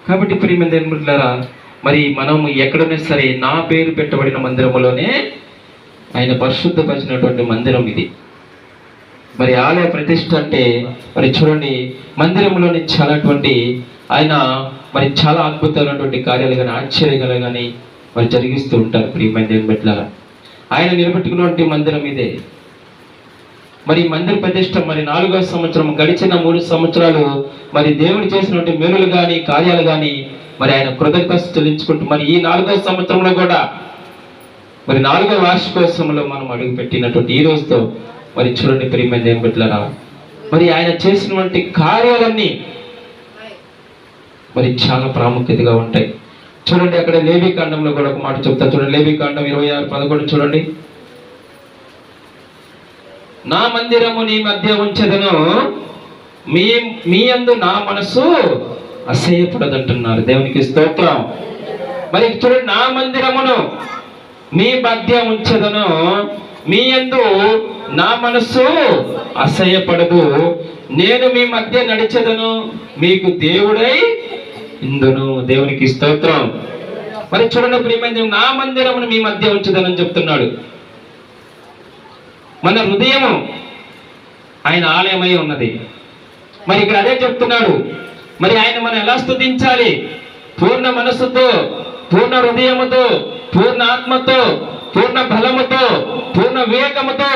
కాబట్టి ప్రియమైన దేవుని బిడ్డలారా, మరి మనం ఎక్కడైనా సరే నా పేరు పెట్టబడిన మందిరములోనే ఆయన పరిశుద్ధపరిచినటువంటి మందిరం ఇది. మరి ఆలయ ప్రతిష్ఠ అంటే మరి చూడండి, మందిరంలోని చాలాటువంటి ఆయన మరి చాలా అద్భుతమైనటువంటి కార్యాలు కానీ ఆశ్చర్యలు కానీ మరి జరిగిస్తూ ఉంటారు. ప్రియమైన దేవుని బిడ్డలారా, ఆయన నిలబెట్టుకున్నటువంటి మందిరం ఇదే. మరి మందిర ప్రతిష్ఠ మరి 4వ సంవత్సరం, గడిచిన 3 సంవత్సరాలు మరి దేవుడు చేసినటువంటి మేలులు కానీ కార్యాలు కానీ మరి ఆయన కృతజ్ఞత చెల్లించుకుంటూ మరి ఈ 4వ సంవత్సరంలో కూడా మరి 4వ వార్షికోత్సవంలో మనం అడుగు పెట్టినటువంటి ఈ రోజుతో మరి చూడండి ప్రియమైన దేవుని బిడ్డలారా, మరి ఆయన చేసినటువంటి కార్యాలన్నీ మరి చాలా ప్రాముఖ్యతగా ఉంటాయి. చూడండి, అక్కడ లేవి కాండంలో కూడా ఒక మాట చెప్తా. చూడండి, లేవి కాండం 26:11 చూడండి. నా మందిరము నీ మధ్య ఉంచెదను, మీ యందు నా మనసు అసహ్యపడదంటున్నారు. దేవునికి స్తోత్రం. మరి చూడండి, నా మందిరమును మీ మధ్య ఉంచెదను, మీ యందు నా మనస్సు అసహ్యపడదు, నేను మీ మధ్య నడిచెదను, మీకు దేవుడై ఇందును. దేవునికి స్తోత్రం. మరి చూడండి ప్రియమైన, నా మందిరమును మీ మధ్య ఉంచెదనని చెప్తున్నాడు. మన హృదయము ఆయన ఆలయమై ఉన్నది. మరి ఇక్కడ అదే చెప్తున్నాడు. మరి ఆయన మనం ఎలా స్తుతించాలి? పూర్ణ మనస్సుతో, పూర్ణ హృదయముతో, పూర్ణ ఆత్మతో, పూర్ణ బలముతో, పూర్ణ వివేకముతో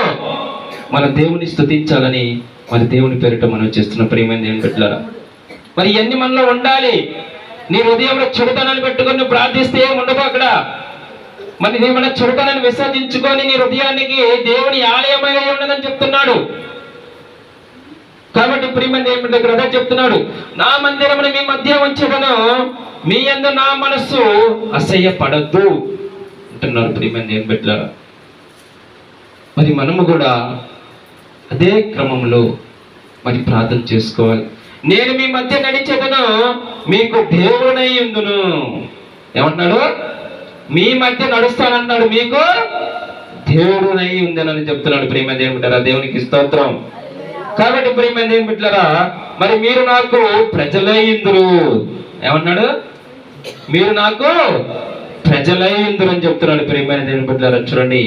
మన దేవుని స్తుతించాలని మరి దేవుని పేరిట మనం చేస్తున్న ప్రియమైన దేవుని బిడ్డలారా, మరి ఇవన్నీ మనలో ఉండాలి. నీ హృదయంలో చెడుతనాన్ని పెట్టుకొని ప్రార్థిస్తే ఏమి ఉండదు అక్కడ. మరి నీ మన చెడుతనాన్ని విసర్జించుకొని నీ హృదయానికి దేవుని ఆలయమై ఉన్నదని చెప్తున్నాడు. కాబట్టి ప్రియమైన దేవుని దగ్గర అదే చెప్తున్నాడు, నా మందిరమును మీ మధ్య ఉంచెదను, మీ యందు నా మనస్సు అసహ్యపడద్దు అంటున్నారు ప్రియమైన దేవుని బిడ్డలారా. మరి మనము కూడా అదే క్రమంలో మరి ప్రార్థన చేసుకోవాలి. నేను మీ మధ్య నడిచెదను, మీకు దేవుడై ఉందును. ఏమంటున్నాడు? మీ మధ్య నడుస్తానన్నాడు, మీకు దేవుడై ఉందనని చెప్తున్నాడు. ప్రియమైన దేవుని బిడ్డలారా, దేవునికి స్తోత్రం. కాబట్టి ప్రియమైన దేవుని బిడ్డలారా, మరి మీరు నాకు ప్రజలై ఉందురు. ఏమన్నాడు? మీరు నాకు ప్రజలై ఉందురు అని చెప్తున్నాడు. ప్రియమైన దేవుని బిడ్డలారా, చూడండి,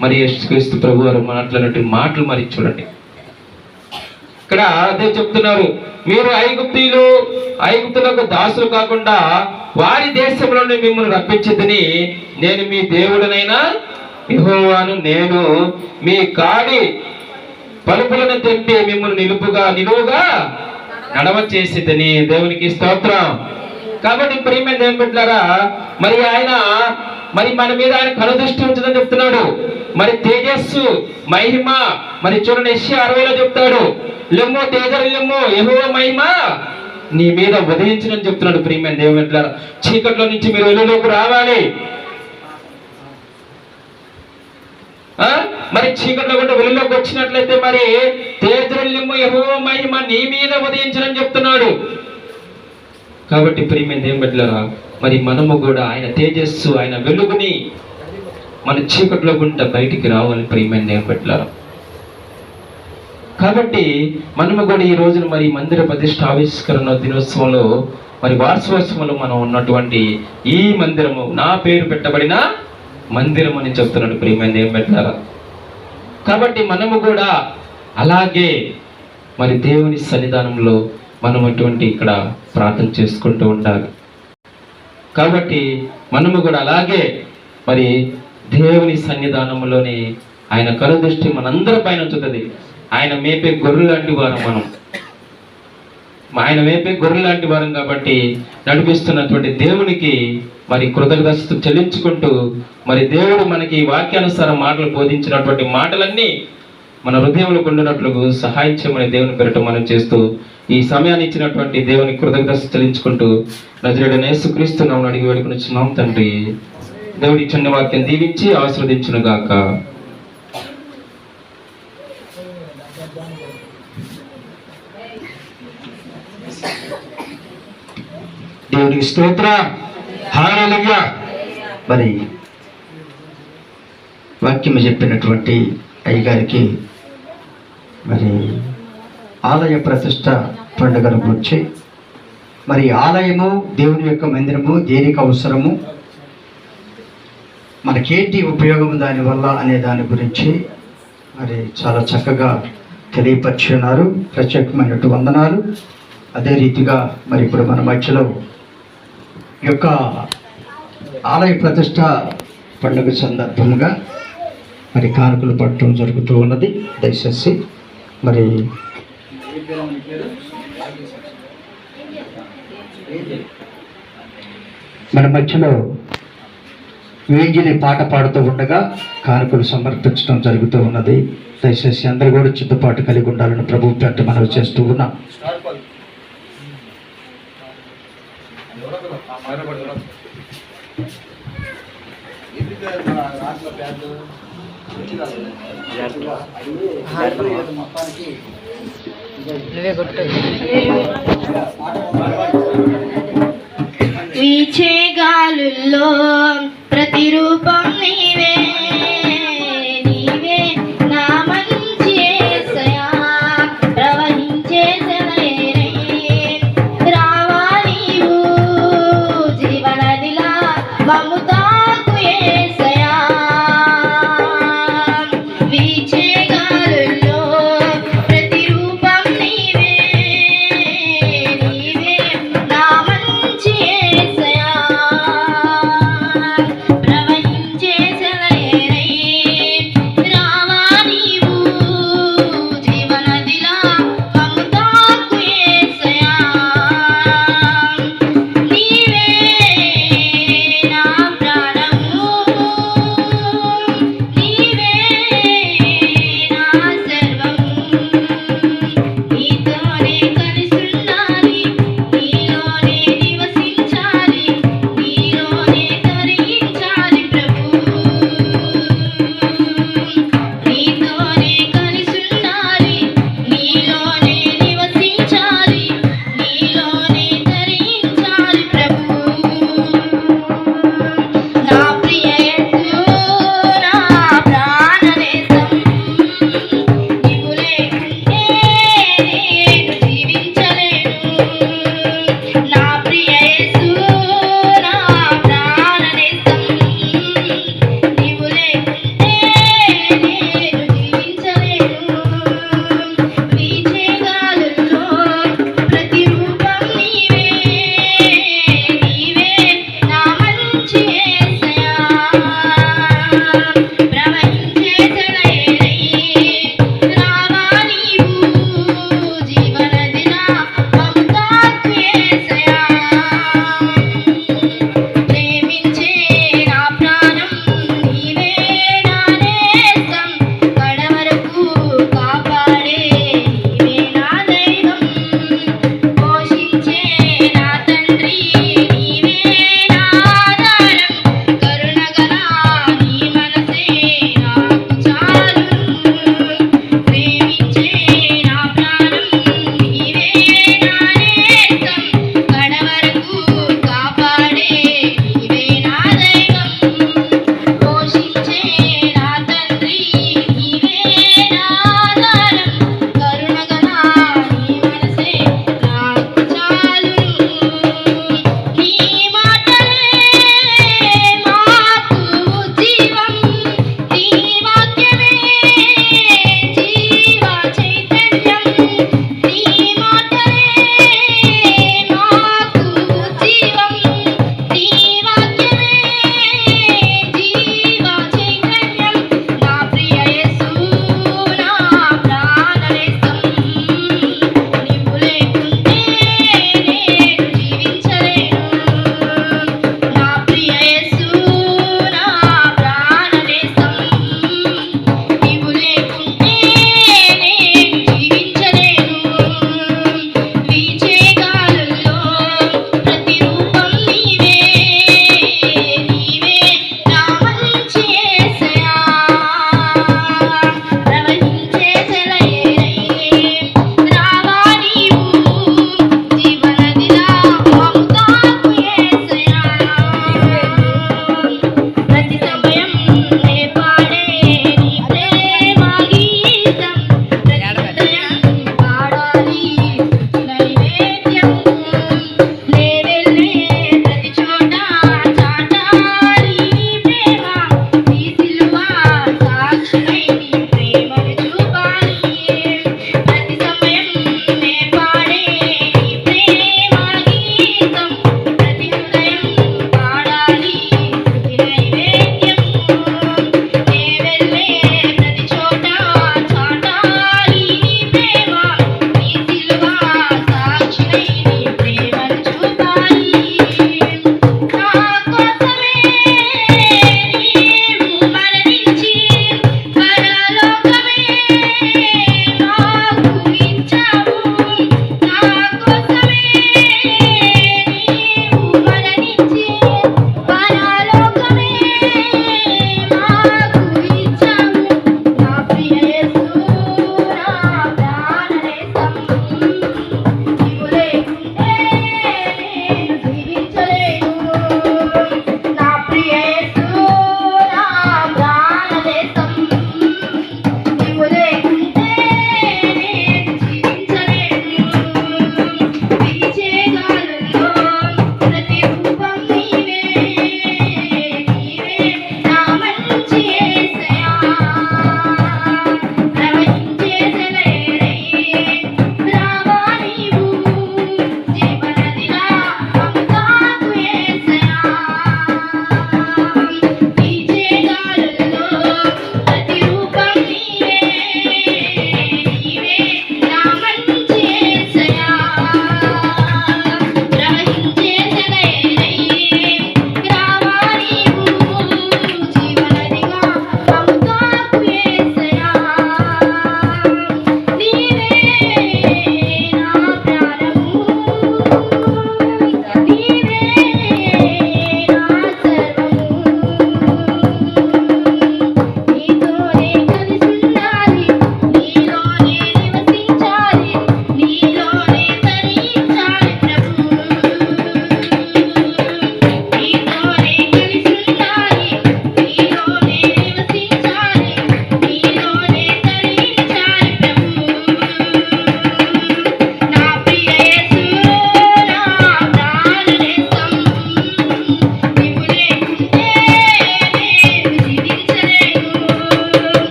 మరి యేసుక్రీస్తు ప్రభు వారు మాట్లాడినట్టు మాటలు మరి చూడండి. ఇక్కడ అదే చెప్తున్నారు, మీరు ఐగుప్తులకు దాసులు కాకుండా వారి దేశంలోనే మిమ్మల్ని రప్పించదని నేను మీ దేవుడనైనా యెహోవాను. నేను మీ కాడి పలుపులను తెంపి మిమ్మల్ని నిలువుగా నడవ చేసేదని. దేవునికి స్తోత్రం. కాబట్టి ప్రియమైన దేవుని బిడ్డలారా, మరి ఆయన మరి మన మీద ఆయన కనుదృష్టి ఉంచదని చెప్తున్నాడు. మరి తేజస్సు మహిమ మరి చూడండి, యెషయా 60లో చెప్తాడు, లెమ్మో తేజరిల్లెమ్మో యెహోవా మహిమ నీ మీద ఉదయించనని చెప్తున్నాడు. ప్రియమైన దేవుని బిడ్డలారా, చీకట్లో నుంచి మీరు వెలుగులోకి రావాలి. మరి చీకట్లో కూడా వెలుగులోకి వచ్చినట్లయితే మరి తేజరిల్లెమ్మో యెహోవా మహిమ నీ మీద ఉదయించనని చెప్తున్నాడు. కాబట్టి ప్రియమైన దేవుని బిడ్డలారా, మరి మనము కూడా ఆయన తేజస్సు, ఆయన వెలుగుని మన చీకట్లో గుండా బయటికి రావాలి. ప్రియమైన దేవుని బిడ్డలారా, కాబట్టి మనము కూడా ఈ రోజున మరి మందిర ప్రతిష్ఠ ఆవిష్కరణ దినోత్సవంలో మరి వార్షికోత్సవంలో మనం ఉన్నటువంటి ఈ మందిరము నా పేరు పెట్టబడిన మందిరం అని చెప్తున్నాడు. ప్రియమైన దేవుని బిడ్డలారా, కాబట్టి మనము కూడా అలాగే మరి దేవుని సన్నిధానంలో మనం అటువంటి ఇక్కడ ప్రార్థన చేసుకుంటూ ఉండాలి. కాబట్టి మనము కూడా అలాగే మరి దేవుని సన్నిధానంలోనే ఆయన కనుదృష్టి మనందరి పైన ఉంచుతుంది. ఆయన మేపే గొర్రె లాంటి వారం ఆయన మేపే గొర్రె లాంటి వారం కాబట్టి నడిపిస్తున్నటువంటి దేవునికి మరి కృతజ్ఞత చెల్లించుకుంటూ మరి దేవుడు మనకి వాక్యానుసారం మాటలు బోధించినటువంటి మాటలన్నీ మన హృదయంలో ఉండినట్లు సహాయం చేయమని దేవుని పేరిట మనం చేస్తూ ఈ సమయాన్ని ఇచ్చినటువంటి దేవుని కృతజ్ఞత చెల్లించుకుంటూ నజరేయుడైన యేసుక్రీస్తు నామమున అడిగి వేడుకొనుచున్నాం తండ్రి. దేవుడి చిన్న వాక్యం దీవించి ఆశీర్వదించును గాక. దేవునికి స్తోత్రం. హల్లెలూయా. మరి వాక్యం చెప్పినటువంటి అయ్యగారికి మరి ఆలయ ప్రతిష్ట పండుగను గురించి మరి ఆలయము, దేవుని యొక్క మందిరము దేనికి అవసరము, మనకేంటి ఉపయోగం దానివల్ల అనే దాని గురించి మరి చాలా చక్కగా తెలియపరిచి ఉన్నారు. ప్రత్యేకమైనటువంటి వందనాలు. అదే రీతిగా మరి ఇప్పుడు మన మధ్యలో ఈ యొక్క ఆలయ ప్రతిష్ట పండుగ సందర్భంగా మరి కానుకలు పట్టడం జరుగుతూ ఉన్నది. దయచేసి మరి మన మధ్యలో వేంజిని పాట పాడుతూ ఉండగా కానుకలు సమర్పించడం జరుగుతూ ఉన్నది. దయచేసి అందరూ కూడా చిత్తపాటు కలిగి ఉండాలని ప్రభు పేరిట మనవి చేస్తూ ఉన్నాం. వీచే గాలుల్లో ప్రతిరూపం నీవే, నీవే నా మంచి యేసయ్యా. ప్రవహించే సెలయేరై రావా నీవు, జీవనదిలా మమ్ము తాకు యేసయ్యా. వీచే గాలుల్లో ప్రతిరూపం నీవే, నీవే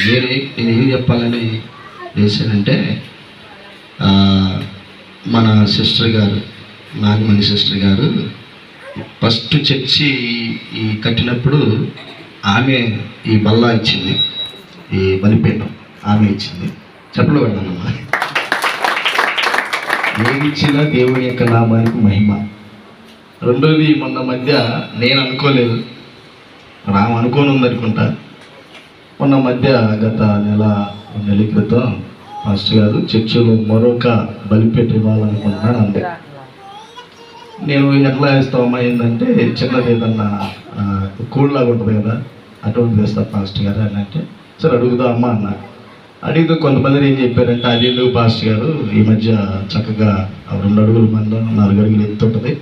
నేను ఏం చెప్పాలని చేశానంటే, మన సిస్టర్ గారు, నాగమణి సిస్టర్ గారు ఫస్ట్ చర్చి ఈ కట్టినప్పుడు ఆమె ఈ బల్లా ఇచ్చింది, ఈ బలిపీఠం ఆమె ఇచ్చింది. చెప్పలు పెడదానమ్మా. ఏమిచ్చినా దేవుని యొక్క నామానికి మహిమ. రెండోది, మొన్న మధ్య నేను అనుకోలేదు, రామ్ అనుకోని ఉందనుకుంటా, మొన్న మధ్య గత నెల క్రితం మాస్టర్ గారు చర్చిలో మరొక బలిపీఠ ఇవ్వాలనుకుంటున్నాను అంతే. నేను ఎట్లా వేస్తామమ్మా ఏంటంటే, చిన్నది ఏదన్నా కూడలాగా ఉంటుంది కదా, అటువంటి వేస్తా పాస్టర్ గారు అని అంటే, సరే అడుగుదా అమ్మా అన్న. అడిగితే కొంతమంది ఏం చెప్పారంటే, అది ఎందుకు పాస్టర్ గారు, ఈ మధ్య చక్కగా 2 అడుగుల మందం 4 అడుగులు ఎత్తు ఉంటుంది,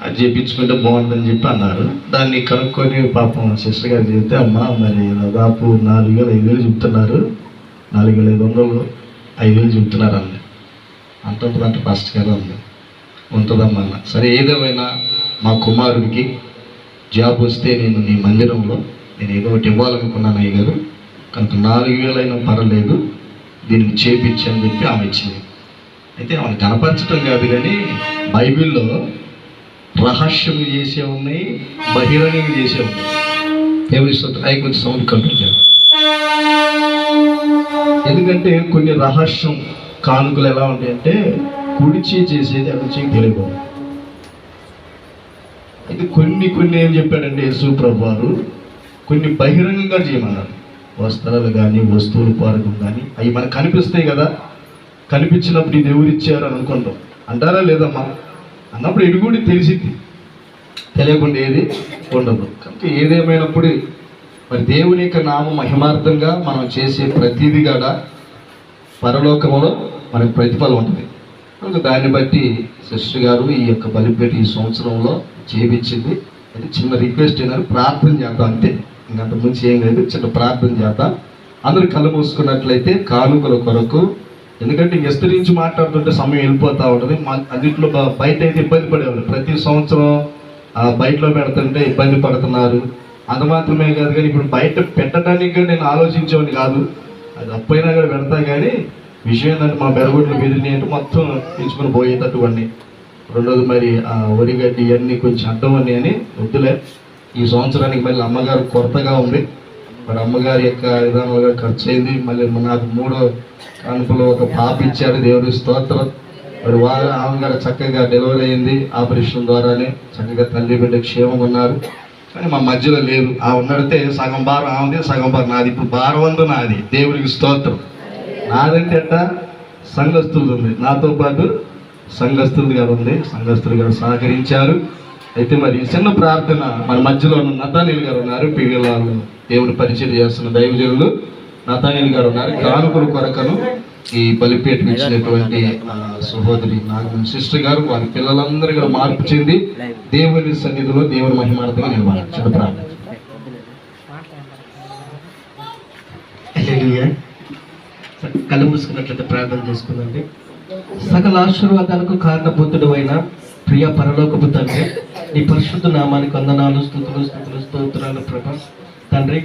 అది చేయించుకుంటే బాగుంటుందని చెప్పి అన్నారు. దాన్ని కనుక్కొని పాపం సిస్టర్ గారు చెప్తే, అమ్మ మరి దాదాపు 4,000-5,000 చెప్తున్నారు, 4,500 5,000 చెప్తున్నారు అండి. అంత ఉంటుందంటే పాస్టర్ గారు అంది. ఉంటుందమ్మా అన్న. సరే ఏదేమైనా మా కుమారుడికి జాబ్ వస్తే నేను నీ మందిరంలో నేను ఏదో ఒకటి ఇవ్వాలనుకున్నాను అయ్య గారు, కనుక 4,000 అయినా పర్వాలేదు, దీన్ని చేపించి అని చెప్పి ఆమె ఇచ్చింది. అయితే ఆమె కనపరచడం కాదు కానీ, బైబిల్లో రహస్యం చేసే ఉన్నాయి, బహిరంగంగా చేసే ఉన్నాయి. అవి కొంచెం సౌండ్ కంట్రోల్ చేయాలి. ఎందుకంటే కొన్ని రహస్యం కానుకలు ఎలా ఉంటాయంటే, కుడిచి చేసేది అడిచి తెలియదు. అయితే కొన్ని ఏం చెప్పాడంటే యేసు ప్రభు వారు, కొన్ని బహిరంగంగా చేయమన్నారు. వస్త్రాలు కానీ వస్తువులు పారకం కానీ అవి మనకు కనిపిస్తాయి కదా, కనిపించినప్పుడు ఇది ఎవరు ఇచ్చారు అని అనుకుంటాం. అంటారా లేదమ్మా? అన్నప్పుడు ఎడుగుడి తెలిసింది, తెలియకుండా ఏది ఉండదు. కనుక ఏదేమైనప్పుడు మరి దేవుని యొక్క నామ మహిమార్థంగా మనం చేసే ప్రతిదీ కూడా పరలోకంలో మనకు ప్రతిఫలం ఉంటుంది. కనుక దాన్ని బట్టి సిస్టర్ గారు ఈ యొక్క బలిపేట ఈ సంవత్సరంలో చేయించింది. అది చిన్న రిక్వెస్ట్ అయినారు, ప్రార్థన చేద్దాం అంతే, ఇంకంత ముందు ఏం లేదు, చిన్న ప్రార్థన చేద్దాం. అందరూ కళ్ళు మూసుకున్నట్లయితే కానుకల కొరకు, ఎందుకంటే విస్తరించి మాట్లాడుతుంటే సమయం వెళ్ళిపోతూ ఉంటుంది. అన్నింటిలో బయట అయితే ఇబ్బంది పడేవాళ్ళు, ప్రతి సంవత్సరం బయటలో పెడుతుంటే ఇబ్బంది పడుతున్నారు. అది మాత్రమే కాదు కానీ ఇప్పుడు బయట పెట్టడానికి కూడా నేను ఆలోచించేవాడిని కాదు, అది అప్పైనా కూడా పెడతా. కానీ విషయం ఏంటంటే మా బెరగొడ్లు బెదిరిని అంటే మొత్తం తీసుకుని పోయేటటువంటి. రెండోది మరి వరిగడ్డి ఇవన్నీ కొంచెం అడ్డమని అని వద్దులే, ఈ సంవత్సరానికి మళ్ళీ అమ్మగారు కొరతగా ఉంది, మరి అమ్మగారి యొక్క విధానంగా ఖర్చు అయింది. మళ్ళీ నాకు 3వ కానుకలో ఒక పాప ఇచ్చారు, దేవుడి స్తోత్రం. మరి ఆమె గారు చక్కగా డెలివరీ అయింది, ఆపరేషన్ ద్వారానే చక్కగా తల్లి బిడ్డ క్షేమంగా ఉన్నారు. కానీ మా మధ్యలో లేదు, ఆ ఉన్నడితే సగం భారం ఆమెది, సగం భారం నాది. ఇప్పుడు భారం అంతా నాది, దేవుడికి స్తోత్రం. నాదంటే అట్ట సంఘస్థులు ఉంది, నాతో పాటు సంఘస్థులు గారు ఉంది, సంఘస్థులు గారు సహకరించారు. అయితే మరి చిన్న ప్రార్థన, మన మధ్యలో ఉన్న నతానీల్ గారు ఉన్నారు, పిల్లలు దేవుని పరిచయం చేస్తున్న దైవజనులు నతానీల్ గారు ఉన్నారు. కానుకల కొరకను ఈ బలిపేట ఇచ్చినటువంటి సహోదరి నాగమణి సిస్టర్ గారు, వారి పిల్లలందరూ కూడా మార్పు చెంది దేవుని సన్నిధిలో దేవుని మహిమార్థంగా నిలబడాలి. చిన్న ప్రార్థన. కళ్ళు మూసుకున్నట్లయితే ప్రార్థన చేసుకుందండి. సకల ఆశీర్వాదాలకు కారణభూతుడు అయిన ప్రియ పరలోకపు తండ్రి, నీ పరిశుద్ధ నామానికి వందనాలు, స్తోత్రాలు ప్రభా తండ్రి.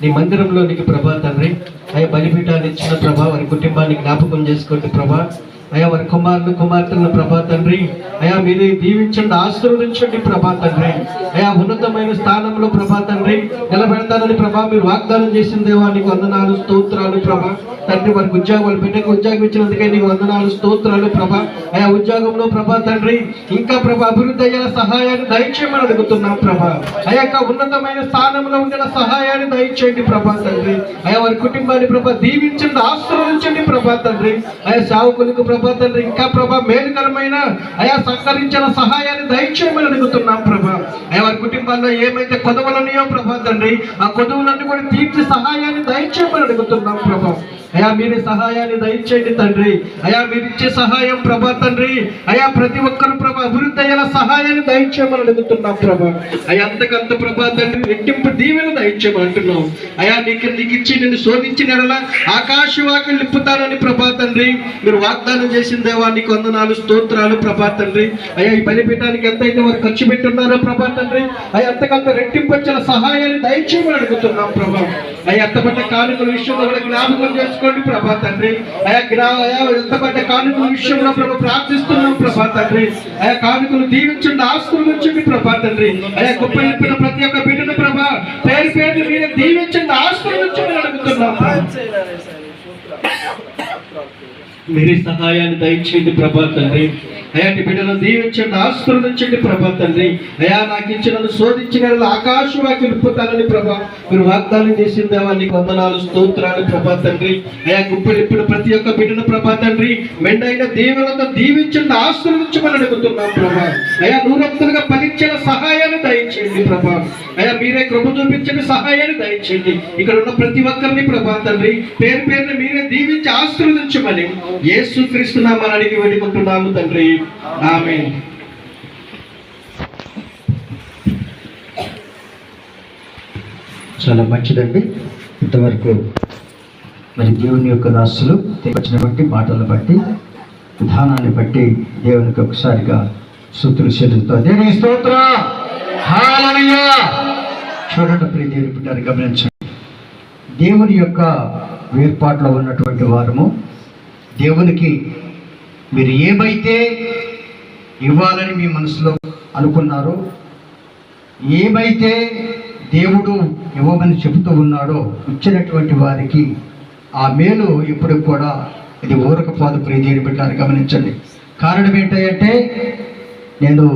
నీ మందిరంలోనికి ప్రభా తండ్రి, అయ్యా బలిపీఠాన్ని ఇచ్చిన ప్రభా వారి కుటుంబాన్ని జ్ఞాపకం చేసుకోండి ప్రభా. అయ్యా వారి కుమారులు కుమార్తెలను ప్రభా తండ్రి, అయ్యా మీరు దీవించండి, ఆశీర్వదించండి ప్రభా తండ్రి. అయ్యా ఉన్నతమైన స్థానంలో ప్రభా తండ్రి నిలబెడతానని ప్రభా మీరు వాగ్దానం చేసిన దేవా నీకు వందనాలు, స్తోత్రాలు ప్రభా తండ్రి. వారికి వాళ్ళ బిడ్డకు ఉద్యోగం ఇచ్చినందుకే నీకు వందనాలు, స్తోత్రాలు ప్రభా. అయా ఉద్యోగంలో ప్రభా తండ్రి ఇంకా ప్రభా అభివృద్ధి అయ్యేలా సహాయాన్ని దయచేయమని అడుగుతున్నాం ప్రభా. అయ్యా ఉన్నతమైన స్థానంలో ఉండిన సహాయాన్ని దయచేయండి ప్రభా తండ్రి. అయా వారి కుటుంబాన్ని ప్రభా దీవించండి, ఆశీర్వదించండి ప్రభా తండ్రి. అయా సేవకులకు ప్రభా తండ్రి ఇంకా ప్రభా మేలుకరమైన అయా సహకరించిన సహాయాన్ని దయచేయమని అడుగుతున్నాం ప్రభా. అయా వారి కుటుంబాల్లో ఏమైతే కొదవలున్నాయో ప్రభా తండ్రి, ఆ కొదవులన్నీ కూడా తీర్చి సహాయాన్ని దయచేయమని అడుగుతున్నాం ప్రభా. అయా మీరే సహాయాన్ని దయచేయండి తండ్రి. అయా మీరు ఇచ్చే సహాయం ప్రభా తండ్రి, అయా ప్రతి ఒక్కరు ప్రభా అభివృద్ధి అయ్యేలా సహాయాన్ని దయచేయమని అడుగుతున్నాం ప్రభా. అయా అంతకంత ప్రభా తండ్రి రెట్టింపు దీవెన దయచేయమని అంటున్నాం. అయా నీకు ఇచ్చి నిన్ను శోధించిన ఎడల ఆకాశవాకులు నింపుతానని ప్రభా తండ్రి మీరు వాగ్దానం చేసిన దేవా నీకు వందనాలు స్తోత్రాలు ప్రభా తండ్రి. అయా ఈ బలిపీఠానికి ఎంతైతే వారు ఖర్చు పెట్టున్నారో ప్రభా తండ్రి, అయ్యా అంతకంత రెట్టింపు వచ్చేలా సహాయాన్ని దయచేయమని అడుగుతున్నాం ప్రభా. అయ్యా ఎంతపడ్డ కానుకల విషయంలో కూడా జ్ఞాపకం చేసుకోండి ప్రభా తండ్రి. అయా ఎంతపడ్డ కానుకల విషయంలో ప్రభా ప్రార్థిస్తున్నాం ప్రభా తండ్రి. అయా కానుకలు దీవించండి, ఆశీర్వదించండి ప్రభా తండ్రి. అయా గొప్ప నింపిన ప్రతి ఒక్క బిడ్డను ప్రభా పేరు పేరు మీరే దీవించండి, ఆశీర్వదించండి అడుగుతున్నాం. మీరే సహాయాన్ని దయచేయండి ప్రభా తండ్రి. అయా బిడ్డలను దీవించండి, ఆశీర్వదించండి ప్రభా తండ్రి. అయా నాకు ఇచ్చిన శోధించిన ఆకాశవాకి నింపుతానని ప్రభా మీరు వాగ్దానం చేసిన దేవా నీకు వందనాలు స్తోత్రాలు ప్రభా తండ్రి. అయా గుప్పిడిప్పుడు ప్రతి ఒక్క బిడ్డను ప్రభా తండ్రి మెండైన దీవెనతో దీవించండి, ఆశీర్వదించమని అడుగుతున్నాం ప్రభా. అయా నూరంతులుగా ఫలించిన సహాయాన్ని దయచేయండి ప్రభా. అయా మీరే కృప చూపించండి, సహాయాన్ని దయచేయండి. ఇక్కడ ఉన్న ప్రతి ఒక్కరిని ప్రభా తండ్రి పేరు పేరుని మీరే దీవించి ఆశీర్వదించమని యేసుక్రీస్తు నామమున అడిగి వేడుకుంటున్నాము తండ్రి. ఆమేన్. చాలా మంచిదండి. ఇంతవరకు మరి దేవుని యొక్క దాసులు వచ్చిన బట్టి మాటలను బట్టి విధానాన్ని బట్టి దేవునికి ఒకసారిగా స్తుతులు చెల్లిస్తాం. దేవుని స్తోత్రం, హల్లెలూయా. చూడండి ప్రియ దేవుని బిడ్డలు గమనించండి, దేవుని యొక్క ఏర్పాట్లో ఉన్నటువంటి వారము దేవునికి మీరు ఏమైతే ఇవ్వాలని మీ మనసులో అనుకున్నారో, ఏమైతే దేవుడు ఇవ్వమని చెబుతూ ఉన్నాడో ఇచ్చినటువంటి వారికి ఆ మేలు ఇప్పుడు కూడా ఇది ఊరకపోదు ప్రియ దేవుని బిడ్డలారా గమనించండి. కారణం ఏంటంటే నేను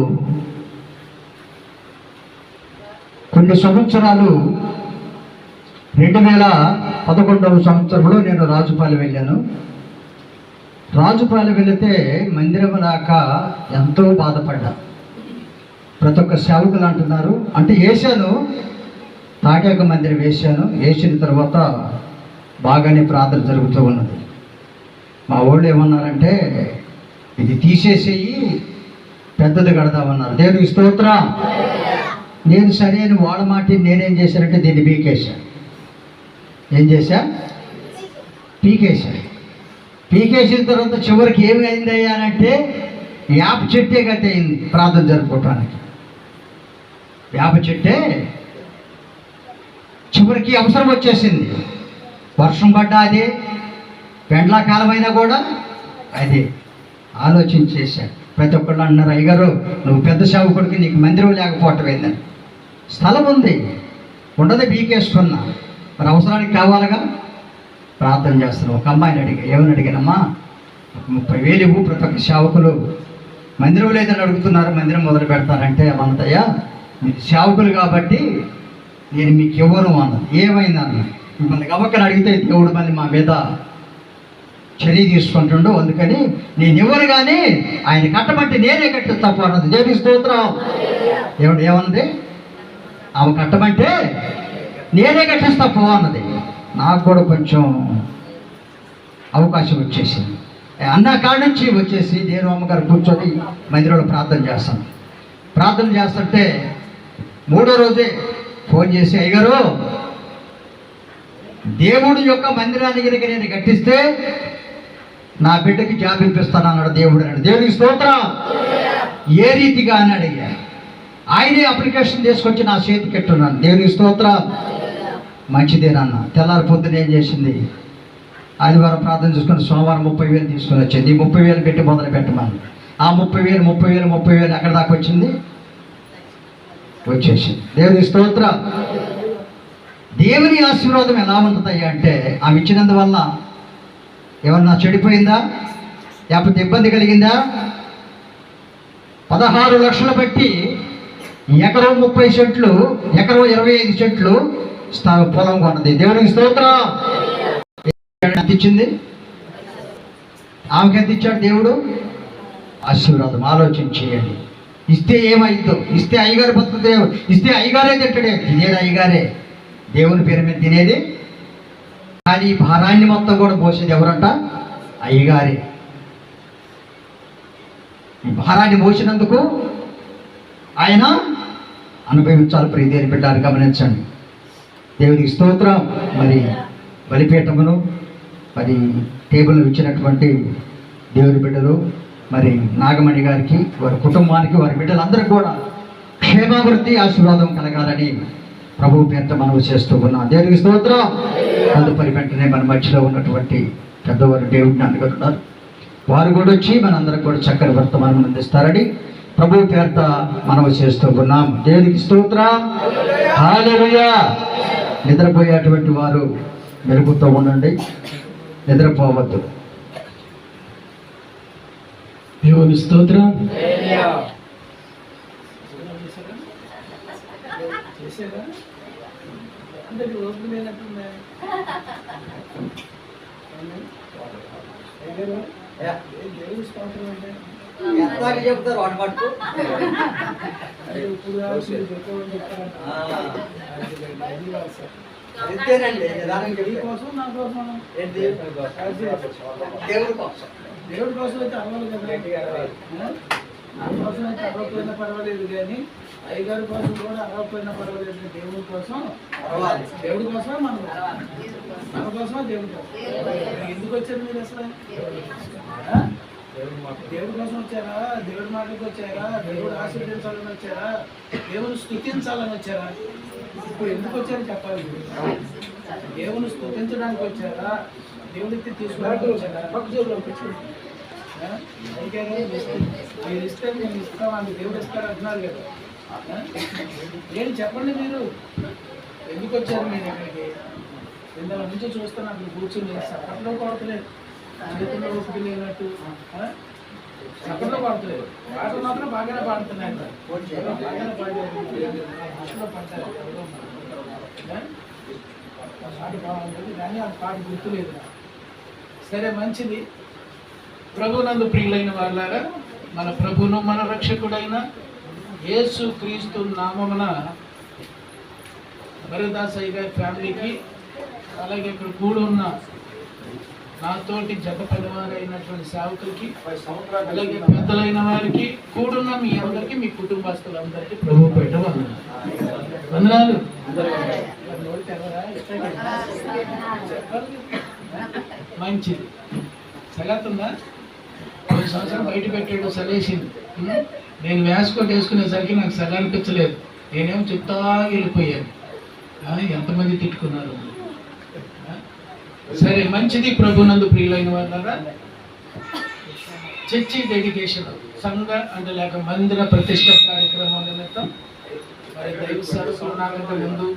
కొన్ని సంవత్సరాలు 2011వ సంవత్సరంలో నేను రాజుపాలెం వెళ్ళాను. రాజుపాలెం వెళితే మందిరం దాకా ఎంతో బాధపడ్డా. ప్రతి ఒక్క సేవకులు అంటున్నారు, అంటే వేసాను, తాటాక మందిరం వేసాను. వేసిన తర్వాత బాగానే ప్రార్థన జరుగుతూ ఉన్నది. మా వాళ్ళు ఏమన్నారంటే ఇది తీసేసేయి, పెద్దది కడదామన్నారు. దేవునికి స్తోత్రం. నేను సరే అని వాళ్ళ మాట నేనేం చేశానంటే దీన్ని పీకేశాను. ఏం చేశా? పీకేశాను. పీకేసిన తర్వాత చివరికి ఏమి అయిందయ్యా అంటే వేప చెట్టే గతి అయింది ప్రార్థన జరుపుకోవటానికి. వేప చెట్టే చివరికి అవసరం వచ్చేసింది. వర్షం పడ్డా అదే, ఎండాకాలం అయినా కూడా అదే. ఆలోచించేశాను. ప్రతి ఒక్కళ్ళు అన్నారు, అయ్యగారు నువ్వు పెద్ద సేవకుడికి నీకు మందిరం లేకపోవటం ఏందని. స్థలం ఉంది, ఉండదే పీకేసుకున్నా, మరి అవసరానికి కావాలిగా. ప్రార్థన చేస్తున్నాం. ఒక అమ్మాయిని అడిగా, ఏమని అడిగానమ్మా, 30,000 ఇవ్వు, ప్రతి ఒక్క సేవకులు మందిరం లేదని అడుగుతున్నారు, మందిరం మొదలు పెడతారంటే అమంతయ్యా మీరు సేవకులు కాబట్టి నేను మీకు ఇవ్వను అన్నది. ఏమైంది అన్న, మిమ్మల్ని గమక్కని అడిగితే దేవుడు మళ్ళీ మా మీద చర్య తీసుకుంటుండో, అందుకని నేను ఇవ్వను కానీ ఆయన కట్టమంటే నేనే కట్టిస్తా అన్నది. దేవుని స్తోత్రం. ఏమన్నది? ఆమె కట్టమంటే నేనే కట్టిస్తా అన్నది. నాకు కూడా కొంచెం అవకాశం వచ్చేసింది. అన్న కాడ నుంచి వచ్చేసి నేను అమ్మగారు కూర్చొని మందిరంలో ప్రార్థన చేస్తాను. ప్రార్థన చేస్తుంటే 3వ రోజే ఫోన్ చేసి, అయ్యగారు దేవుడి యొక్క మందిరాన్ని కనుక నేను కట్టిస్తే నా బిడ్డకి జాబ్ ఇప్పిస్తాను అన్నాడు దేవుడు అన్నాడు. దేవుడికి స్తోత్రం. ఏ రీతిగా అని అడిగా. ఆయనే అప్లికేషన్ తీసుకొచ్చి నా చేతికి పెట్టున్నాను. దేవుడికి స్తోత్రం. మంచిదేనన్న. తెల్లారి పొద్దున ఏం చేసింది, ఆదివారం ప్రార్థన చేసుకుని సోమవారం 30,000 తీసుకొని వచ్చింది. 30,000 పెట్టి మొదలు పెట్టమని. ఆ 30,000 ఎక్కడ దాకా వచ్చింది? వచ్చేసింది. దేవుని స్తోత్రం. దేవుని ఆశీర్వాదం ఎలా ఉంటుందయ్యా అంటే ఆమె ఇచ్చినందువల్ల ఏమన్నా చెడిపోయిందా, లేకపోతే ఇబ్బంది కలిగిందా? 16 లక్షలు పెట్టి ఎకరం 30 సెంట్లు, ఎకరం 25 సెంట్లు పొలం కొన్నది. దేవునికి స్తోత్రం. ఎంత ఇచ్చింది? ఆమెకి ఎంత ఇచ్చాడు దేవుడు? ఆశీర్వాదం. ఆలోచన చేయండి. ఇస్తే ఏమైందో, ఇస్తే అయ్యగారు బతుకుతే, ఇస్తే అయ్యగారే తింటాడే. తినేది అయ్యగారే, దేవుని పేరు మీద తినేది కానీ ఈ భారాన్ని మొత్తం కూడా మోసేది ఎవరంట? అయ్యగారే. ఈ భారాన్ని మోసినందుకు ఆయన అనుభవించాలి. ప్రియదేని బిడ్డలు గమనించండి. దేవునికి స్తోత్రం. మరి బలిపీఠమును మరి టేబుల్ ఇచ్చినటువంటి దేవుని బిడ్డలు మరి నాగమణి గారికి, వారి కుటుంబానికి, వారి బిడ్డలందరికీ కూడా క్షేమాభివృద్ధి ఆశీర్వాదం కలగాలని ప్రభు పేరుతో మనవి చేస్తూ ఉన్నాం. దేవునికి స్తోత్రం. తదుపరి వెంటనే మన మధ్యలో ఉన్నటువంటి పెద్దవారు దేవుడిని అనుకుంటున్నారు. వారు కూడా వచ్చి మనందరికి కూడా చక్కని వర్తమానం అందిస్తారని ప్రభు పేరుతో మనవి చేస్తూ ఉన్నాం. దేవునికి స్తోత్రం. హల్లెలూయా. నిద్రపోయేటువంటి వారు మెలుగుతూ ఉండండి, నిద్రపోవద్దు. దేవుని స్తోత్రం. చెప్తారు వాటి మటుకు. అంతేనండి. దేవుడి కోసం. దేవుడి కోసం అయితే అవ్వాలి కదా. నా కోసం అయితే అవ్వకపోయినా పర్వాలేదు, కానీ అయ్యగారి కోసం కూడా అవ్వకపోయినా పర్వాలేదు. దేవుడి కోసం అవ్వాలి. దేవుడి కోసం మన కోసం దేవుడి కోసం. ఎందుకు వచ్చారు మీరు అసలు? దేవుడి కోసం వచ్చారా? దేవుడి మాటలకు వచ్చారా? దేవుడు ఆశీర్వదించాలని వచ్చారా? దేవుని స్తుతించాలని వచ్చారా? ఇప్పుడు ఎందుకు వచ్చారో చెప్పాలి. దేవుని స్తుతించడానికి వచ్చారా? దేవుడికి తీసుకోవడానికి వచ్చారా? మీరు ఇస్తే మేము ఇస్తామని దేవుడు ఇస్తారు అంటున్నారు కదా. ఏంటి చెప్పండి మీరు, ఎందుకు వచ్చారు మీరు ఇక్కడికి? ఇంత నుంచి చూస్తాను అక్కడ కూర్చుని సపట్లో కొడతలేదు, చేతుల్లో ఊపిరి లేనట్టు సపట్లో కొడతలేదు. పాటలు మాత్రం బాగానే పాడుతున్నాయి. బాగానే పాడారు, పడతారు. పాట బాగుంటుంది కానీ ఆ పాట గుర్తులేదు. సరే, మంచిది. ప్రభునందు ప్రియులైన వాళ్ళారా, మన ప్రభును మన రక్షకుడైన యేసు క్రీస్తు నామమున మరిదాసయ్య గారి ఫ్యామిలీకి, అలాగే ఇక్కడ కూడున్న నాతోటి జత పనివారైనటువంటి సేవకులకి, అలాగే పెద్దలైన వారికి, కూడున్న మీ అందరికీ, మీ కుటుంబస్తులందరికీ ప్రభు పేట వందనాలు. మంచిది. సగతుందా? కొన్ని సంవత్సరం బయట పెట్టాడు, సలేసింది. నేను వేసుకోటి వేసుకునేసరికి నాకు సగ అనిపించలేదు. నేనేమో చెప్తా వెళ్ళిపోయాను. ఎంతమంది తిట్టుకున్నారు. సరే, మంచిది. ప్రభునందు ప్రియులైన వాళ్ళారా, చర్చి డెడికేషన్, సంఘ అంటే లేక మందిర ప్రతిష్ట కార్యక్రమం నిమిత్తం మరి దైవ సరస్సులు నాకంటే ముందు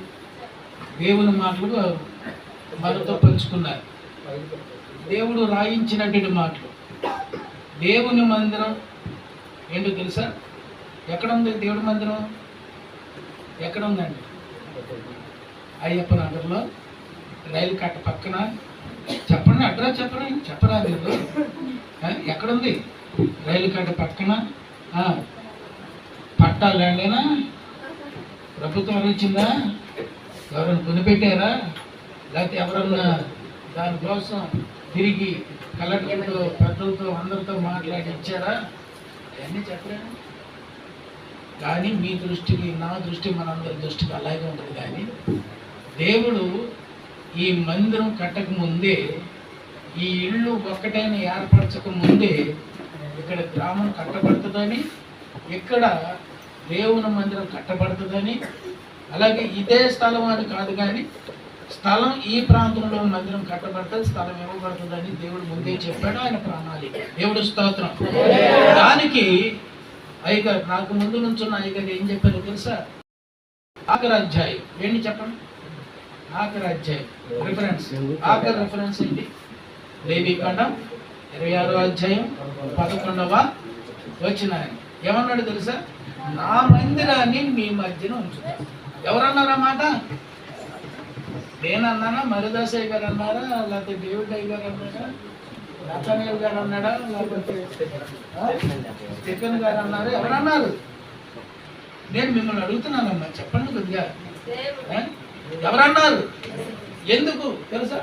దేవుని మాటలు మనతో పంచుకున్నారు. దేవుడు రాయించినటువంటి మాటలు. దేవుని మందిరం ఏంటో తెలుసా? ఎక్కడ ఉంది దేవుడి మందిరం? ఎక్కడ ఉందండి? అయ్యప్ప నగర్లో రైలు కట్ట పక్కన. చెప్పండి, అడ్రస్ చెప్పండి. చెప్పరా మీరు? ఎక్కడుంది? రైలు కట్ట పక్కన. పట్టా ల్యాండేనా? ప్రభుత్వం ఇచ్చిందా? ఎవరైనా కొనిపెట్టారా? లేకపోతే ఎవరన్నా దానికోసం తిరిగి కలెక్టర్తో, పెద్దలతో, అందరితో మాట్లాడి ఇచ్చారా? అవన్నీ చెప్పలేను. కానీ మీ దృష్టికి, నా దృష్టి, మనందరి దృష్టికి అలాగే ఉంటుంది. కానీ దేవుడు ఈ మందిరం కట్టక ముందే, ఈ ఇళ్ళు ఒక్కటైనా ఏర్పరచక ముందే ఇక్కడ గ్రామం కట్టబడుతుందని, ఇక్కడ దేవుని మందిరం కట్టబడుతుందని, అలాగే ఇదే స్థలం అని కాదు కానీ స్థలం ఈ ప్రాంతంలో మందిరం కట్టబడుతుంది, స్థలం ఇవ్వబడుతుందని దేవుడు ముందే చెప్పాడు. ఆయన ప్రణాళిక. దేవుడు స్తోత్రం. దానికి అయ్యగారు, నాకు ముందు నుంచున్న అయ్యగారు ఏం చెప్పారో తెలుసా? ఆఖరి అధ్యాయం ఏంటి చెప్పండి? ఆఖరి అధ్యాయం రిఫరెన్స్. ఆఖరి రిఫరెన్స్ ఏంటి? లేవీకాండం 26వ అధ్యాయం 11వ వచనం. ఏమన్నాడు తెలుసా? నా మందిరాన్ని మీ మధ్యన ఉంచుతాను. ఎవరన్నారా మాట? నేనన్నానా? మరిదాసయ్య గారు అన్నారా? లేకపోతే దేవుడు అయ్య గారు అన్నాడా? నతనేల్ గారు అన్నాడా? లేకపోతే స్టెఫెన్ గారు అన్నారా? ఎవరన్నారు? నేను మిమ్మల్ని అడుగుతున్నానమ్మా, చెప్పండి కొద్దిగా. ఎవరన్నారు? ఎందుకు తెలుసా?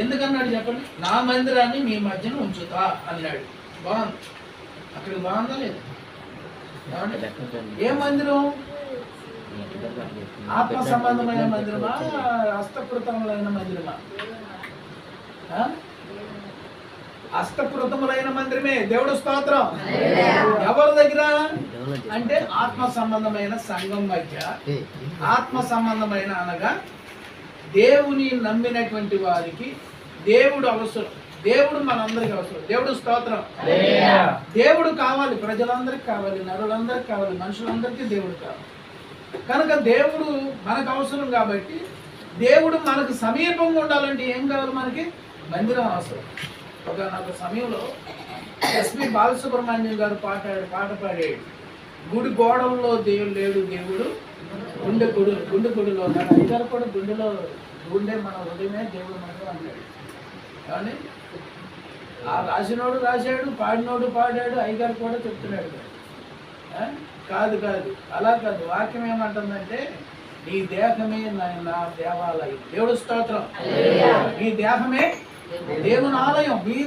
ఎందుకన్నాడు చెప్పండి? నా మందిరాన్ని మీ మధ్యన ఉంచుతా అన్నాడు. బాగుంది. అక్కడికి బాగుందా లేదు? ఏ మందిరం? ఆత్మ సంబంధమైన మందిరమా, హస్తకృతములైన మందిరమా? హస్తకృతములైన మందిరమే. దేవుడు స్తోత్రం. ఎవరి దగ్గర అంటే ఆత్మ సంబంధమైన సంఘం మధ్య. ఆత్మ సంబంధమైన అనగా దేవుని నమ్మినటువంటి వారికి దేవుడు అవసరం. దేవుడు మనందరికి అవసరం. దేవుడు స్తోత్రం. దేవుడు కావాలి, ప్రజలందరికీ కావాలి, నరులందరికీ కావాలి, మనుషులందరికీ దేవుడు కావాలి. కనుక దేవుడు మనకు అవసరం. కాబట్టి దేవుడు మనకు సమీపంగా ఉండాలంటే ఏం కావాలి? మనకి మందిరం అవసరం. ఒక సమయంలో ఎస్పి బాలసుబ్రహ్మణ్యం గారు పాట పాడాడు. గుడి గోడల్లో దేవుడు లేడు, దేవుడు గుండె గుడిలో ఉన్నాడు. అయ్యగారు కూడా గుండెలో గుండె మన హృదయమే దేవుడు మనకు అన్నాడు. కానీ ఆ రాసినోడు రాశాడు, పాడినోడు పాడాడు, అయ్యగారు కూడా చెప్తున్నాడు. కాదు కాదు, అలా కాదు. వాక్యం ఏమంటుందంటే నీ దేహమే నా దేవాలయం. దేవుడు స్తోత్రం. నీ దేహమే దేవుని ఆలయం. మీ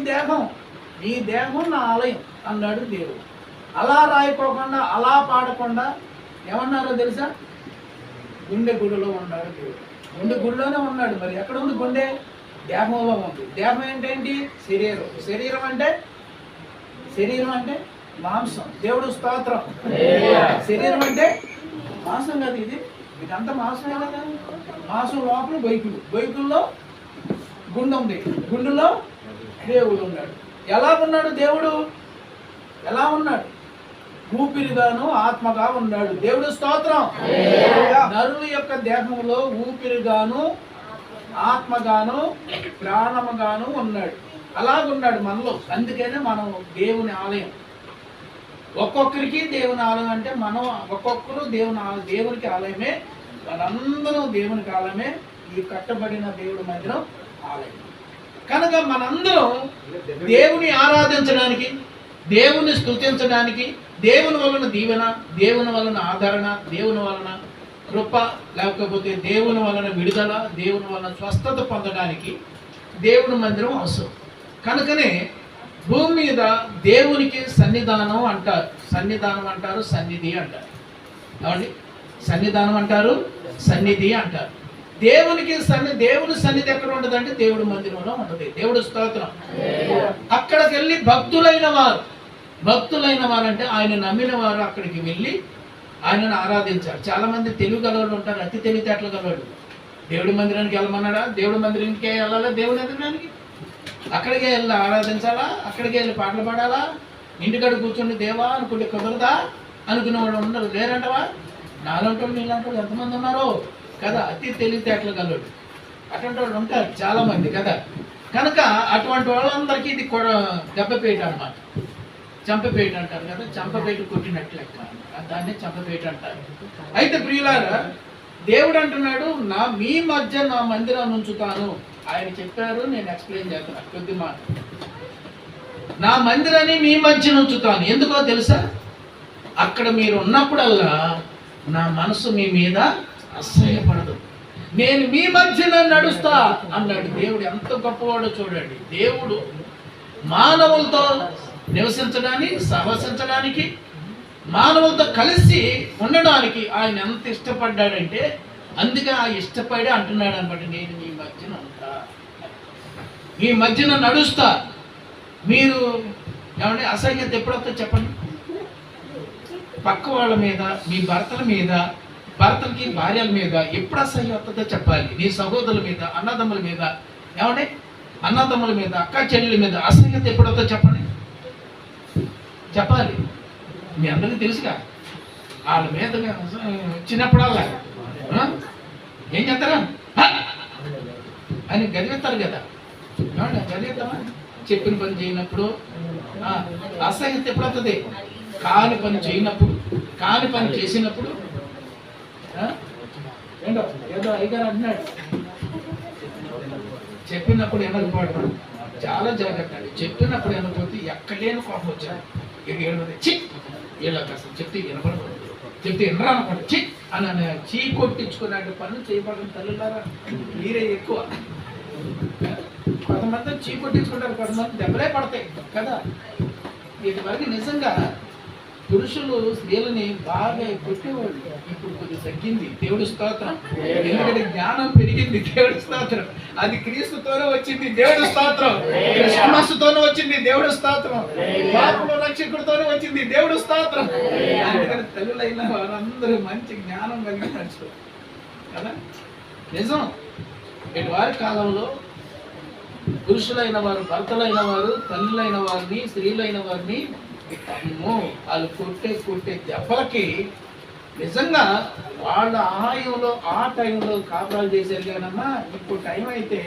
దేహం నా ఆలయం అన్నాడు దేవుడు. అలా రాయిపోకుండా, అలా పాడకుండా ఏమన్నారో తెలుసా? గుండె గుడిలో ఉన్నాడు దేవుడు. గుండె గుడిలోనే ఉన్నాడు. మరి ఎక్కడ ఉంది గుండె? దేహంలో ఉంది. దేహం ఏంటేంటి? శరీరం అంటే మాంసం. దేవుడు స్తోత్రం. శరీరం అంటే మాంసం కదా. ఇదంతా మాంసమే కదా. మాంసం లోపల బొయ్కుల్లో గుండె ఉంది. గుండెలో దేవుడు ఉన్నాడు. ఎలా ఉన్నాడు దేవుడు? ఎలా ఉన్నాడు? ఊపిరిగాను ఆత్మగా ఉన్నాడు. దేవుడు స్తోత్రం. నరుల యొక్క దేహంలో ఊపిరిగాను ఆత్మగాను ప్రాణముగాను ఉన్నాడు. అలాగున్నాడు మనలో. అందుకనే మనం దేవుని ఆలయం. ఒక్కొక్కరికి దేవుని ఆలయం అంటే మనం ఒక్కొక్కరు దేవునికి ఆలయమే. మనందరం దేవునికి ఆలయమే. ఈ కట్టబడిన దేవుడి మందిరం ఆలయం. కనుక మనందరం దేవుని ఆరాధించడానికి, దేవుని స్తుతించడానికి, దేవుని వలన దీవెన, దేవుని వలన ఆదరణ, దేవుని వలన కృప, లేకపోతే దేవుని వలన విడుదల, దేవుని వలన స్వస్థత పొందడానికి దేవుని మందిరం అవసరం. కనుకనే భూమి మీద దేవునికి సన్నిధానం అంటారు. సన్నిధి అంటారు. ఏమండి? సన్నిధానం అంటారు, సన్నిధి అంటారు. దేవుని సన్నిధి ఎక్కడ ఉండదంటే దేవుడి మందిరంలో ఉండదు. దేవుడు స్తోత్రం. అక్కడికి వెళ్ళి భక్తులైన వారు అంటే ఆయన నమ్మిన వారు అక్కడికి వెళ్ళి ఆయనను ఆరాధించారు. చాలా మంది తెలుగు గలవాళ్ళు ఉంటారు, అతి తెలివితేటలు గలవాళ్ళు. దేవుడి మందిరానికి వెళ్ళమన్నాడా? దేవుడి మందిరానికే వెళ్ళాలా? దేవుడి మందిరానికి అక్కడికే వెళ్ళి ఆరాధించాలా? అక్కడికే వెళ్ళి పాటలు పాడాలా? ఇంటికాడ కూర్చొని దేవా అనుకుంటే కుదరదా అనుకునేవాడు ఉండరు. లేరంటవా? నాలంటూ నీళ్ళంటూ ఎంతమంది ఉన్నారో కదా. అతి తెలివితేటలు గలవాడు అటువంటి వాళ్ళు ఉంటారు చాలా మంది కదా. కనుక అటువంటి వాళ్ళందరికీ ఇది దెబ్బపేట అన్నమాట. చంపపేట అంటారు కదా. చంపపేట కొట్టినట్లు లెక్క. దాన్ని చంపపేట అంటారు. అయితే ప్రియులారా, దేవుడు అంటున్నాడు మీ మధ్య నా మందిరాన్ని ఉంచుతాను. ఆయన చెప్పారు, నేను ఎక్స్ప్లెయిన్ చేస్తాను కొద్ది మాట. నా మందిరాన్ని మీ మధ్య ఉంచుతాను. ఎందుకో తెలుసా? అక్కడ మీరు ఉన్నప్పుడల్లా నా మనసు మీ మీద అసహ్యపడదు. నేను మీ మధ్యన నడుస్తా అన్నాడు దేవుడు. ఎంత గొప్పవాడో చూడండి. దేవుడు మానవులతో నివసించడానికి, సహవసించడానికి, మానవులతో కలిసి ఉండడానికి ఆయన ఎంత ఇష్టపడ్డాడంటే, అందుకే ఆ ఇష్టపడి అంటున్నాడు అనమాట, నేను మీ మధ్యన ఉంటా, మీ మధ్యన నడుస్తా. మీరు ఏమంటే అసహ్యత ఎప్పుడొస్తా చెప్పండి? పక్క వాళ్ళ మీద, మీ భర్తల మీద, భర్తలకి భార్యల మీద ఎప్పుడు అసహ్యం వస్తుందో చెప్పాలి. నీ సహోదరుల మీద, అన్నదమ్ముల మీద, ఏమంటే అన్నదమ్ముల మీద, అక్క చెల్లెల మీద అసహ్యత ఎప్పుడొస్తో చెప్పాలి. మీ అందరికీ తెలుసుగా. వాళ్ళ మీద వచ్చినప్పుడల్లా ఏం చేస్తారా అని గదివేస్తారు కదా. ఏమంటే గదివేస్తామా? చెప్పిన పని చేయనప్పుడు అసహ్యత ఎప్పుడవుతుంది? కాని పని చేయనప్పుడు, కాని పని చేసినప్పుడు. ఏంటో ఏదో అయ్యగారు అంటున్నాడు, చెప్పినప్పుడు ఎనకపోవడం చాలా జాగ్రత్త అండి. చెప్పినప్పుడు ఎనకపోతే ఎక్కడలేని కోపం వచ్చాడు. వీళ్ళకి అసలు చెప్తే వినపడదు. చెప్తే ఎన్నరా అనుకోండి చి అని చీ కొట్టించుకునే పనులు చేయబడిన తల్లులారా మీరే ఎక్కువ. కొంతమంది చీ కొట్టించుకుంటారు, కొంతమంది దెబ్బలే పడతాయి కదా. ఇది వరకు నిజంగా పురుషులు స్త్రీలని బాగా కొట్టేవాళ్ళు. ఇప్పుడు కొద్దిగా తగ్గింది, దేవుడి స్తోత్రం. ఎందుకంటే జ్ఞానం పెరిగింది, దేవుడి స్తోత్రం. అది క్రీస్తుతోనే వచ్చింది, దేవుడి స్తోత్రం. క్రిస్మస్తోనే వచ్చింది, దేవుడి స్తోత్రం. పాపల రక్షకుడితోనే వచ్చింది, దేవుడి స్తోత్రం. అందుకని తల్లులైన వారందరూ మంచి జ్ఞానం కలిగి నడుచుకో కదా. నిజం, ఇటు వారి కాలంలో పురుషులైన వారు, భర్తలైన వారు, తల్లులైన వారిని, స్త్రీలైన వారిని అమ్మో వాళ్ళు కొట్టే దెబ్బలకి నిజంగా వాళ్ళ ఆయంలో ఆ టైంలో కాపురాలు చేశారు కానమ్మా. ఇప్పుడు టైం అయితే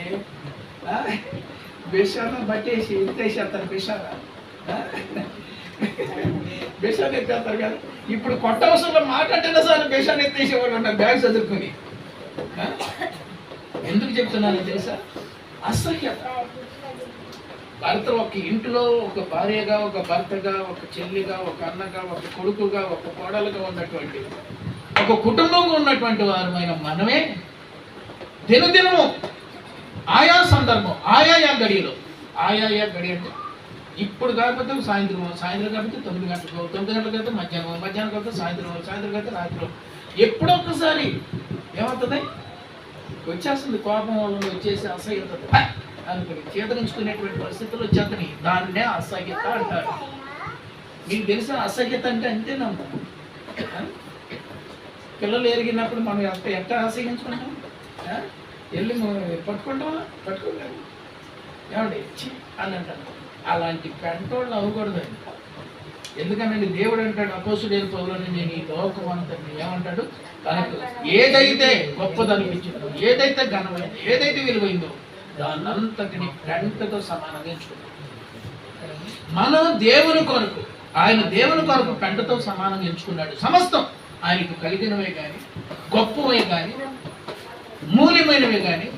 బెషాన్ని బట్టేసి ఎత్తేసేస్తారు, బెషాన్ని ఎత్తేస్తారు కదా. ఇప్పుడు కొట్టవసరంలో మాట్లాడినా సార్ బెషాన్ని ఎత్తేసేవాళ్ళు ఉన్నారు బ్యాగ్ చదువుకుని. ఎందుకు చెప్తున్నాను తెలుసా? అసహ్యత. భర్త ఒక ఇంట్లో ఒక భార్యగా, ఒక భర్తగా, ఒక చెల్లిగా, ఒక అన్నగా, ఒక కొడుకుగా, ఒక కోడలుగా ఉన్నటువంటి ఒక కుటుంబంగా ఉన్నటువంటి వారమైన మనమే దినదినము ఆయా సందర్భం, ఆయా గడియలో, ఆయా గడి అంటే ఇప్పుడు కాకపోతే సాయంత్రం కాకపోతే 9 గంటలకు, 9 గంటలకు అయితే మధ్యాహ్నం కాకపోతే సాయంత్రం అయితే రాత్రి. ఎప్పుడో ఒకసారి ఏమవుతుంది, వచ్చేస్తుంది కోపం వల్ల వచ్చేసి అసహ్యత అనుకుని చేతరించుకునేటువంటి పరిస్థితులు వచ్చేతని. దాన్నే అసహ్యత అంటారు. మీకు తెలిసిన అసహ్యత అంటే అంతేనమ్మా. పిల్లలు ఎరిగినప్పుడు మనం ఎట్లా అసహ్యించుకుంటాం? వెళ్ళి పట్టుకుంటామా? పట్టుకోలేదు ఏమండి అని అంటారు. అలాంటి కంట్రోల్ అవ్వకూడదండి. ఎందుకనండి దేవుడు అంటాడు అపోస్తుడైన పౌలుని, నేను ఈ లోకం అంతని ఏమంటాడు, తనకు ఏదైతే గొప్పదనిపించిందో, ఏదైతే ఘనమైందో, ఏదైతే విలువైందో దాన్నంతటిని గంటతో సమానంగా ఎంచుకుంటాం. మనం దేవుని కొరకు, ఆయన దేవుని కొరకు పెంటతో సమానంగా ఎంచుకున్నాడు. సమస్తం ఆయనకు కలిగినవే కానీ, గొప్పవే కానీ, మూల్యమైనవే కానీ,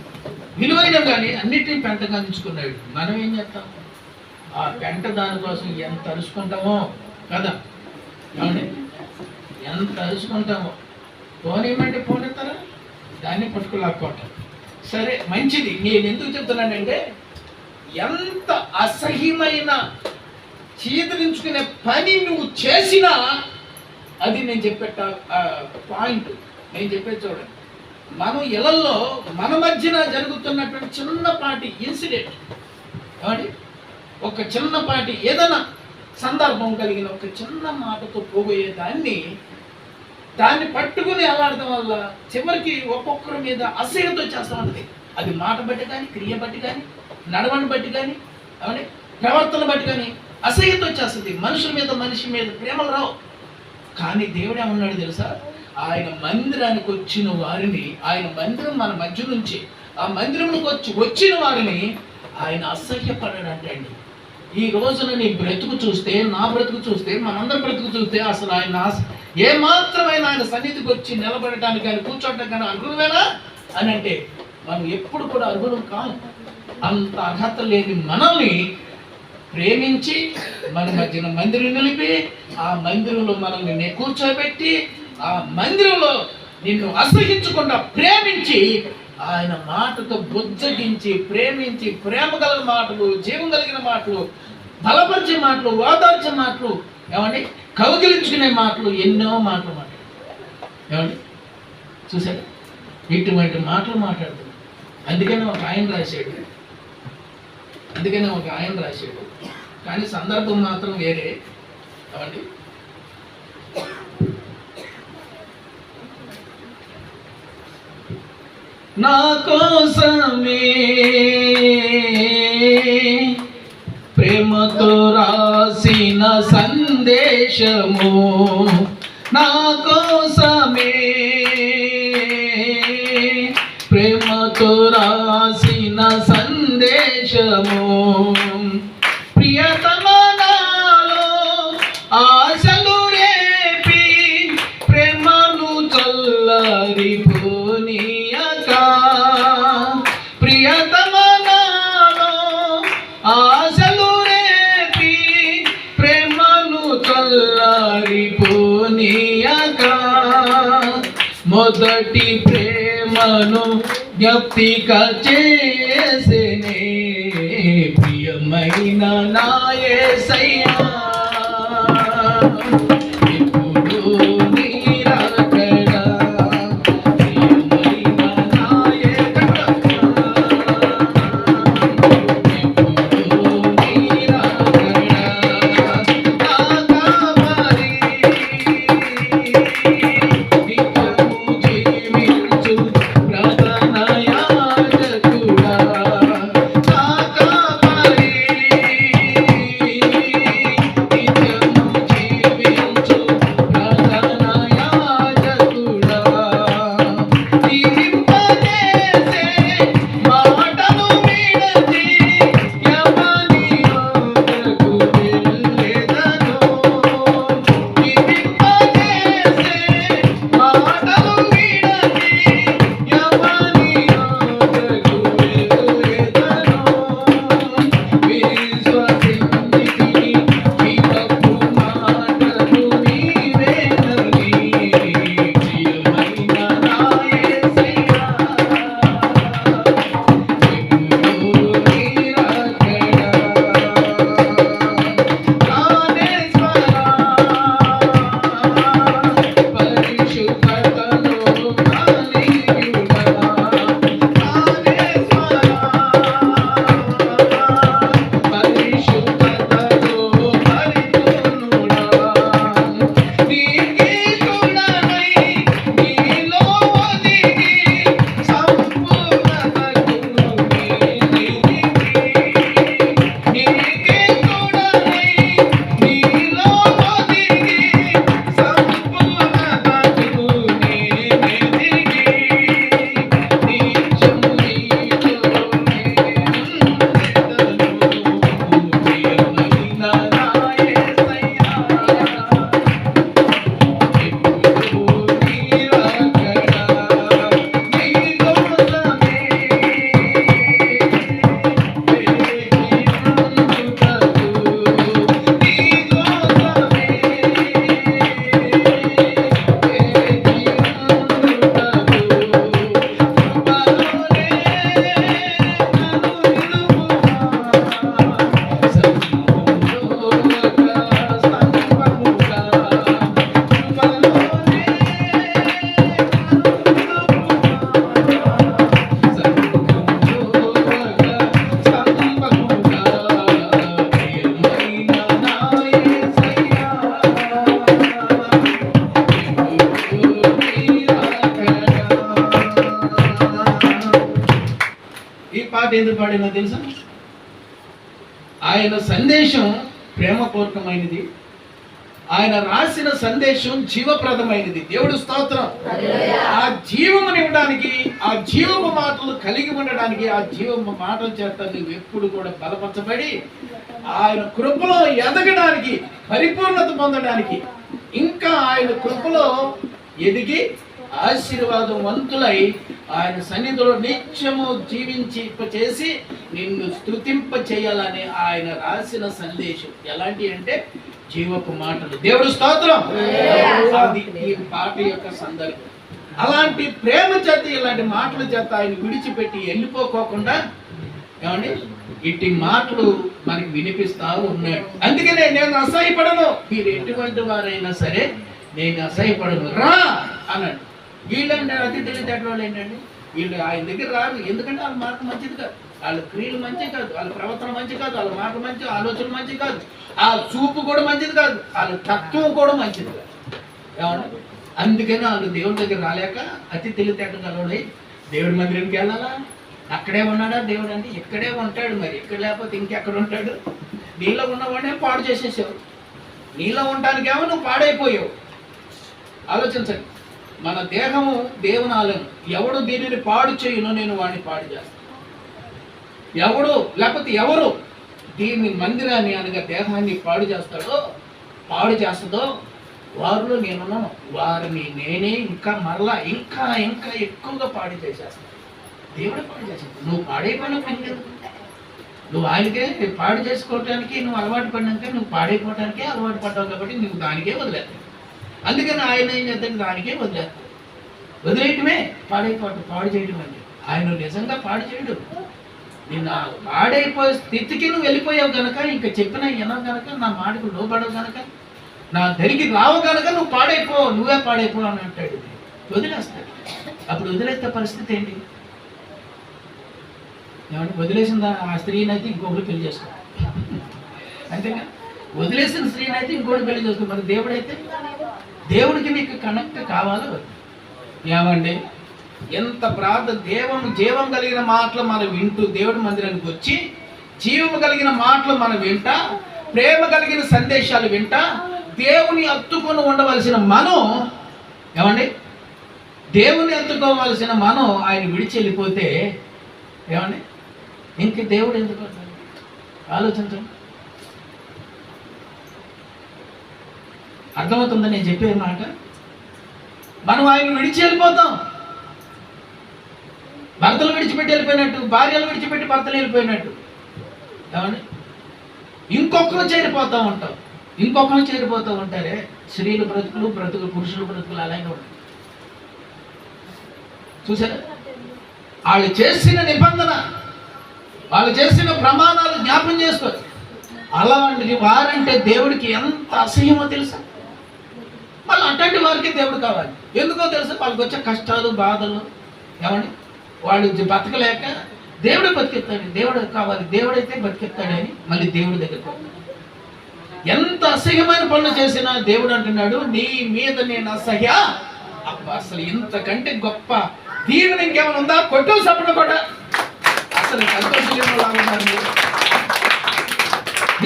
విలువైనవి కానీ అన్నిటినీ పెంటగా ఎంచుకున్నాడు. మనం ఏం చేస్తాం? ఆ పెంట దానికోసం ఎంత అరుచుకుంటామో కదా. ఏమండి, ఎంత అరుచుకుంటామో. పోనేమంటే పోనెత్తారా, దాన్ని పట్టుకులాక్కోవటం. సరే మంచిది. నేను ఎందుకు చెప్తున్నానంటే, ఎంత అసహ్యమైన చీదరించుకునే పని నువ్వు చేసినా అది నేను చెప్పే పాయింట్. నేను చెప్పేది చూడండి, మనం ఇళ్లలో మన మధ్యన జరుగుతున్నటువంటి చిన్నపాటి ఇన్సిడెంట్, ఏమండి, ఒక చిన్నపాటి ఏదైనా సందర్భం కలిగిన ఒక చిన్న మాటతో పోగొయ్యే దాన్ని పట్టుకుని అలాడటం వల్ల చివరికి ఒక్కొక్కరి మీద అసహ్యత వచ్చేస్తూ ఉంటుంది. అది మాట బట్టి కానీ, క్రియ బట్టి కానీ, నడవని బట్టి కానీ, ఏమండి, ప్రవర్తన బట్టి కానీ అసహ్యత వచ్చేస్తుంది. మనిషి మీద ప్రేమలు రావు. కానీ దేవుడు ఏమన్నాడు తెలుసా? ఆయన మందిరానికి వచ్చిన వారిని, ఆయన మందిరం మన మధ్య నుంచి ఆ మందిరంలోకి వచ్చిన వారిని ఆయన అసహ్యపడాడంటే అండి. ఈ రోజున నీ బ్రతుకు చూస్తే, నా బ్రతుకు చూస్తే, మనందరి బ్రతుకు చూస్తే అసలు ఆయన ఏమాత్రమైన ఆయన సన్నిధికి వచ్చి నిలబడటానికి, ఆయన కూర్చోవడానికి కానీ అర్హులమేనా అని అంటే మనం ఎప్పుడు కూడా అర్హులం కాదు. అంత అర్హత లేని మనల్ని ప్రేమించి మన మధ్యన మందిరం నిలిపి, ఆ మందిరంలో మనల్ని కూర్చోబెట్టి, ఆ మందిరంలో నిన్ను అసహించకుండా ప్రేమించి, ఆయన మాటతో బుజ్జగించి ప్రేమించి, ప్రేమ కలిగిన మాటలు, జీవం కలిగిన మాటలు, బలపరిచే మాటలు, ఓదార్చే మాటలు, ఏమండి, కౌగిలించుకునే మాటలు, ఎన్నో మాటలు ఏమండి చూసారు. ఇటువంటి మాటలు మాట్లాడుతున్నాడు. అందుకని ఒక ఆయన రాశాడు. కానీ సందర్భం మాత్రం వేరే. ఏమండి, నా కోసమే ప్రేమతో రాసిన సందేశము, నా కోసమే ప్రేమతో రాసిన సందేశము, ప్రియతమా నాలో ఆశలు రేపి ప్రేమను చల్లరిపోనీయక, ప్రియతమా నాలో ఆశలు రేపి ప్రేమను చల్లరిపోనీయక, మొదటి ప్రేమను జ్ఞప్తిక చేసేనే ప్రియమైన నా యేసయ్యా ఇప్పుడు నీ రాకడ ప్రియమైన నా యేసయ్యా ఇప్పుడు నీ రాకడ నా కాపరి నిత్యము జీవించు ప్రధాన యాజకుడా నా కాపరి నిత్యము జీవించు ప్రధాన యాజకుడా జీవింపజేసే మాటలు విడచి యమని యొద్దకు వెళ్ళెదను జీవింపజేసే మాటలు విడచి యమని యొద్దకు వెళ్ళెదను విశ్వసించితిని నీ తప్పు మాటలు నీవేనని ప్రియమైన నా యేసయ్యా ఇప్పుడు నీ రాకడ ప్రాణేశ్వరా పరిశుద్ధతలో కలియుడా ప్రాణేశ్వరా పరిశుద్ధతలో పరిపూర్ణుడా నీకే తోడనై నీలో ఒదిగి సంపూర్ణతకు నీకే తోడనై నీలో ఒదిగి సంపూర్ణతకు నీదిగి నిత్యము నీతో ప్రియమైన నా యేసయ్యా ఇప్పుడు నీ రాకడ నీ కోసమే వేచినందుకు నీ కోసమే ఈ పాట ఎందుకు పాడినా తెలుసా? ఆయన సందేశం ప్రేమపూర్వకమైనది, ఆయన రాసిన సందేశం జీవప్రదమైనది. దేవుడు స్తోత్రం. ఆ జీవమునివ్వడానికి, ఆ జీవము మాటలు కలిగి ఉండడానికి, ఆ జీవము మాటల చేత నువ్వు ఎప్పుడు కూడా బలపరచబడి ఆయన కృపలో ఎదగడానికి, పరిపూర్ణత పొందడానికి, ఇంకా ఆయన కృపలో ఎదిగి ఆశీర్వాదవంతులై ఆయన సన్నిధిలో నిత్యము చేసి నిన్ను స్తుతింప చేయాలని ఆయన రాసిన సందేశం ఎలాంటి అంటే జీవపు మాటలు. దేవుడు స్తోత్రం. అది ఈ పాట యొక్క సందర్భం. అలాంటి ప్రేమ చేత, ఇలాంటి మాటల చేత ఆయన విడిచిపెట్టి వెళ్ళిపోకోకుండా ఏమండి ఇట్టి మాటలు మనకి వినిపిస్తా ఉన్నాడు. అందుకనే నేను అసహ్యపడను, మీరు ఎటువంటి వారైనా సరే నేను అసహ్యపడను, రా అన్నాడు. వీళ్ళంటే అతి తెలివితేటల వాళ్ళు ఏంటండి, వీళ్ళు ఆయన దగ్గర రారు. ఎందుకంటే వాళ్ళ మాట మంచిది కాదు, వాళ్ళ క్రియలు మంచి కాదు, వాళ్ళ ప్రవర్తన మంచి కాదు, వాళ్ళ మాట మంచి, ఆలోచన మంచి కాదు, ఆ చూపు కూడా మంచిది కాదు, వాళ్ళ తత్వం కూడా మంచిది కాదు. ఏమన్నా అందుకని వాళ్ళు దేవుడి దగ్గర రాలేక అతి తెలివితేటలు కలవడై దేవుడి మందిరానికి వెళ్ళాలా, అక్కడే ఉన్నాడా దేవుడు అంటే ఇక్కడే ఉంటాడు. మరి ఇక్కడ లేకపోతే ఇంకెక్కడ ఉంటాడు? నీలో ఉన్నవాడే పాడు చేసేసావు, నీలో ఉండటానికేమో నువ్వు పాడైపోయావు. ఆలోచించండి, మన దేహము దేవుని ఆలయం. ఎవడు దీనిని పాడు చేయునో నేను వాడిని పాడు చేస్తాను. ఎవడు లేకపోతే ఎవరు దీన్ని మందిరాన్ని అనగా దేహాన్ని పాడు చేస్తుందో వారిలో నేనున్నాను, వారిని నేనే ఇంకా మరలా ఇంకా ఇంకా ఎక్కువగా పాడు చేసేస్తాను. దేవుడే పాడు చేస్తాడు. నువ్వు పాడైపోయిన పని లేదు, నువ్వు ఆయనకే పాడు చేసుకోవటానికి నువ్వు అలవాటు పడినాక నువ్వు పాడైపోవటానికే అలవాటు పడ్డావు కాబట్టి నువ్వు దానికే వదిలేస్తావు. అందుకని ఆయన ఏం చేస్తాడు, దానికే వదిలేస్తాడు. వదిలేయటమే పాడైపోవటం, పాడు చేయడం అంటే. ఆయన నిజంగా పాడు చేయడు. నేను పాడైపోయే స్థితికి నువ్వు వెళ్ళిపోయావు కనుక, ఇంకా చెప్పిన వినవు కనుక, నా మాటకు లోపడవు కనుక, నా దగ్గరికి రావు కనుక నువ్వు పాడైపో, నువ్వే పాడైపో అని అంటాడు. వదిలేస్తాడు. అప్పుడు వదిలేస్తే పరిస్థితి ఏంటి? ఏమంటే వదిలేసిన ఆ స్త్రీని అయితే ఇంకొకరు పెళ్లి చేసుకో, అంతేగా? వదిలేసిన స్త్రీని అయితే ఇంకోటి పెళ్లి చేసుకో. మరి దేవుడైతే, దేవుడికి నీకు కనెక్ట్ కావాలో ఏమండి? ఎంత ప్రార్థన, జీవం కలిగిన మాటలు మనం వింటూ దేవుడి మందిరానికి వచ్చి, జీవం కలిగిన మాటలు మనం వింటా, ప్రేమ కలిగిన సందేశాలు వింటా, దేవుని హత్తుకొని ఉండవలసిన మనం, ఏమండి, దేవుని హత్తుకోవలసిన మనం ఆయన విడిచి వెళ్ళిపోతే ఏమండి, ఇంక దేవుడు ఎందుకు? ఆలోచించండి. అర్థమవుతుందా నేను చెప్పే మాట? మనం ఆయన విడిచి వెళ్ళిపోతాం. భర్తలు విడిచిపెట్టి వెళ్ళిపోయినట్టు, భార్యలు విడిచిపెట్టి భర్తలు వెళ్ళిపోయినట్టు, ఏమండి, ఇంకొకరు చేరిపోతూ ఉంటాం. ఇంకొకరు చేరిపోతూ ఉంటారే. స్త్రీలు బ్రతుకులు, పురుషులు బ్రతుకులు అలాగే ఉంటాయి. చూసారా? వాళ్ళు చేసిన నిబంధన, వాళ్ళు చేసిన ప్రమాణాలు జ్ఞాపం చేసుకోవచ్చు. అలాంటి వారంటే దేవుడికి ఎంత అసహ్యమో తెలుసా? మళ్ళీ అట్లాంటి వారికి దేవుడు కావాలి. ఎందుకో తెలుసా? వాళ్ళకి వచ్చే కష్టాలు, బాధలు, ఏమండి, వాళ్ళు బతకలేక దేవుడే బతికెత్తాడు, దేవుడు కావాలి, దేవుడైతే బతికెత్తాడని మళ్ళీ దేవుడి దగ్గరికి. ఎంత అసహ్యమైన పనులు చేసినా దేవుడు అంటున్నాడు, నీ మీద నేను అసహ్య. అసలు ఇంతకంటే గొప్ప దీవెన ఇంకేమైనా ఉందా? కొట్టు సప్పుడు కూడా. అసలు సంతోషంగా ఉన్నారు.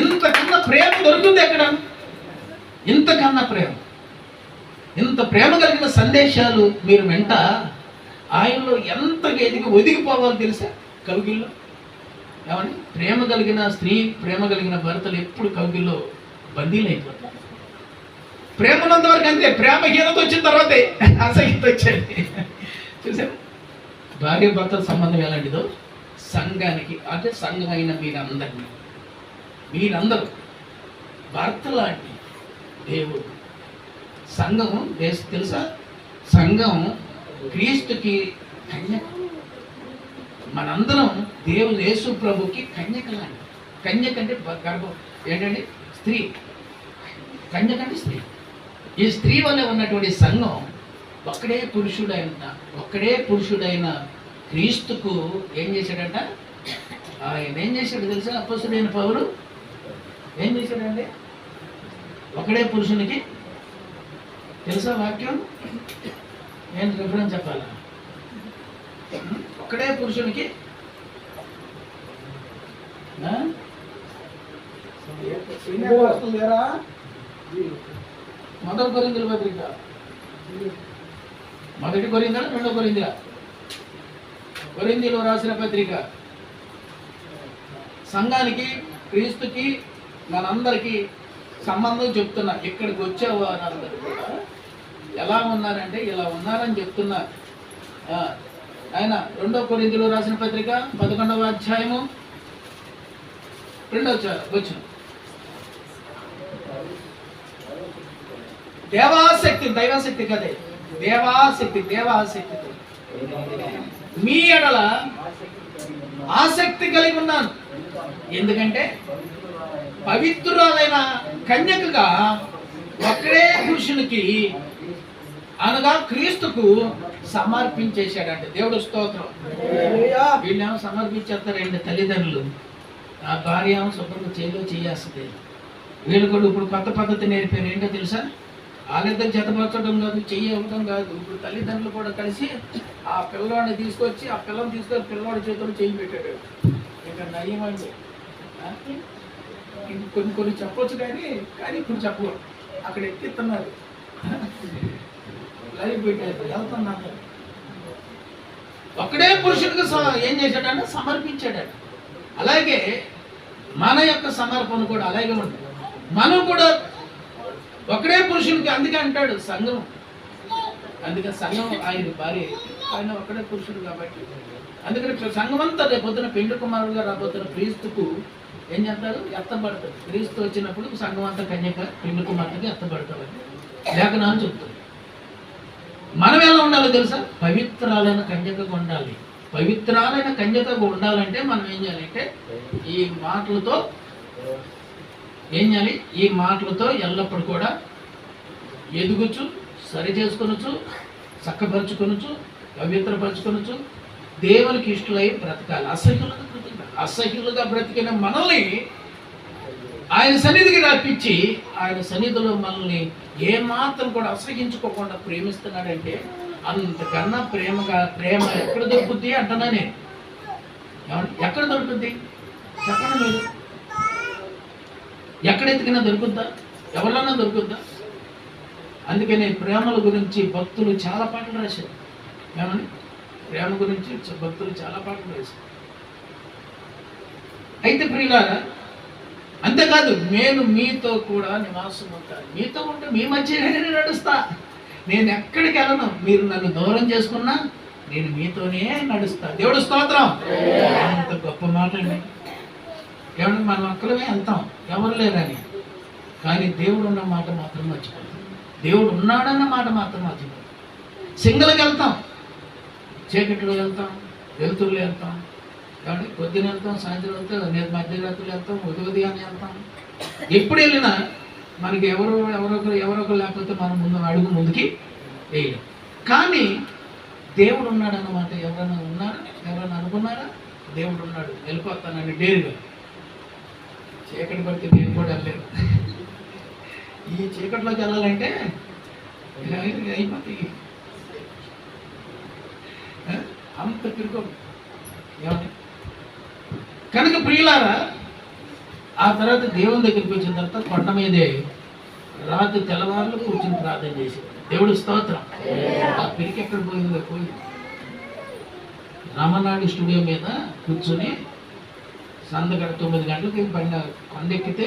ఇంతకన్నా ప్రేమ దొరుకుతుంది ఎక్కడ? ఇంతకన్నా ప్రేమ, ఇంత ప్రేమ కలిగిన సందేశాలు మీరు వెంట ఆయనలో ఎంత ఎదిగి ఒదిగిపోవాలో తెలుసా? కౌగిల్లో, ఏమని, ప్రేమ కలిగిన స్త్రీ, ప్రేమ కలిగిన భర్తలు ఎప్పుడు కౌగిల్లో బందీలు అయిపోతారు. ప్రేమ ఉన్నంత వరకు అంతే. ప్రేమహీనత వచ్చిన తర్వాతే అసహ్యత వచ్చేది. చూసారు? భార్య భర్తల సంబంధం ఎలాంటిదో సంఘానికి, అంటే సంఘమైన మీరందరూ భర్త లాంటి దేవుడు. సంఘము తెలుసా? సంఘం క్రీస్తుకి కన్యక. మనందరం దేవుడు యేసు ప్రభుకి కన్యక లాంటి. కన్యక అంటే గర్భం ఏంటండి? స్త్రీ. కన్యక అంటే స్త్రీ. ఈ స్త్రీ వల్ల ఉన్నటువంటి సంఘం ఒక్కడే పురుషుడైన క్రీస్తుకు ఏం చేశాడంట? ఆయన ఏం చేశాడు తెలుసా? అపొస్తలుడైన పౌలు ఏం చేశాడండి? ఒకడే పురుషునికి, తెలుసా వాక్యం? నేను రిఫరెన్స్ చెప్పాలా? ఒక్కడే పురుషునికి లేరా? మొదటి కొరింథీయుల పత్రిక, మొదటి కొరింథీయుల, రెండో కొరింథీయుల, కొరింథీయులు రాసిన పత్రిక. సంఘానికి, క్రీస్తుకి, మనందరికీ సంబంధం చెప్తున్నా. ఇక్కడికి వచ్చే వారందరూ కూడా ఎలా ఉన్నారంటే ఇలా ఉన్నారని చెప్తున్నా. ఆయన రెండో కొరింథీయులు రాసిన పత్రిక 11వ అధ్యాయము 2వ వచనం. దైవాశక్తి కదే, దేవాశక్తితో మీ ఎడల ఆసక్తి కలిగి ఉన్నాను. ఎందుకంటే పవిత్రురాలైన కన్యకగా ఒక్కడే పురుషునికి, అనగా క్రీస్తుకు సమర్పించేశాడంటే దేవుడు. స్తోత్రం. వీళ్ళేమో సమర్పించేస్తారండి తల్లిదండ్రులు. ఆ భార్య ఏమో శుభ్రంగా చేయాల్సింది. వీళ్ళు కూడా ఇప్పుడు కొత్త పద్ధతి నేర్పారు. ఏంటో తెలుసా? వాళ్ళిద్దరు జతపరచడం కాదు, చెయ్యి ఇవ్వడం కాదు. ఇప్పుడు తల్లిదండ్రులు కూడా కలిసి ఆ పిల్లవాడిని తీసుకొచ్చి, ఆ పిల్లని తీసుకొని పిల్లవాడి చేతులు చేయి పెట్టాడు. ఇంకా నయమండి. కొన్ని చెప్పొచ్చు కానీ ఇప్పుడు చెప్పకూడదు. అక్కడ ఎక్కిస్తున్నారు, లైవ్ పెట్టారు, వెళ్తున్నారు. ఒక్కడే పురుషుడికి ఏం చేశాడంటే సమర్పించాడట. అలాగే మన యొక్క సమర్పణ కూడా అలాగే ఉంటుంది. మనం కూడా ఒకడే పురుషునికి, అందుకే అంటాడు సంఘం, అందుకని సంఘం ఆయన భార్య, ఆయన ఒకడే పురుషుడు కాబట్టి. అందుకని సంఘం అంతా రేపు పొద్దున పెండు కుమారుడుగా రాబోతున్న క్రీస్తుకు ఏం చేస్తారు? ఎత్తబడతారు. క్రీస్తు వచ్చినప్పుడు సంఘం అంతా కన్యక, పెండు కుమార్తెకి ఎత్తబడతారు. లేఖనాలు చెప్తారు. మనం ఎలా ఉండాలో తెలుసా? పవిత్రాలైన కన్యకగా ఉండాలి. పవిత్రాలైన కన్యకగా ఉండాలంటే మనం ఏం చేయాలంటే ఈ మాటలతో ఎల్లప్పుడు కూడా ఎదుగుచు, సరి చేసుకొనొచ్చు, చక్కపరుచుకొనొచ్చు, పవిత్రపరుచుకొనొచ్చు, దేవునికి ఇష్టలై బ్రతకాలి. అసహ్యులుగా బ్రతికిన మనల్ని ఆయన సన్నిధికి రప్పించి ఆయన సన్నిధిలో మనల్ని ఏమాత్రం కూడా అసహించుకోకుండా ప్రేమిస్తున్నాడంటే అంతకన్నా ప్రేమ ఎక్కడ దొరుకుద్ది అంటున్నా నేను. ఎక్కడ దొరుకుద్ది చెప్పండి మీరు? ఎక్కడ ఎత్తుకినా దొరుకుద్దా? ఎవరన్నా దొరుకుద్దా? అందుకని ప్రేమల గురించి భక్తులు చాలా పాటలు రాశారు. ఏమని? ప్రేమ గురించి భక్తులు చాలా పాటలు రాశారు. అయితే ప్రియులారా, అంతేకాదు, నేను మీతో కూడా నివాసం ఉంటాను. మీతో ఉంటే మీ మధ్యనే నేను నడుస్తా. నేను ఎక్కడికి వెళ్ళను. మీరు నన్ను దూరం చేసుకున్నా నేను మీతోనే నడుస్తా. దేవుడు స్తోత్రం. అంత గొప్ప మాట అండి. ఏమన్నా మనం అక్కడమే వెళ్తాం, ఎవరు లేరని. కానీ దేవుడు ఉన్న మాట మాత్రం మర్చిపోతాం. దేవుడు ఉన్నాడన్న మాట మాత్రం మర్చిపోతాం. సింగల్కి వెళ్తాం, చీకట్లో వెళ్తాం, వెలుతురులో వెళ్తాం, కాబట్టి పొద్దున వెళ్తాం, సాయంత్రం వెళ్తాం, మధ్యరాత్రులు వెళ్తాం, ఉదయాన్ని వెళ్తాం. ఎప్పుడు వెళ్ళినా మనకి ఎవరొకరు లేకపోతే మనం ముందుకి వేయలేం. కానీ దేవుడు ఉన్నాడన్నమాట ఎవరైనా ఉన్నారా? ఎవరైనా అనుకున్నారా? దేవుడు ఉన్నాడు, వెళ్ళిపోతానని డేరుగా. చీకటి పడితే నేను కూడా వెళ్ళలేదు. ఈ చీకట్లోకి వెళ్ళాలంటే అయిపోతాయి. అంత తిరుగు ఏమంటే కనుక ప్రియులారా, ఆ తర్వాత దేవుని దగ్గరికి వచ్చిన తర్వాత కొండ మీదే రాత్రి తెల్లవారులు కూర్చుని ప్రార్థన చేసి దేవుడు స్తోత్రం. ఆ పిరికి ఎక్కడ పోయిందో పోయింది. రామనాయుడు స్టూడియో మీద కూర్చుని సందగడ 9 గంటలకి కొండ ఎక్కితే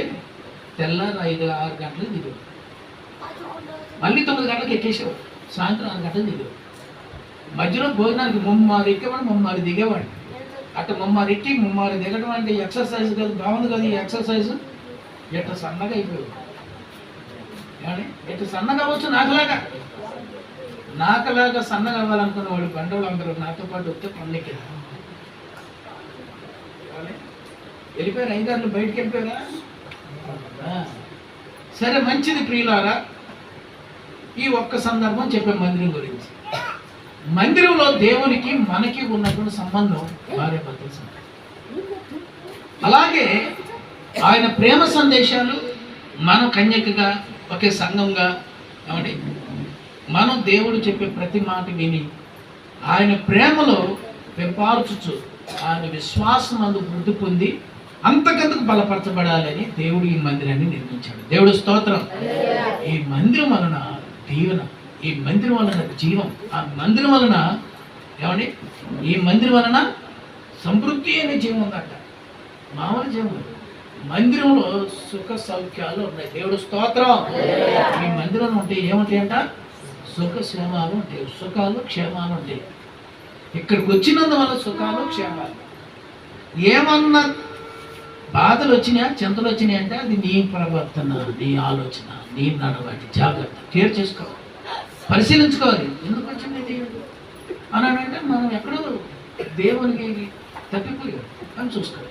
తెల్లారి 5-6 గంటలకు దిగేవాడు. మళ్ళీ 9 గంటలకు ఎక్కేసేవాడు. సాయంత్రం 6 గంటలకు దిగేవాడు. మధ్యలో భోజనానికి 3 ఎక్కేవాడు, 3 దిగేవాడు. అట్లా 3 ఎక్కి 3 దిగడం అంటే ఎక్సర్సైజ్ కాదు. బాగుంది కదా ఈ ఎక్సర్సైజ్. ఎట్లా సన్నగా అయిపోయాడు. ఎట్లా సన్నగా అవ్వచ్చు? నాకలాగా సన్నగా అవ్వాలనుకున్న వాడు బండలు అందరూ నాతో పాటు వస్తే కొండెక్కి వెళ్ళిపోయారు. 5 గంటలు బయటికి వెళ్ళిపోయారా? సరే, మంచిది ప్రియులారా. ఈ ఒక్క సందర్భం చెప్పే మందిరం గురించి. మందిరంలో దేవునికి మనకి ఉన్నటువంటి సంబంధం భార్యాభర్తల సంబంధం. అలాగే ఆయన ప్రేమ సందేశాలు మనం కన్యకగా ఒకే సంఘంగా ఏమండి మనం దేవుడు చెప్పే ప్రతి మాట విని ఆయన ప్రేమలో పెంపార్చుచు ఆయన విశ్వాసం అందు వృద్ధి పొంది అంతకంతకు బలపరచబడాలని దేవుడు ఈ మందిరాన్ని నిర్మించాడు. దేవుడు స్తోత్రం. ఈ మందిరం వలన దీవెన, ఈ మందిరం వలన జీవం, ఆ మందిరం వలన ఏమండి ఈ మందిరం వలన సమృద్ధి అనే జీవం ఉందట. మామూలు జీవం. మందిరంలో సుఖ సౌఖ్యాలు ఉన్నాయి. దేవుడు స్తోత్రం. ఈ మందిరంలో ఉంటే ఏముంటాయంట? సుఖ క్షేమాలు ఉంటాయి. సుఖాలు క్షేమాలు ఉంటాయి. ఇక్కడికి వచ్చినందువల్ల సుఖాలు క్షేమాలు. ఏమన్నా బాధలు వచ్చినాయా, చింతలు వచ్చినాయి అంటే అది నీ ప్రవర్తన, నీ ఆలోచన, నీ నడవడి. జాగ్రత్త క్లియర్ చేసుకోవాలి, పరిశీలించుకోవాలి. ఎందుకు వచ్చింది ఇది అని అంటే మనం ఎక్కడో దేవునికి తప్పిపోయాం అని చూసుకోవాలి.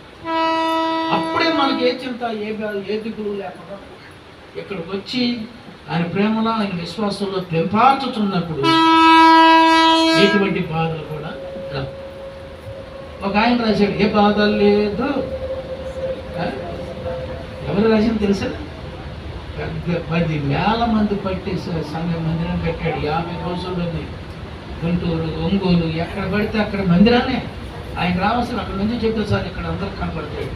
అప్పుడే మనకి ఏ చింత, ఏ దిగులు లేకుండా ఇక్కడికి వచ్చి ఆయన ప్రేమలో, ఆయన విశ్వాసంలో పెంపార్చుతున్నప్పుడు ఎటువంటి బాధలు కూడా రావు. ఒక ఆయన రాశాడు, ఏ బాధ లేదు. ఎవరు రాసింది తెలుసా? 10,000 మంది పట్టి సంఘ మందిరం కట్టాడు. 50 రోజుల్లోనే గుంటూరు, ఒంగోలు, ఎక్కడ పడితే అక్కడ మందిరాలే. ఆయన రావాల్సిన అక్కడ నుంచి చెప్తే సార్ ఇక్కడ అందరూ కనపడతాడు.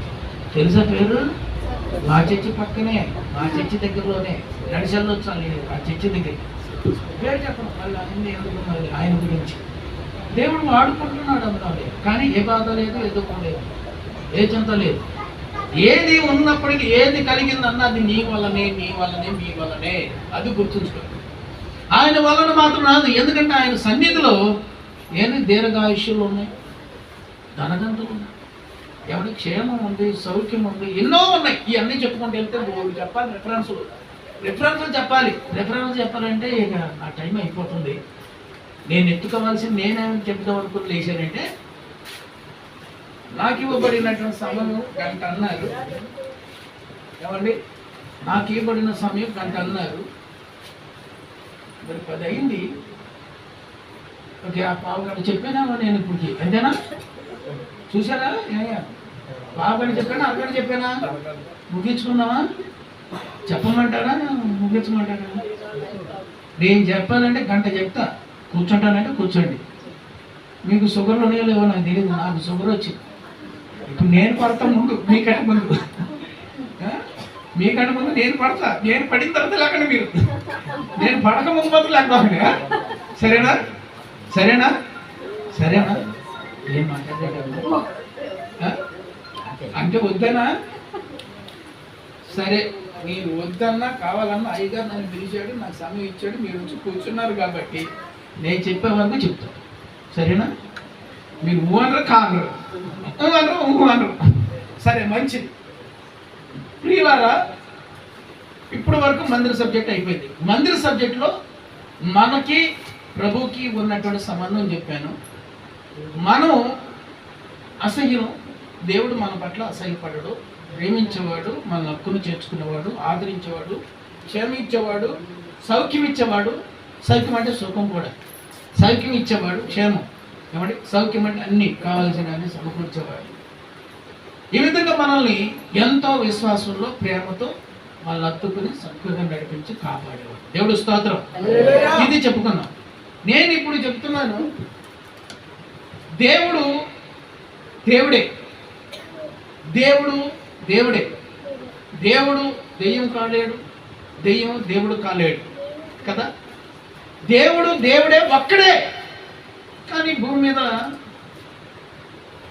తెలుసా పేరు? మా చర్చి పక్కనే, మా చర్చి దగ్గరలోనే నడిచెల్లో వచ్చాను ఆ చర్చి దగ్గర. పేరు చెప్పడం మళ్ళీ అన్ని ఎందుకున్నది ఆయన గురించి. దేవుడు వాడుకుంటున్నాడు అన్నాడు. కానీ ఏ బాధ లేదు, ఎదుర్కోలేదు, ఏ చింత లేదు. ఏది ఉన్నప్పటికీ, ఏది కలిగిందన్నా అది నీ వల్లనే, మీ వల్లనే, మీ వల్లనే. అది గుర్తుంచుకోండి. ఆయన వలన మాత్రం రాదు. ఎందుకంటే ఆయన సన్నిధిలో ఏమి దీర్ఘాయుష్యులు ఉన్నాయి, ధనగంతులు ఉన్నాయి, ఎవరి క్షేమం ఉంది, సౌఖ్యం ఉంది, ఎన్నో ఉన్నాయి. ఇవన్నీ చెప్పుకుంటూ వెళ్తే చెప్పాలి. రిఫరెన్స్లు చెప్పాలి. రిఫరెన్స్ చెప్పాలంటే ఇక నా టైం అయిపోతుంది. నేను ఎత్తుకోవాల్సింది నేనేమి చెప్తాం అనుకుని లేచానంటే, నాకు ఇవ్వబడినటువంటి సమయం గంట అన్నారు. ఏమండి, నాకు ఇవ్వబడిన సమయం గంట అన్నారు. మరి 10 అయింది. ఓకే, ఆ పావు గంట చెప్పానా నేను ఇప్పటికి, అంతేనా? చూసారా? పావు గంట చెప్పానా, అరగంట చెప్పానా? ముగించుకున్నావా? చెప్పమంటారా ముగించమంటారా? నేను చెప్పాలంటే గంట చెప్తా, కూర్చుంటానంటే కూర్చోండి. మీకు షుగర్లు ఉన్నాయో లేవో నాకు తెలియదు, నాకు షుగర్ వచ్చింది. ఇప్పుడు నేను పడతా ముందు, మీకంటే ముందు, మీకంటే ముందు నేను పడతా. నేను పడిన తర్వాత లేకండి మీరు, నేను పడక ముందు మాత్రం లేకపోతే. సరేనా? సరేనా? సరేనా? ఏం మాట్లాడారు అంటే వద్దనా? సరే, మీరు వద్దన్నా కావాలన్నా అయ్యగారు నన్ను పిలిచాడు, నాకు సమయం ఇచ్చాడు, మీరు వచ్చి కూర్చున్నారు కాబట్టి నేను చెప్పే వరకు చెప్తాను. సరేనా? మీరు ఊ అనరు, కానరు, ఊ అనరు, ఊ అనరు. సరే, మంచిది. ప్రియులారా, ఇప్పుడు వరకు మందిర సబ్జెక్ట్ అయిపోయింది. మందిర సబ్జెక్టులో మనకి ప్రభుకి ఉన్నటువంటి సంబంధం చెప్పాను. మనం అసహ్యం, దేవుడు మన పట్ల అసహ్యపడడు, ప్రేమించేవాడు, మన హక్కును చేర్చుకునేవాడు, ఆదరించేవాడు, క్షేమించేవాడు, సౌఖ్యం ఇచ్చేవాడు. సౌఖ్యం అంటే సుఖం కూడా. సౌఖ్యం ఇచ్చేవాడు, క్షేమం. ఏమంటే సౌఖ్యం అంటే అన్ని కావాల్సినవన్నీ సమకూర్చేవాడు. ఈ విధంగా మనల్ని ఎంతో విశ్వాసంలో, ప్రేమతో వాళ్ళని హత్తుకుని చక్కగా నడిపించి కాపాడేవాడు. దేవుడు స్తోత్రం. ఇది చెప్పుకున్నాం. నేను ఇప్పుడు చెప్తున్నాను, దేవుడు దేవుడే, దేవుడు దేవుడే. దేవుడు దెయ్యం కాలేడు, దెయ్యం దేవుడు కాలేడు కదా. దేవుడు దేవుడే, ఒక్కడే. కానీ భూమి మీద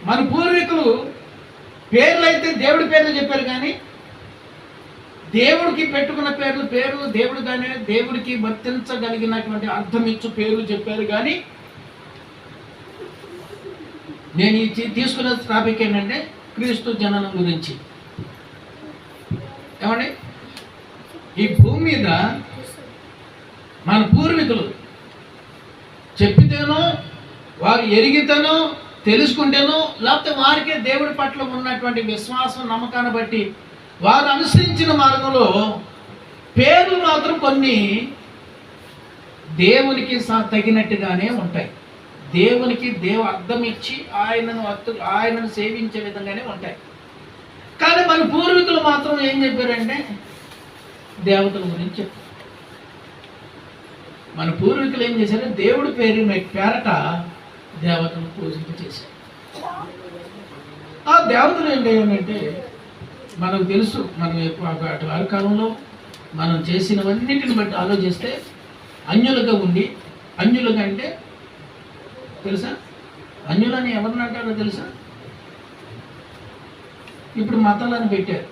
మన పూర్వీకులు పేర్లు అయితే దేవుడి పేర్లు చెప్పారు, కానీ దేవుడికి పెట్టుకున్న పేరు దేవుడుగానే, దేవుడికి వర్తించగలిగినటువంటి అర్థం ఇచ్చు పేర్లు చెప్పారు. కానీ నేను తీసుకున్న టాపిక్ ఏంటంటే క్రీస్తు జననం గురించి. ఏమండి, ఈ భూమి మీద మన పూర్వీకులు చెప్పితేనో, వారు ఎరిగితేనో, తెలుసుకుంటేనో, లేకపోతే వారికే దేవుడి పట్ల ఉన్నటువంటి విశ్వాసం, నమ్మకాన్ని బట్టి వారు అనుసరించిన మార్గంలో పేర్లు మాత్రం కొన్ని దేవునికి తగినట్టుగానే ఉంటాయి. దేవునికి అర్థం ఇచ్చి ఆయనను సేవించే విధంగానే ఉంటాయి. కానీ మన పూర్వీకులు మాత్రం ఏం చెప్పారంటే దేవతల గురించి చెప్పారు. మన పూర్వీకులు ఏం చేశారు? దేవుడి పేరట దేవతను పూజింప చేశారు. ఆ దేవతలు ఏంటంటే మనకు తెలుసు. మనం అటు వారి కాలంలో మనం చేసినవన్నిటిని బట్టి ఆలోచిస్తే అన్యులుగా ఉండి, అన్యులుగా అంటే తెలుసా? అన్యులని ఎవరిని అంటారో తెలుసా? ఇప్పుడు మతాలని పెట్టారు.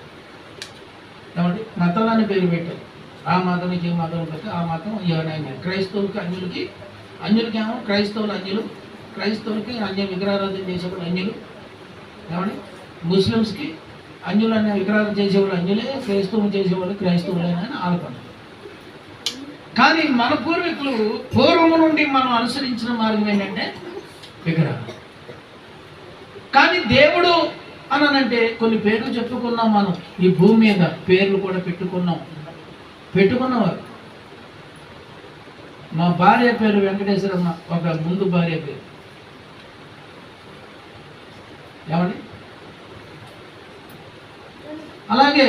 ఏమంటే మతాలని పేరు పెట్టారు. ఆ మతానికి ఏ మతం పెడితే ఆ మతం ఎవరైనా. క్రైస్తవులకి అన్యులకి, అన్యులకి ఏమో క్రైస్తవులు అన్యులు, క్రైస్తవులకి అన్య విగ్రహారాధన చేసేవాళ్ళు అన్యులు. ఏమంటే ముస్లిమ్స్కి అన్యులు అనే విగ్రహాలు చేసేవాళ్ళు అన్యులే, క్రైస్తవులు చేసేవాళ్ళు క్రైస్తవులేనా అని ఆడుకున్నారు. కానీ మన పూర్వీకులు పూర్వము నుండి మనం అనుసరించిన మార్గం ఏంటంటే విగ్రహం. కానీ దేవుడు అనంటే కొన్ని పేర్లు చెప్పుకున్నాం. మనం ఈ భూమి మీద పేర్లు కూడా పెట్టుకున్నవారు. మా భార్య పేరు వెంకటేశ్వరమ్మ, ఒక ముందు భార్య పేరు. ఏమండి, అలాగే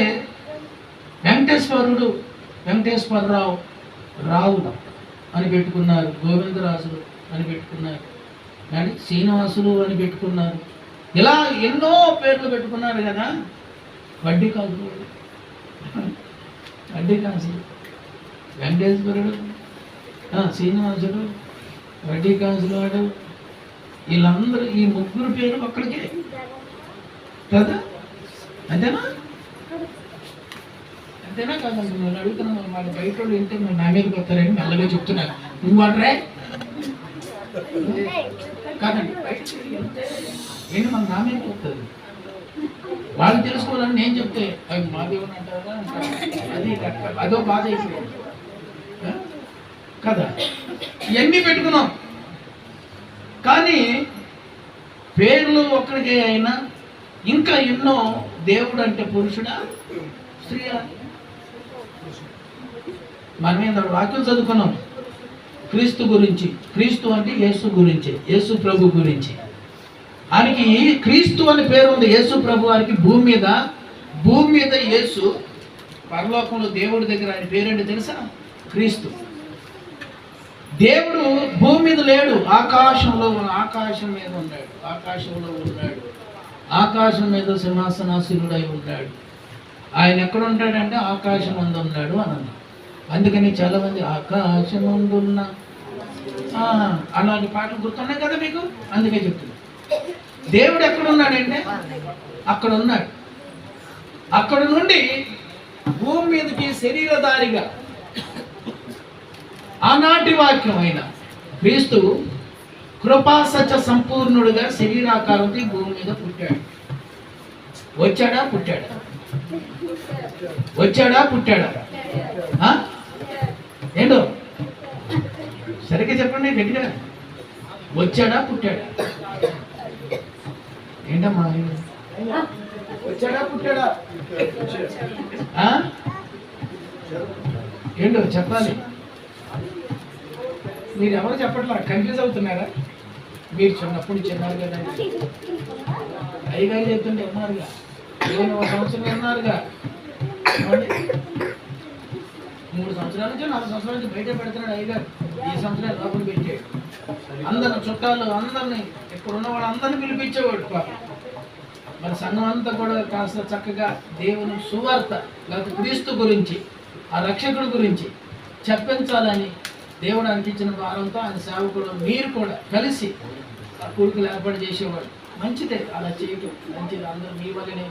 వెంకటేశ్వరరావు అని పెట్టుకున్నారు, గోవిందరాజులు అని పెట్టుకున్నారు, కానీ శ్రీనివాసులు అని పెట్టుకున్నారు. ఇలా ఎన్నో పేర్లు పెట్టుకున్నారు కదా. వడ్డీ కాసులు, వెంకటేశ్వరుడు, శ్రీనివాసుడు, వడ్డీ కాసులు వాడు, వీళ్ళందరూ ఈ ముగ్గురు పేరు ఒక్కడికే కదా. అంతేనా కాదండి, నేను అడుగుతున్నాను. వాళ్ళ బయట వాళ్ళు ఏంటో మీరు నా మీదకి వస్తారని మెల్లగా చెప్తున్నారు. నువ్వు అంటరే కాదండి, ఏంటి మన నా మీదకి వస్తుంది. వాళ్ళు తెలుసుకోవాలని నేను చెప్తే అవి మా దేవుని అంటారా, అది అదో బాధ అయిపోయింది కదా. ఇవన్నీ పెట్టుకున్నాం. కానీ పేర్లు ఒక్కడికే అయినా ఇంకా ఎన్నో దేవుడు అంటే పురుషుడా స్త్రీయా? మనం ఏంటో వాక్యం చదువుకున్నాం క్రీస్తు గురించి. క్రీస్తు అంటే యేసు గురించి, యేసు ప్రభు గురించి. ఆయనకి క్రీస్తు అని పేరు ఉంది. యేసు ప్రభు వారికి భూమి మీద యేసు, పరలోకంలో దేవుడి దగ్గర ఆయన పేరేంటి తెలుసా? క్రీస్తు. దేవుడు భూమి మీద లేడు, ఆకాశం మీద ఉన్నాడు. ఆకాశంలో ఉన్నాడు, ఆకాశం మీద సింహాసనాసీనుడై ఉన్నాడు. ఆయన ఎక్కడ ఉంటాడంటే ఆకాశం ముందు ఉన్నాడు అని అన్నాడు. అందుకని చాలా మంది ఆకాశం ముందున్న అలాంటి పాటలు గుర్తున్నాయి కదా మీకు. అందుకే చెప్తున్నా, దేవుడు ఎక్కడ ఉన్నాడంటే అక్కడ ఉన్నాడు. అక్కడ నుండి భూమి మీదకి శరీరధారిగా ఆనాటి వాక్యం అయిన క్రీస్తు కృపా సత్య సంపూర్ణుడిగా శరీరాకారంతో భూమి మీద పుట్టాడు. పుట్టాడా? ఏంటో సరిగ్గా చెప్పండి గట్టిగా. వచ్చాడా పుట్టాడా? ఏంటమ్మా వచ్చాడా పుట్టాడా? ఏంటో చెప్పాలి. మీరు ఎవరు చెప్పట్లా, కన్ఫ్యూజ్ అవుతున్నారా? మీరు చిన్నప్పుడు చిన్నారు కదా, అయ్యగారు చెప్తుంటే ఉన్నారుగా, 1 సంవత్సరం ఉన్నారుగా, 3 సంవత్సరాల నుంచి 4 సంవత్సరాల నుంచి బయట పెడుతున్నాడు అయ్యగారు. ఈ సంవత్సరాలు లోపల పెట్టాడు. అందరు చుట్టాలు అందరినీ, ఇక్కడ ఉన్న వాళ్ళు అందరినీ పిలిపించేవాడు. మన సంఘం అంతా కూడా కాస్త చక్కగా దేవుని సువార్త లేకపోతే క్రీస్తు గురించి, ఆ రక్షకుడి గురించి చెప్పించాలని దేవుడు అనిపించిన వారంతో ఆయన సేవకుడు మీరు కూడా కలిసి ఆ కొడుకులు ఏర్పాటు చేసేవాడు. మంచిదే అలా చేయటం, మంచిది. అందరూ మీ వల్లనే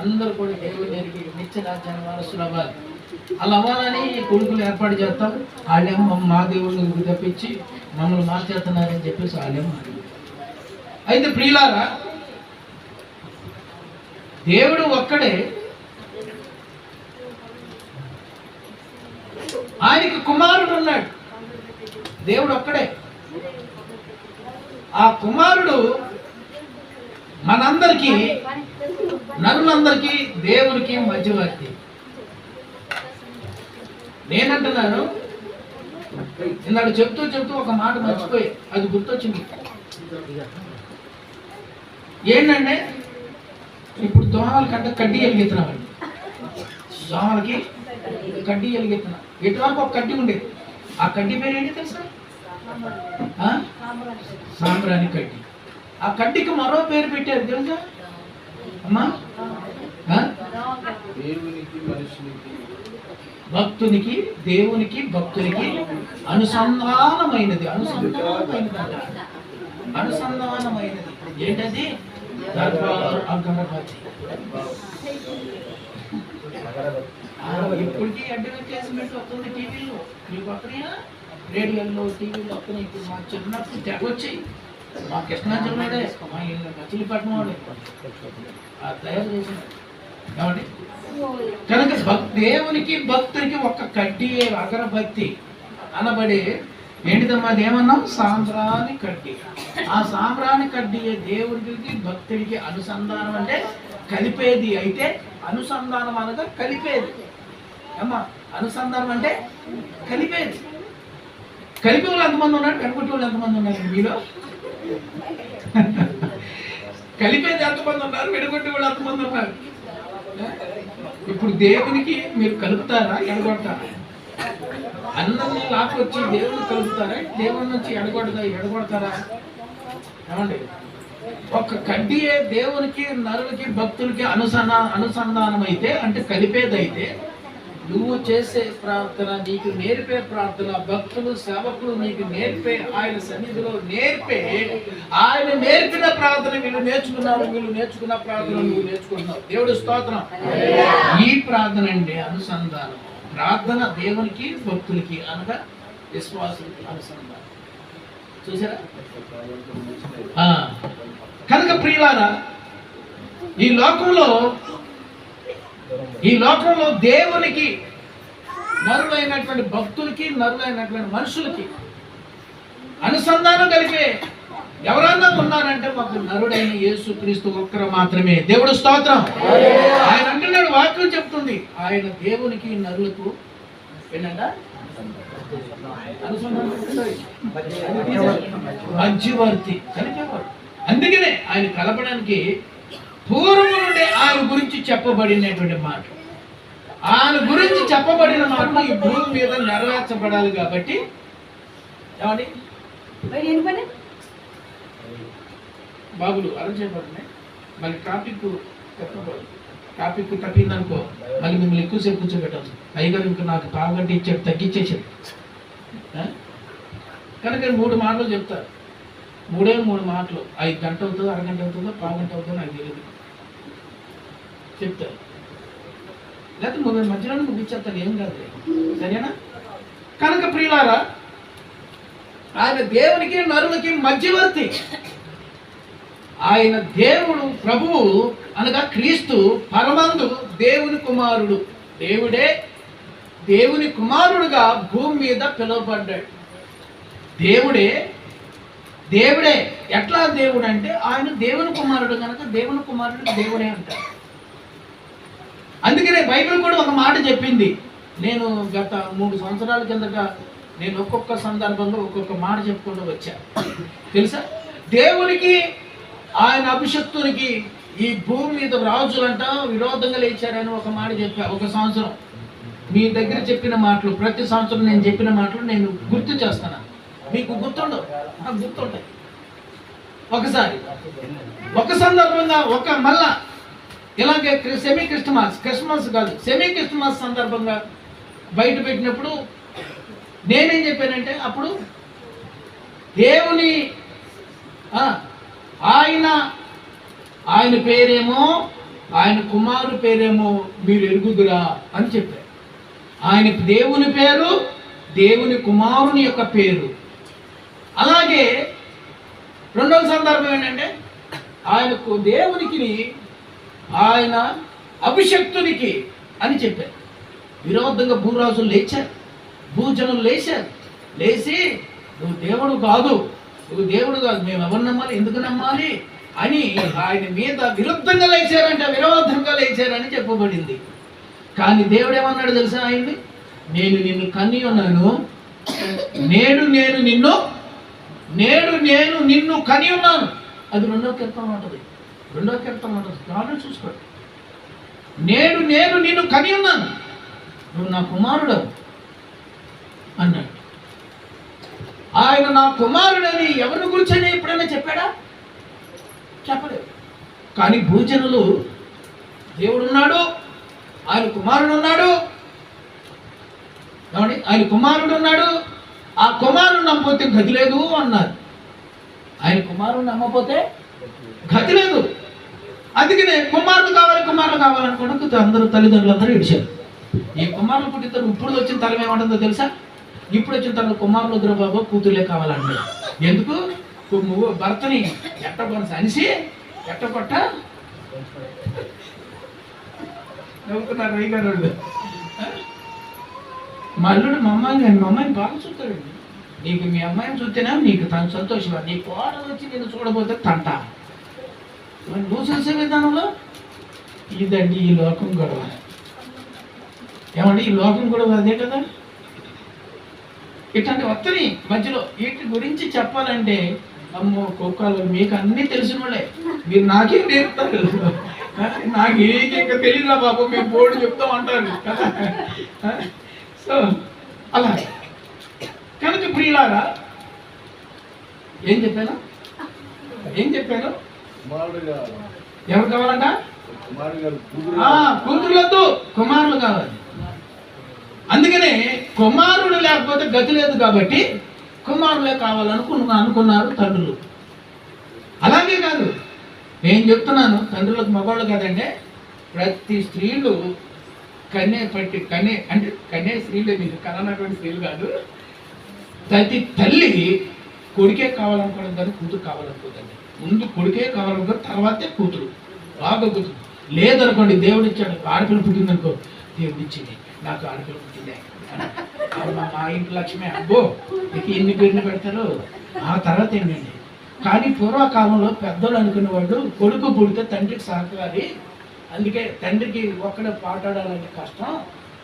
అందరూ కూడా దేవుని ఎరిగి నిత్య రాజ్యాన్ని వారసులు అవ్వాలి. అలా అవ్వాలని ఈ కొడుకులు ఏర్పాటు చేస్తాం. వాళ్ళేమో మా దేవుడిని తప్పించి మమ్మల్ని మార్చేస్తున్నారని చెప్పేసి వాళ్ళేమో. అయితే ప్రియులారా, దేవుడు ఒక్కడే, ఆయనకి కుమారుడు ఉన్నాడు. దేవుడు ఒక్కడే. ఆ కుమారుడు మనందరికీ, నరులందరికీ దేవునికి మధ్యవర్తి. నేనంటున్నాను, ఇందాక చెప్తూ ఒక మాట మర్చిపోయి అది గుర్తొచ్చింది. ఏంటంటే ఇప్పుడు దోమలకంటే కడ్డీ వెలిగిస్తున్నామండి. దోమలకి కడ్డీ వెలిగిస్తున్నాం. ఎటువరకు ఒక కడ్డీ ఉండేది. ఆ కడ్డీ పేరు ఏంటి తెలుసా? సాంబ్రాణి కడ్డీ. ఆ కడ్డీకి మరో పేరు పెట్టారు తెలుసా అమ్మా? భక్తునికి, దేవునికి భక్తునికి అనుసంధానమైనది. అనుసంధానమైనది ఏంటది? దర్బార్ అగరబత్తి. ఇప్పటికీ అడ్వర్టైజ్మెంట్ వస్తుంది టీవీలో, మీకు వస్తున్నాయా? రేడియోలో, టీవీలో వస్తున్నాయి. ఇప్పుడు మా చిన్నప్పుడు తెగొచ్చాయి. మా కృష్ణా జిల్లాడే, మా మచిలీపట్నం వాడే తయారు చేసిన. ఏమండి? కనుక దేవునికి భక్తునికి ఒక్క కడ్డీ అగరబత్తి అనబడి ఏంటిదమ్మా? అదేమన్నాం? సాంబ్రాణి కడ్డీ. ఆ సాంబ్రాణి కడ్డీ దేవుడికి భక్తుడికి అనుసంధానం అంటే కలిపేది. అయితే అనుసంధానం అనగా కలిపేది. అమ్మా, అనుసంధానం అంటే కలిపేది. కలిపే వాళ్ళు ఎంతమంది ఉన్నారు? కనుగొట్టే వాళ్ళు ఎంతమంది ఉన్నారు మీలో? కలిపేది ఎంతమంది ఉన్నారు? విడగొట్టే వాళ్ళు ఎంతమంది ఉన్నారు? ఇప్పుడు దేవునికి మీరు కలుపుతారా, ఎడగొడతారా? అందరినీ లాక్కొచ్చి దేవుని కలుపుతారా, దేవుని నుంచి ఎడగొడతారా? ఏమండి? ఒక కడ్డీయే దేవునికి, నరులకి, భక్తులకి అనుసంధానం అయితే, అంటే కలిపేదైతే, నువ్వు చేసే ప్రార్థన, నీకు నేర్పే ప్రార్థన, భక్తులు సేవకులు నీకు నేర్పే, ఆయన సన్నిధిలో నేర్పే, ఆయన నేర్పిన ప్రార్థన వీళ్ళు నేర్చుకున్నారు, వీళ్ళు నేర్చుకున్న ప్రార్థన నువ్వు నేర్చుకుంటున్నావు. దేవుడు స్తోత్రం. ఈ ప్రార్థన అండి అనుసంధానం. ప్రార్థన దేవునికి భక్తులకి అనగా విశ్వాసులకి అనుసంధానం. చూసారా? కనుక ప్రియులారా, ఈ లోకంలో దేవునికి, నరులైనటువంటి భక్తులకి, నరులైనటువంటి మనుషులకి అనుసంధానం కలిపే ఎవరన్నా ఉన్నారంటే ఒక నరుడైన యేసుక్రీస్తు ఒక్కరు మాత్రమే. దేవుడు స్తోత్రం. ఆయన అంటున్నాడు, వాక్యం చెప్తుంది, ఆయన దేవునికి నరులకు ఏంటంట మధ్యవర్తి కలిపేవాడు. అందుకనే ఆయన కలపడానికి పూర్వం నుండి ఆయన గురించి చెప్పబడినటువంటి మాట, ఆయన గురించి చెప్పబడిన మాటలు ఈ భూమి మీద నెరవేర్చబడాలి. కాబట్టి ఏమండి బాబులు అరచేపడుతున్నాయి. మళ్ళీ ట్రాఫిక్ తప్పిందనుకో, మళ్ళీ మిమ్మల్ని ఎక్కువసేపు కూర్చోబెట్టాల్సి. అయ్యగారు ఇంకా నాకు పావుగంట ఇచ్చాడు, తగ్గించేసాడు. కనుక 3 మాటలు చెప్తారు. 3 మాటలు. 5 గంట అవుతుందో, అరగంట అవుతుందో, పావుగంట అవుతుందో నాకు తెలియదు, చెప్తారు. లేకపోతే మధ్యలో ముగించేస్తాను, ఏం కాదు, సరేనా? కనుక ప్రియులారా, ఆయన దేవునికి నరులకి మధ్యవర్తి. ఆయన దేవుడు, ప్రభువు అనగా క్రీస్తు పరమందు దేవుని కుమారుడు. దేవుడే దేవుని కుమారుడుగా భూమి మీద పిలువబడ్డాడు. దేవుడే ఎట్లా దేవుడు అంటే ఆయన దేవుని కుమారుడు కనుక దేవుని కుమారుడు దేవుడే అంటారు. అందుకనే బైబిల్ కూడా ఒక మాట చెప్పింది. నేను గత 3 సంవత్సరాల కిందట నేను ఒక్కొక్క సందర్భంలో ఒక్కొక్క మాట చెప్పుకుంటూ వచ్చా. తెలుసా, దేవునికి ఆయన అభిషక్తునికి ఈ భూమి మీద రాజులంట విరోధంగా లేచారని ఒక మాట చెప్పా. ఒక సంవత్సరం మీ దగ్గర చెప్పిన మాటలు, ప్రతి సంవత్సరం నేను చెప్పిన మాటలు నేను గుర్తు చేస్తాను. మీకు గుర్తుండవు, నాకు గుర్తుంటాయి. ఒకసారి ఒక సందర్భంగా మళ్ళా ఇలాగే క్రిస్మస్ కాదు, సెమీ క్రిస్మస్ సందర్భంగా బయట పెట్టినప్పుడు నేనేం చెప్పానంటే, అప్పుడు దేవుని ఆయన పేరేమో, ఆయన కుమారుడు పేరేమో మీరు ఎరుగుదురా అని చెప్పారు. ఆయన దేవుని పేరు, దేవుని కుమారుని యొక్క పేరు. అలాగే రెండవ సందర్భం ఏంటంటే, ఆయనకు దేవునికి ఆయన అభిషక్తునికి అని చెప్పారు. విరోధంగా భూరాజులు లేచారు, భూజనులు లేచి నువ్వు దేవుడు కాదు, మేము ఎవరు నమ్మాలి, ఎందుకు నమ్మాలి అని ఆయన మీద విరుద్ధంగా లేచారని చెప్పబడింది. కానీ దేవుడు ఏమన్నాడు తెలుసా ఆయన్ని? నేను నిన్ను కన్ని ఉన్నాను, నేడు నేను నిన్ను కని ఉన్నాను. అది రెండో కీర్తన ఉంటుంది. కావాలని చూసుకోండి. నేడు నేను నిన్ను కని ఉన్నాను, నువ్వు నా కుమారుడు అన్నాడు. ఆయన నా కుమారుడని ఎవరి గురించి ఎప్పుడైనా చెప్పాడా? చెప్పలేదు. కానీ భూజనులు దేవుడు ఉన్నాడు, ఆయన కుమారుడు ఉన్నాడు, ఆ కుమారుడు నమ్మపోతే గతి లేదు అన్నారు. ఆయన కుమారుడు నమ్మపోతే గతి లేదు. అందుకనే కుమారుడు కావాలనుకుంటే అందరూ తల్లిదండ్రులందరూ ఇడిచారు. ఈ కుమారులు పుట్టిద్దరు ఇప్పుడు వచ్చిన తరం ఏమంటుందో తెలుసా? ఇప్పుడు వచ్చిన తరం కుమారులు వద్దురా బాబు, కూతుర్లే కావాలంటే. ఎందుకు? భర్తని అనిసి ఎట్టకొట్ట నవ్వుతున్నారు అయ్యగారు. మా అల్లుడు మా అమ్మాయిని బాగా చూస్తాడండి. నీకు మీ అమ్మాయిని చూస్తేనే నీకు తను సంతోషం, నీ కోడలు వచ్చి నేను చూడబోతే తంట. నువ్వు చూసే విధానంలో ఇదండి ఈ లోకం గొడవ. ఏమండి ఈ లోకం గొడవ అదే కదా. ఇట్లాంటి వత్తని మధ్యలో వీటి గురించి చెప్పాలంటే అమ్మో కుక్కలు మీకు అన్నీ తెలిసిన వాళ్ళే, మీరు నాకేం నేర్పుతారు, నాకు ఇంకా తెలియదురా బాబు, మేము బోర్డు చెప్తాం అంటారు కదా. సో అలా కనుక ప్రియులారా, ఏం చెప్పాను ఎవరు కావాలంట? కూతురులతో కుమారులు కావాలి. అందుకనే కుమారుడు లేకపోతే గతి లేదు కాబట్టి కుమారులే కావాలనుకున్నారు తండ్రులు. అలాగే కాదు, నేను చెప్తున్నాను తండ్రులకు మగవాళ్ళు కాదంటే, ప్రతి స్త్రీలు కన్నే స్త్రీలు, మీకు కననటువంటి స్త్రీలు కాదు, ప్రతి తల్లి కొడుకే కావాలనుకోవడం కానీ కూతురు కావాలనుకోదండి. ముందు కొడుకే కావాలనుకో, తర్వాతే కూతురు. బాగా కూతురు లేదనుకోండి, దేవుడు ఇచ్చాడు, ఆడపిల్ల పుట్టిందనుకో, దేవుడు ఇచ్చింది నాకు ఆడపిల్ల పుట్టిందే, మా ఇంటి లక్ష్మే, అబ్బో మీకు ఎన్ని పేర్లు పెడతారు. ఆ తర్వాత ఏంటండి కానీ పూర్వకాలంలో పెద్దలు అనుకునేవాళ్ళు కొడుకు పుడితే తండ్రికి సహకారి, అందుకే తండ్రికి ఒక్కడే పాటాడాలంటే కష్టం,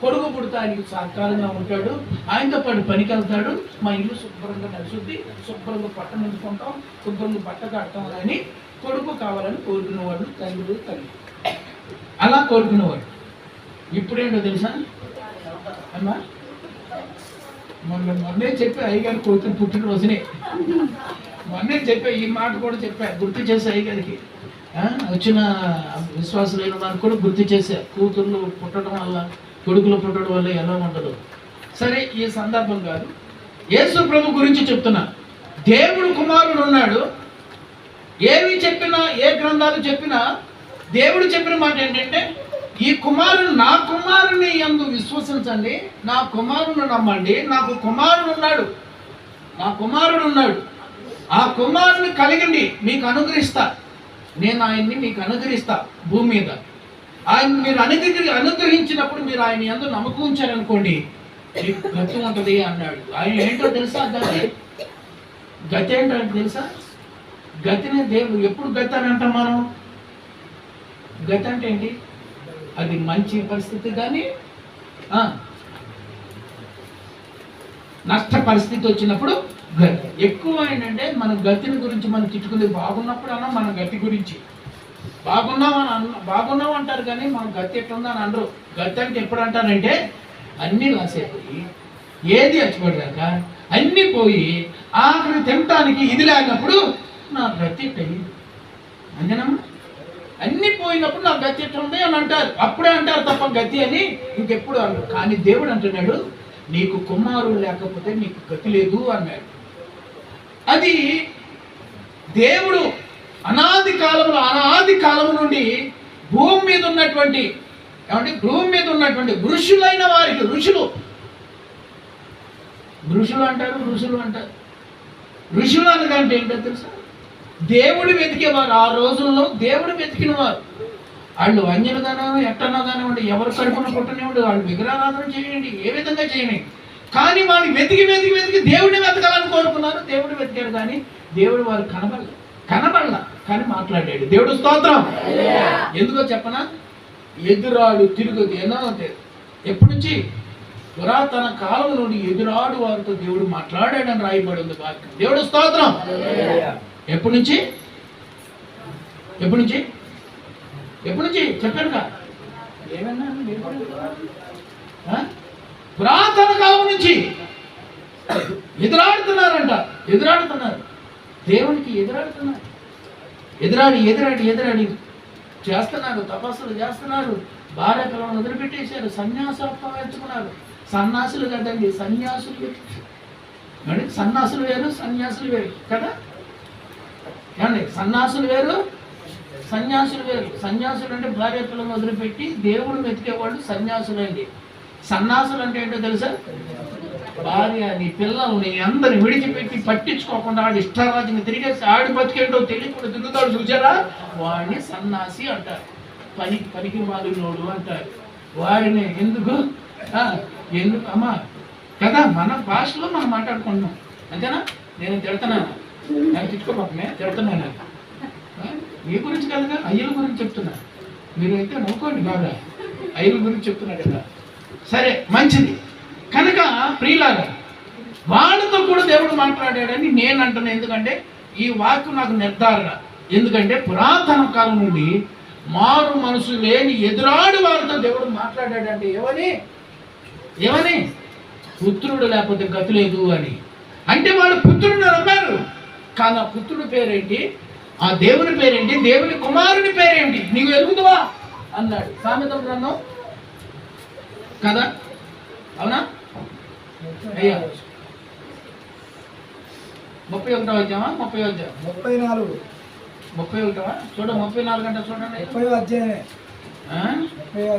కొడుకు పుడితే ఆయనకి సహకారంగా ఉంటాడు, ఆయనతో పాటు పనికి వెళ్తాడు, మా ఇల్లు శుభ్రంగా నడుచుద్ది, శుభ్రంగా పట్ట నిలుచుకుంటాం, శుభ్రంగా బట్ట కడతాం అని కొడుకు కావాలని కోరుకునేవాళ్ళు తండ్రి తల్లి, అలా కోరుకునేవాడు. ఇప్పుడేంటో తెలుసా అమ్మా, మొన్నే చెప్పా అయ్యగారి కూతురు పుట్టినరోజునే, మొన్నే చెప్పా ఈ మాట కూడా చెప్పా, గుర్తు చేసా అయ్యగారికి. వచ్చిన విశ్వాసులైన వారికి కూడా గుర్తు చేశా, కూతుర్లు పుట్టడం వల్ల కొడుకులు పుట్టడం వల్ల ఎలా ఉండదు. సరే ఈ సందర్భం కాదు, యేసు ప్రభు గురించి చెప్తున్నా. దేవుడు కుమారుడు ఉన్నాడు. ఏమి చెప్పినా ఏ గ్రంథాలు చెప్పినా దేవుడు చెప్పిన మాట ఏంటంటే, ఈ కుమారుడు నా కుమారుని యందు విశ్వసించండి, నా కుమారుని నమ్మండి, నాకు కుమారుడు ఉన్నాడు, నా కుమారుడు ఉన్నాడు, ఆ కుమారుని కలిగండి మీకు అనుగ్రహిస్తా, నేను ఆయన్ని మీకు అనుగ్రహిస్తా భూమి మీద. ఆయన మీరు అనుగ్రహించినప్పుడు మీరు ఆయన యందు నమ్మకం ఉంచారనుకోండి మీకు గతి ఉంటుంది అన్నాడు. ఆయన ఏంటో తెలుసా, గతి ఏంటో తెలుసా? గతిని దేవుడు ఎప్పుడు గతి అని అంటాం మనం? గతి అంటే ఏంటి? అది మంచి పరిస్థితి కానీ నష్ట పరిస్థితి వచ్చినప్పుడు గతి. ఎక్కువ ఏంటంటే మన గతిని గురించి మనం తిట్టుకుంది బాగున్నప్పుడు అన్నా మన గతి గురించి బాగున్నాం అంటారు కానీ మన గతి ఎట్లుందని అనరు. గతి అంటే ఎప్పుడు అంటారంటే అన్నీ లాసైపోయి ఏది అచ్చిపడ్డాక అన్నీ పోయి ఆఖరి తినటానికి ఇది లేనప్పుడు నా గతి ఎట్టయి అంతేనమ్మా. అన్నీ పోయినప్పుడు నా గతి ఎట్లుంది అని అంటారు, అప్పుడే అంటారు తప్ప గతి అని ఇంకెప్పుడు అన్నారు. కానీ దేవుడు అంటున్నాడు, నీకు కుమారుడు లేకపోతే నీకు గతి లేదు అన్నాడు. అది దేవుడు అనాది కాలము నుండి భూమి మీద ఉన్నటువంటి ఋషులైన వారికి, ఋషులు అంటారు. ఋషులు అనగాంటే ఏంటో తెలుసా? దేవుడు వెతికేవారు. ఆ రోజుల్లో దేవుడు వెతికిన వారు. వాళ్ళు అన్యులు కానివ్వండి, ఎట్టన్నా కానివ్వండి, ఎవరు కడుపున పుట్టనివ్వండి, వాళ్ళు విగ్రహారాధన చేయండి, ఏ విధంగా చేయండి, కానీ వాళ్ళు వెతికి దేవుడిని వెతకాలని కోరుకున్నారు. దేవుడు వెతికాడు కానీ దేవుడు వారు కనబడలా కానీ మాట్లాడాడు. దేవుడు స్తోత్రం. ఎందుకో చెప్పనా? ఎదురాడు తిరుగుది ఏదో ఎప్పటి నుంచి? పురాతన కాలం నుండి ఎదురాడు వారితో దేవుడు మాట్లాడాడని రాయబడి ఉంది వాక్యం. దేవుడు స్తోత్రం. ఎప్పటి నుంచి చెప్పారుగా? ఏమన్నా పురాతన కాలం నుంచి ఎదురాడుతున్నారు దేవునికి, ఎదురాడి చేస్తున్నారు, తపస్సులు చేస్తున్నారు, భార్య పిల్లలను వదిలిపెట్టేశారు, సన్యాసత్వం వేర్చుకున్నారు. సన్యాసులు కదండి, సన్యాసులు వేరు కదా ఏమండి? సన్యాసులు వేరు. సన్యాసులు అంటే భార్య పిల్లలను వదిలిపెట్టి దేవుడు వెతికేవాళ్ళు సన్యాసులు అండి. సన్యాసులు అంటే ఏంటో తెలుసా? భార్యని పిల్లల్ని అందరిని విడిచిపెట్టి పట్టించుకోకుండా ఆడి ఇష్టారాజ్యం తిరిగేసి ఆడి బతికేంటో తెలియకుండా తిరుగుతాడు చూసారా, వాడిని సన్యాసి అంటారు. పనికి మాలినోడు అంటారు వాడిని. ఎందుకు అమ్మా కదా, మన భాషలో మనం మాట్లాడుకుంటున్నాం అంతేనా? నేను తిడుతున్నాను, నేను తిట్టుకోపక్కనే తిడుతున్నాను. మీ గురించి కదగా, అయ్యల గురించి చెప్తున్నా. మీరు అయితే నవ్వుకోండి బాగా, అయ్యల గురించి చెప్తున్నారు కదా. సరే మంచిది. కనుక ప్రియులారా, వాళ్ళతో కూడా దేవుడు మాట్లాడాడని నేను అంటున్నాను. ఎందుకంటే ఈ వాక్యం నాకు నిర్ధారణ. ఎందుకంటే పురాతన కాలం నుండి మారు మనసు లేని ఎదురాడు వారితో దేవుడు మాట్లాడాడంటే ఏమని? పుత్రుడు లేకపోతే గతి లేదు అని. అంటే వాళ్ళు పుత్రుడిని నమ్మారు, కానీ ఆ పుత్రుడి పేరేంటి, ఆ దేవుని పేరేంటి, దేవుని కుమారుని పేరేంటి, నీకు ఎరుగుదువా అన్నాడు. సామెతల గ్రంథం కదా, అవునా అయ్యా? 31వ అధ్యాయమా 30వ అధ్యాయం? 31వ చూడ 34 గంటలు చూడండి. 30వ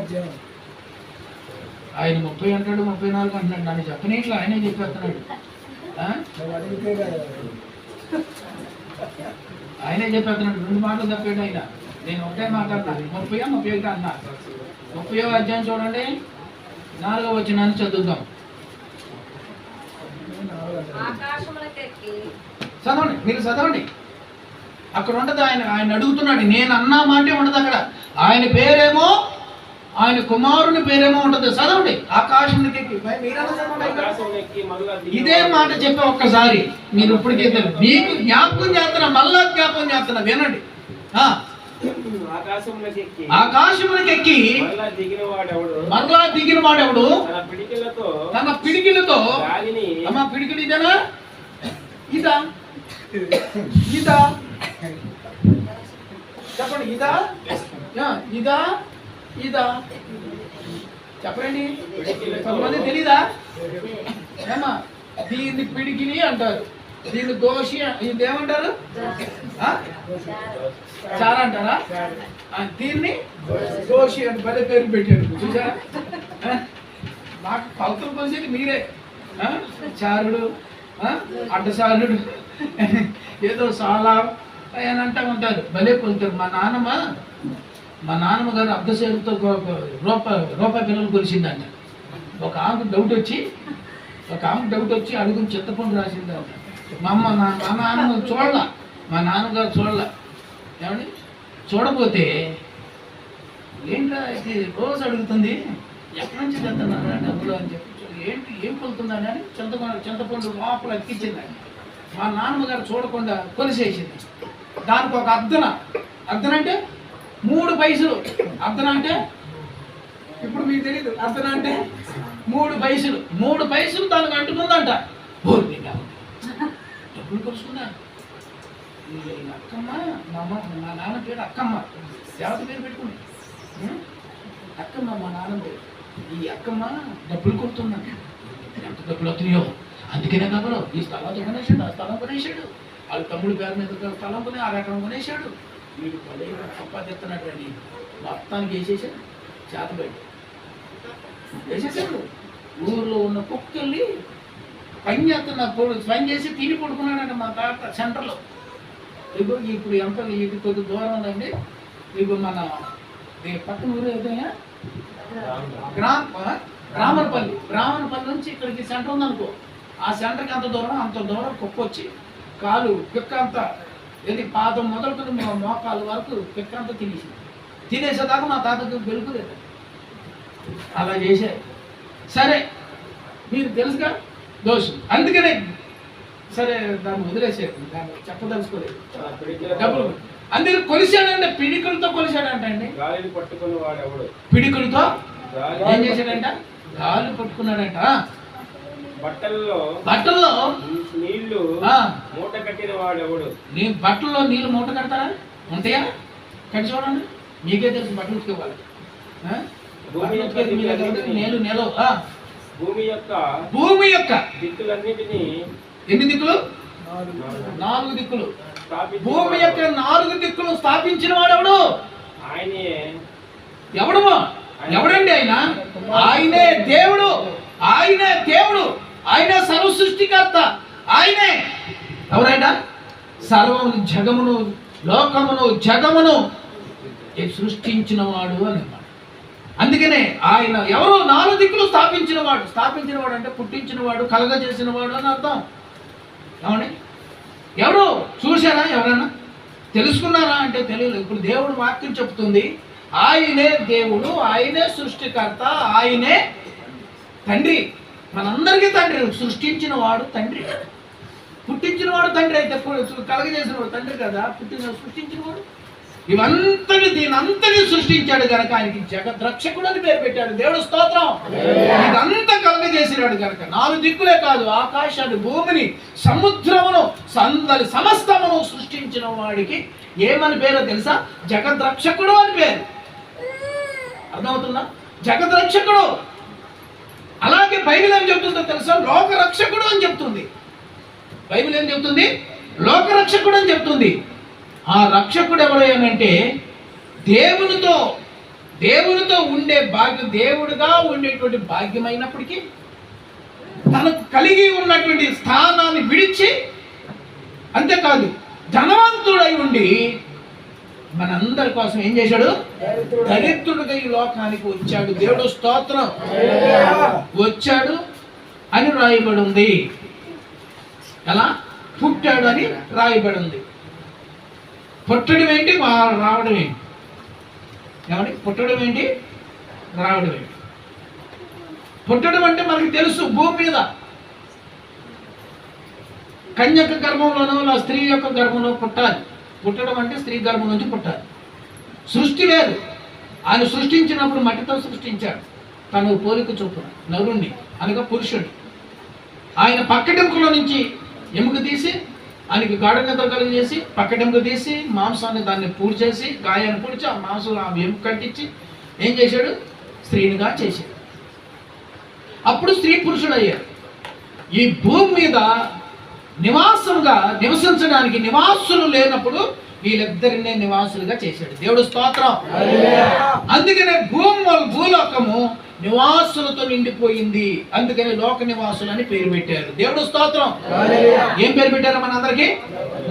అధ్యాయం ఆయన 30 అంటాడు, 34 అంటున్నాడు. నన్ను చెప్పని ఇట్లా ఆయనే చెప్పేస్తున్నాడు. ఆయనే చెప్పేస్తున్నాడు. 2 మాటలు తప్పాడు ఆయన. నేను ఒకటే మాట్లాడినా. 30 అన్నా. 30వ అధ్యాయం చూడండి, 4వ వచనాన్ని చదువుదాం. చదవండి, మీరు చదవండి. అక్కడ ఉండదు. ఆయన అడుగుతున్నాడు, నేను అన్నా మాటే ఉండదు అక్కడ. ఆయన పేరేమో, ఆయన కుమారుని పేరేమో ఉంటుంది. చదవండి. ఆకాశం ఎక్కి, ఇదే మాట చెప్పే ఒక్కసారి మీరు ఇప్పటికే మీకు జ్ఞాపకం చేస్తున్నా, మళ్ళా జ్ఞాపకం చేస్తున్నా, వినండి. ఆకాశమునికి ఎక్కి మరలా దిగిన వాడెవడు? తన పిడికిలతో. అమ్మ పిడికిలు ఇదేనా? ఇదా ఇదా చెప్పండి. ఇదా ఇదా ఇదా చెప్పండి. కొంతమంది తెలీదా? ఏమా దీన్ని పిడికిలి అంటారు, దీన్ని దోషి, ఇది ఏమంటారు? చారా అంటారా? దీన్ని దోషి అని పదే పేరు పెట్టారు. చూసారా? నాకు కొలతలు కొలిసేది మీరే. చారుడు, అడ్డసారుడు, ఏదో చాలా అని అంటూ ఉంటారు. భలే కొలుతారు. మా నాన్నమ్మ గారు అర్ధసేరుతో రూపాయి పిల్లలు కొలిసిందంట. ఒక ఆమెకు డౌట్ వచ్చి అడుగుని చింతపండు రాసిందంట. మా నాన్నమ్మ చూడాల, మా నాన్నగారు చూడాల. ఏమండి చూడపోతే ఏంట్రా ఇది రోజు అడుగుతుంది, ఎక్కడి నుంచి తెస్తున్నారా డబ్బులు అని చెప్పి, ఏంటి ఏం కొలుతుందని అని చింతపండు లోపల ఎక్కించిందండి. మా నాన్నమ్మగారు చూడకుండా కొలిసేసింది. దానికి ఒక అర్ధన అంటే 3 పైసలు. అర్ధన అంటే ఇప్పుడు మీకు తెలియదు. అర్ధన అంటే 3 పైసలు. 3 పైసలు దానికి అంటుకుందంట. డబ్బులు కొలుసుకున్నా. అక్కమ్మ, మా నాన్న పేరు అక్కమ్మ. దేవత పేరు పెట్టుకుంది అక్కమ్మ, మా నాన్న పేరు. ఈ అక్కమ్మ డబ్బులు కొడుతున్నాను. ఎంత డబ్బులు అవుతున్నాయో, అందుకనే కాబట్టి ఈ స్థలం కొనేసాడు, ఆ స్థలం కొనేసాడు. వాళ్ళ తమ్ముడు పేరు మీద స్థలం కొని 6 ఎకరం కొనేసాడు. వీడు పల్లెగా సంపాదిస్తున్నాడు అని మొత్తానికి వేసేసాడు. చేతబడి వేసేసాడు. ఊర్లో ఉన్న కుక్కల్ని పని చేసి తిని పడుకున్నాడంట మా తాత సెంటర్లో. ఇగో ఇప్పుడు ఎంత ఇది కొద్ది దూరం ఉందండి. ఇగో మన పక్కన ఊరు ఏదైనా బ్రాహ్మణపల్లి నుంచి ఇక్కడికి సెంటర్ ఉందనుకో. ఆ సెంటర్కి అంత దూరం కుక్క వచ్చి కాలు పిక్క అంతా, ఇది పాదం మొదలుకొని మోకాలు వరకు పిక్క అంతా తినేసేదాకా మా తాతకు వెలుగులేదు. అలా చేశారు. సరే మీరు తెలుసుగా దోషం, అందుకనే సరే దాన్ని వదిలేసారు. దాన్ని చెప్పదలుచుకోలేదు. డబ్బులు అందుకే కొలిశాడంటే పిడికులతో కొలిశాడంట అండి. పిడికులతో ఏం చేశాడంట? గాలి పట్టుకున్నాడంట. బట్టల్లో నీళ్లు మూట కట్టిన వాడెవడు? నీ బట్టల్లో నీళ్లు మూట కడతారా? ఉంటాయా? కట్టి చూడండి, మీకే తెలుసు. బట్టలు ఉతుకోవాలి. నెల భూమి యొక్క దిక్కులన్నిటినీ, ఎన్ని దిక్కులు? 4 దిక్కులు. భూమి యొక్క 4 దిక్కులు స్థాపించిన వాడెవడు? ఆయనే. ఎవడండి ఆయన? ఆయనే దేవుడు. ఆయనే సర్వ సృష్టికర్త. ఆయనే ఎవరైనా సర్వము, జగమును, లోకమును, జగమును సృష్టించిన వాడు అన్నమాట. అందుకనే ఆయన ఎవరు? 4 దిక్కులు స్థాపించిన వాడు అంటే పుట్టించిన వాడు, కలగజేసిన వాడు అని అర్థం. ఏమండి? ఎవరు చూశారా? ఎవరైనా తెలుసుకున్నారా అంటే తెలియదు. ఇప్పుడు దేవుడు వాక్యం చెప్తుంది, ఆయనే దేవుడు, ఆయనే సృష్టికర్త, ఆయనే తండ్రి. మనందరికీ తండ్రి. సృష్టించిన వాడు తండ్రి, పుట్టించిన వాడు తండ్రి. అయితే కలగజేసిన వాడు తండ్రి కదా. సృష్టించిన వాడు దీనంతని సృష్టించాడు కనుక ఆయనకి జగద్రక్షకుడు అని పేరు పెట్టాడు. దేవుడు స్తోత్రం. ఇదంతా కలగజేసినాడు కనుక 4 దిక్కులే కాదు, ఆకాశాన్ని, భూమిని, సముద్రమును, సందలి సమస్తమును సృష్టించిన వాడికి ఏమని పేరో తెలుసా? జగద్రక్షకుడు అని పేరు. అర్థమవుతుందా? జగద్రక్షకుడు. అలాగే బైబిల్ ఏం చెప్తుందో తెలుసా? లోకరక్షకుడు అని చెప్తుంది. బైబిల్ ఏం చెప్తుంది? లోకరక్షకుడు అని చెప్తుంది. ఆ రక్షకుడు ఎవరైనంటే దేవునితో ఉండే భాగ్యం, దేవుడుగా ఉండేటువంటి భాగ్యమైనప్పటికీ తనకు కలిగి ఉన్నటువంటి స్థానాన్ని విడిచి, అంతేకాదు ధనవంతుడై ఉండి మనందరి కోసం ఏం చేశాడు? దరిద్రుడిగా ఈ లోకానికి వచ్చాడు. దేవుడు స్తోత్రం. వచ్చాడు అని రాయబడి ఉంది. ఎలా? పుట్టాడు అని రాయబడి ఉంది. పుట్టడం ఏంటి, రావడం ఏంటి? ఏమండి? పుట్టడం ఏంటి, రావడం ఏంటి? పుట్టడం అంటే మనకు తెలుసు, భూమి మీద కన్యక గర్భంలోనో నా స్త్రీ యొక్క గర్భంలో పుట్టాలి. పుట్టడం అంటే స్త్రీ గర్భం నుంచి పుట్టాలి. సృష్టి లేదు. ఆయన సృష్టించినప్పుడు మట్టితో సృష్టించాడు, తను పోలిక చొప్పున నరుణ్ణి అనగా పురుషుడు. ఆయన పక్కటెముకలో నుంచి ఎముక తీసి ఆయనకి గాఢ నిద్ర కలిగజేసి పక్కటెముక తీసి మాంసాన్ని దాన్ని పూడి చేసి గాయాన్ని పూడ్చి ఆ మాంసం ఆ ఎముక కట్టించి ఏం చేశాడు, స్త్రీనిగా చేశాడు. అప్పుడు స్త్రీ పురుషుడు అయ్యారు. ఈ భూమి మీద నివాసంగా నివసించడానికి నివాసులు లేనప్పుడు వీళ్ళిద్దరినే నివాసులుగా చేశాడు దేవుడు. స్తోత్రం. అందుకనే భూలోకము నివాసులతో నిండిపోయింది. అందుకని లోక నివాసులు అని పేరు పెట్టారు. దేవుడు స్తోత్రం. ఏం పేరు పెట్టారు మన అందరికి?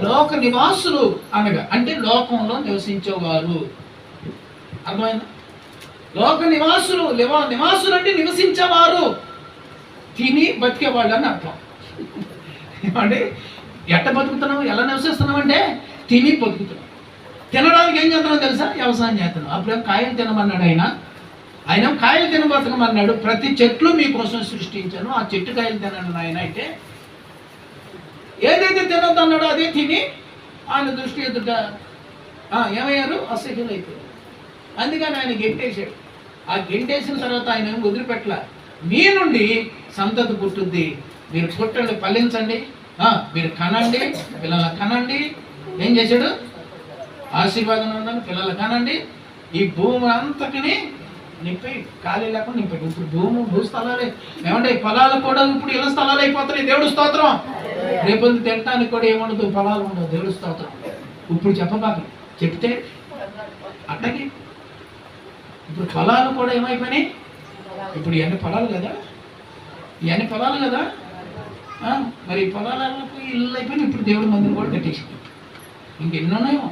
లోక నివాసులు అనగా అంటే లోకంలో నివసించేవారు. అర్థమైందా? లోక నివాసులు. నివాసులు అంటే నివసించేవారు, తిని బతికేవాళ్ళు అని అర్థం. అంటే ఎట్ట బతుకుతున్నావు, ఎలా నివసిస్తున్నావు అంటే తిని బతుకుతున్నావు. తినడానికి ఏం చేస్తున్నావు తెలుసా? వ్యవసాయం చేస్తున్నావు. అప్పుడేం కాయలు తినమన్నాడు ఆయన కాయలు తినబతకమన్నాడు. ప్రతి చెట్లు మీకోసం సృష్టించాను, ఆ చెట్టు కాయలు తినను ఆయన. అయితే ఏదైతే తినొద్దు అన్నాడో అదే తిని ఆయన దృష్టి ఎదుట ఏమయ్యారు? అసహ్యులు అయిపోయారు. అందుకని ఆయన గెంటేశాడు. ఆ గెంటేసిన తర్వాత ఆయన ఏం వదిలిపెట్టల. మీ నుండి సంతతి పుట్టుద్ది, మీరు పుట్టండి, ఫలించండి, మీరు కనండి, పిల్లలు కనండి. ఏం చేశాడు? ఆశీర్వాదం ఉందని పిల్లలు కనండి, ఈ భూమి అంతటిని నింపి ఖాళీ లేకుండా నింపాడు. ఇప్పుడు భూస్థలాలే ఏమంటే పొలాలు కూడా ఇప్పుడు ఇళ్ళ స్థలాలు అయిపోతున్నాయి. దేవుడు స్తోత్రం. రేపొద్దు తినడానికి కూడా ఏముండదు, పొలాలు ఉండవు. దేవుడు స్తోత్రం. ఇప్పుడు చెప్పబాకి చెప్తే అట్టకి ఇప్పుడు పొలాలు కూడా ఏమైపోయినాయి. ఇప్పుడు ఇవన్నీ పొలాలు కదా, ఇవన్నీ పొలాలు కదా. మరి పొలాలకు ఇల్లు అయిపోయినాయి. ఇప్పుడు దేవుడి మందిని కూడా కట్టేసింది. ఇంకెన్ని ఉన్నాయో.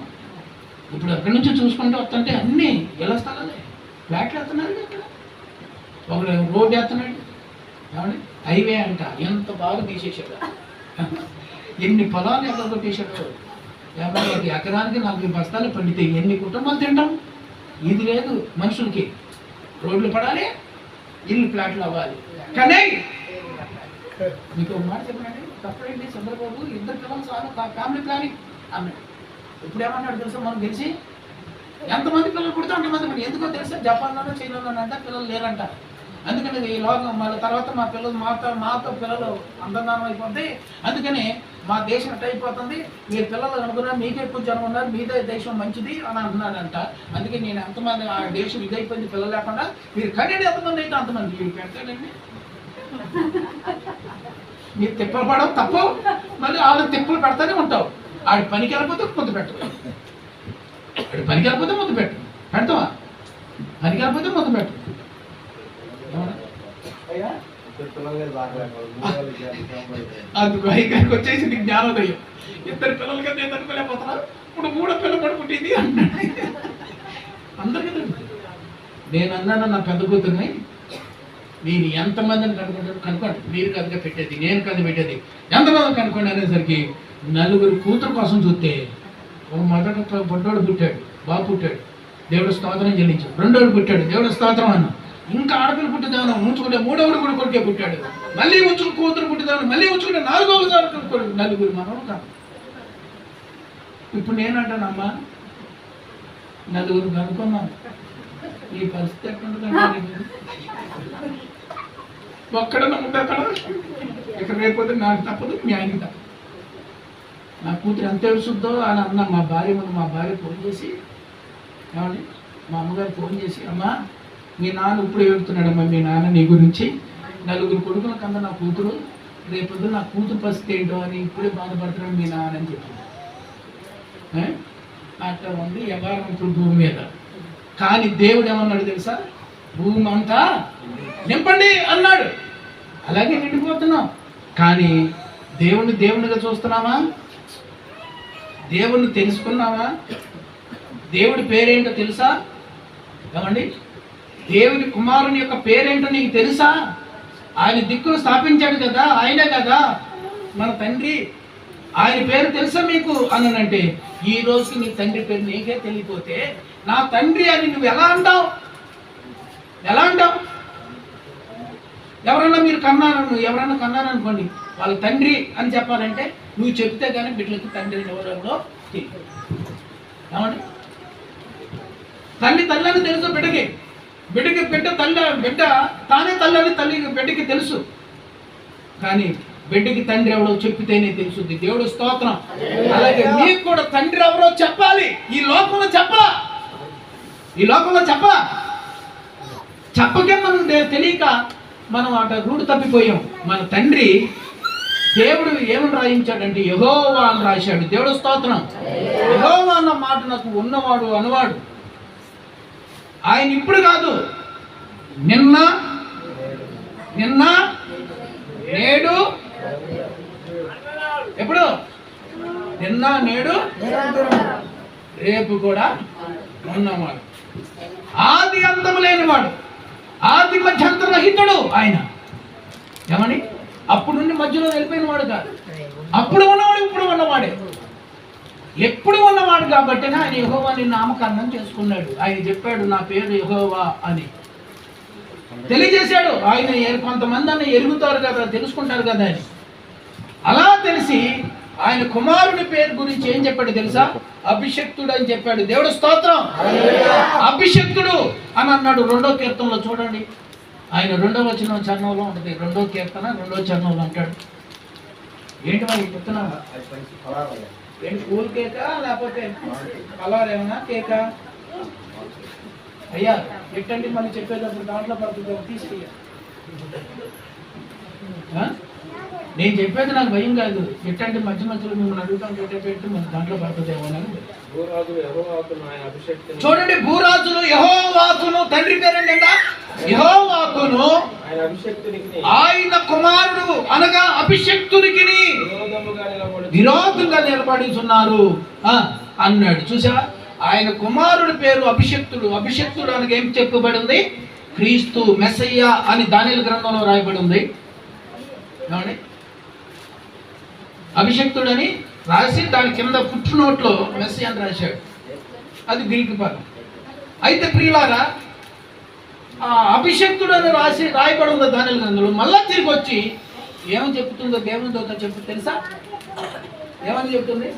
ఇప్పుడు అక్కడి నుంచి చూసుకుంటూ వస్తుంటే అన్నీ ఇళ్ళ స్థలాలే. ఫ్లాట్లు వేస్తున్నాడు అక్కడ, ఒకడు రోడ్డు వేస్తున్నాడు. ఏమండి? హైవే అంట, ఎంత బాగా తీసేసాడు. ఎన్ని పొలాలు ఎక్కడ కొట్టేశాడు. ఎకరానికి 40 బస్తాలు పండితే ఎన్ని కుటుంబాలు తింటాం? ఇది లేదు మనుషులకి. రోడ్లు పడాలి, ఇల్లు ఫ్లాట్లు అవ్వాలి. కానీ మీకు ఒక మాట చెప్పండి, తప్పుడేంటి? చంద్రబాబు 2 పిల్లలు చాలు, ఫ్యామిలీ ప్లానింగ్ అన్నాడు. ఇప్పుడు ఏమన్నాడు తెలుసా? మనం తెలిసి ఎంతమంది పిల్లలు పుడితే అంతమంది పడి. ఎందుకో తెలుసా? జపాన్లోనో చైనాలోనో అంటే పిల్లలు లేరంట. అందుకని ఈ లోకం మళ్ళీ తర్వాత మా పిల్లలు మాతో పిల్లలు అంతర్ధానం అయిపోద్ది. అందుకని మా దేశం ఎట్ట అయిపోతుంది, మీరు పిల్లలు అనుకున్నారు, మీకే ఎక్కువ జనం ఉన్నారు, మీదే దేశం మంచిది అని అంటున్నాడంట. అందుకే నేను ఎంతమంది ఆ దేశం ఇదైపోయింది పిల్లలు లేకుండా, మీరు కనేది ఎంతమంది అయితే అంతమంది మీరు పెడతాడండి. మీరు తిప్పలు పడవు తప్పు, మళ్ళీ వాళ్ళకి తిప్పులు పెడతానే ఉంటావు. ఆడి పనికి వెళ్ళిపోతే ముద్దు పెట్టు, ఆడి పనికి వెళ్ళిపోతే ముద్దు పెట్టు. పెడతావా? పనికి వెళ్ళిపోతే ముద్దు పెట్టు. అందుకు అయ్యగారికి వచ్చేసి నీకు జ్ఞానోదయం. 2 పిల్లలు కదా నేను అనుకోలేకపోతున్నా, ఇప్పుడు 3వ పిల్ల పడుకుంటుంది అన్నాడు. అందరికీ నేను అన్నాను, నా పెద్ద కూతుర్ని, నేను ఎంతమందిని కనుక్కోండి, మీరు కథగా పెట్టేది, నేను కథ పెట్టేది, ఎంతమంది కనుక్కోండి అనేసరికి 4 కూతురు కోసం చూస్తే ఒక మొదట బొడ్డోడు పుట్టాడు, బాబు పుట్టాడు, దేవుడు స్తోత్రం చెల్లించాడు. 2వ పుట్టాడు, దేవుడు స్తోత్రం అన్న. ఇంకా ఆడపిల్ల పుట్టిదామని ఉంచుకుంటే 3వ కూడా కొడుకే పుట్టాడు. మళ్ళీ కూతురు పుట్టిదామని మళ్ళీ ఉంచుకుంటే 4వ కొడుకు. 4 మనవడు కాదు. ఇప్పుడు నేనంటానమ్మా, 4 కనుక్కున్నాను, ఈ పరిస్థితి ఎట్లుంటుందంటే ఒక్కడన్నా ఉంటే అక్కడ ఇక్కడ రేపోతే నాకు తప్పదు, మీ ఆయనకి తప్పదు. నా కూతురు ఎంత ఏడుస్తుందో అని అన్న మా భార్య ఫోన్ చేసి, ఏమండి మా అమ్మగారు ఫోన్ చేసి, అమ్మా మీ నాన్న ఇప్పుడు ఏడుతున్నాడమ్మా, మీ నాన్న నీ గురించి, 4 కొడుకుల కన్నా నా కూతురు, రేపొద్దు నా కూతురు పరిస్థితి ఏంటో అని ఇప్పుడే బాధపడుతున్నాడు మీ నాన్న అని చెప్పింది. అట్లా ఉంది వ్యవహారం ఇప్పుడు భూమి మీద. కానీ దేవుడు ఏమన్నాడు తెలుసా? భూమి అంతా నింపండి అన్నాడు. అలాగే నిండిపోతున్నాం. కానీ దేవునిగా చూస్తున్నామా? దేవుణ్ణి తెలుసుకున్నావా? దేవుడి పేరేంటో తెలుసా? ఏమండి? దేవుని కుమారుని యొక్క పేరేంటో నీకు తెలుసా? ఆయన దిక్కును స్థాపించాడు కదా, ఆయనే కదా మన తండ్రి. ఆయన పేరు తెలుసా మీకు అని అంటే, ఈ రోజుకి నీ తండ్రి పేరు నీకే తెలియపోతే నా తండ్రి అని నువ్వు ఎలా అంటావు? ఎలా అంటావు? ఎవరన్నా మీరు ఎవరన్నా కన్నారనుకోండి, వాళ్ళ తండ్రి అని చెప్పాలంటే నువ్వు చెప్తే కానీ బిడ్డలకు తండ్రి ఎవరో తెలియదు. ఏమండి? తల్లి అని తెలుసు బిడ్డకి బిడ్డ తానే తల్లి అని బిడ్డకి తెలుసు. కానీ బిడ్డకి తండ్రి ఎవరో చెప్పితేనే తెలుసుద్ది. దేవుడు స్తోత్రం. అలాగే మీకు కూడా తండ్రి ఎవరో చెప్పాలి. ఈ లోకంలో చెప్పలా చెప్పకే మనం తెలియక మనం అట రూటు తప్పిపోయాం. మన తండ్రి దేవుడు ఏమని రాయించాడంటే యెహోవా అని రాశాడు. దేవుడు స్తోత్రం. యెహోవా అన్న మాట నాకు ఉన్నవాడు అనవాడు. ఆయన ఇప్పుడు కాదు, నిన్న నేడు ఎప్పుడు? నిన్న నేడు రేపు కూడా ఉన్నవాడు. ఆది అంతము లేనివాడు, ఆది మధ్యంతరహితుడు ఆయన. ఏమని? అప్పుడు నుండి మధ్యలో వెళ్ళిపోయిన వాడు కాదు. అప్పుడు ఉన్నవాడు, ఇప్పుడు ఉన్నవాడే, ఎప్పుడు ఉన్నవాడు. కాబట్టి ఆయన యెహోవాని నామకరణం చేసుకున్నాడు. ఆయన చెప్పాడు నా పేరు యెహోవా అని తెలియజేశాడు. ఆయన కొంతమంది అన్న ఎరుగుతారు కదా, తెలుసుకుంటారు కదా అని. అలా తెలిసి ఆయన కుమారుని పేరు గురించి ఏం చెప్పాడు తెలుసా? అభిషక్తుడు అని చెప్పాడు. దేవుడు స్తోత్రం. అభిషక్తుడు అని అన్నాడు 2వ కీర్తనలో. చూడండి, ఆయన 2వ వచనం చరణంలో ఉంటుంది. 2వ కీర్తన 2వ చరణంలో అంటాడు. ఏంటి మరి చెప్తున్నావు? ఏంటి కూల్ కేకా లేకపోతే కలర్ ఏమన్నా కేకా? అయ్యా ఎట్టండి మళ్ళీ చెప్పేటప్పుడు దాంట్లో పడుతుంది, తీసుకెయ్యా. నేను చెప్పేది నాకు భయం కాదు. ఎట్టండి మధ్యలో మిమ్మల్ని అడుగుతాం పెట్టేట్టు మన దాంట్లో పడుతుందేమోనని. చూడండి, భూరాజును యెహోవాకును, తండ్రి పేరండి యెహోవాకును, ఆయన కుమారుడు అనగా అభిషక్తునికి విరోధంగా నిలబడుతున్నారు అన్నాడు. చూసావా? ఆయన కుమారుడి పేరు అభిషక్తుడు. అభిషక్తుడు అనగా ఏం చెప్పబడింది? క్రీస్తు, మెస్సయ్య అని దానియేలు గ్రంథంలో రాయబడి ఉంది. ఏమండి? అభిషక్తుడని రాసి దాని కింద ఫుట్ నోట్లో మెస్సయ్య అని రాశాడు. అది గ్రీకు పదం. అయితే ప్రియులారా, ఆ అభిషక్తుడు అని రాయబడి ఉంది దానియేలు గ్రంథంలో. మళ్ళా తిరిగి వచ్చి ఏమని చెప్తుందో దేవుని దూత చెప్పు తెలుసా? ఏమని చెప్తుంది?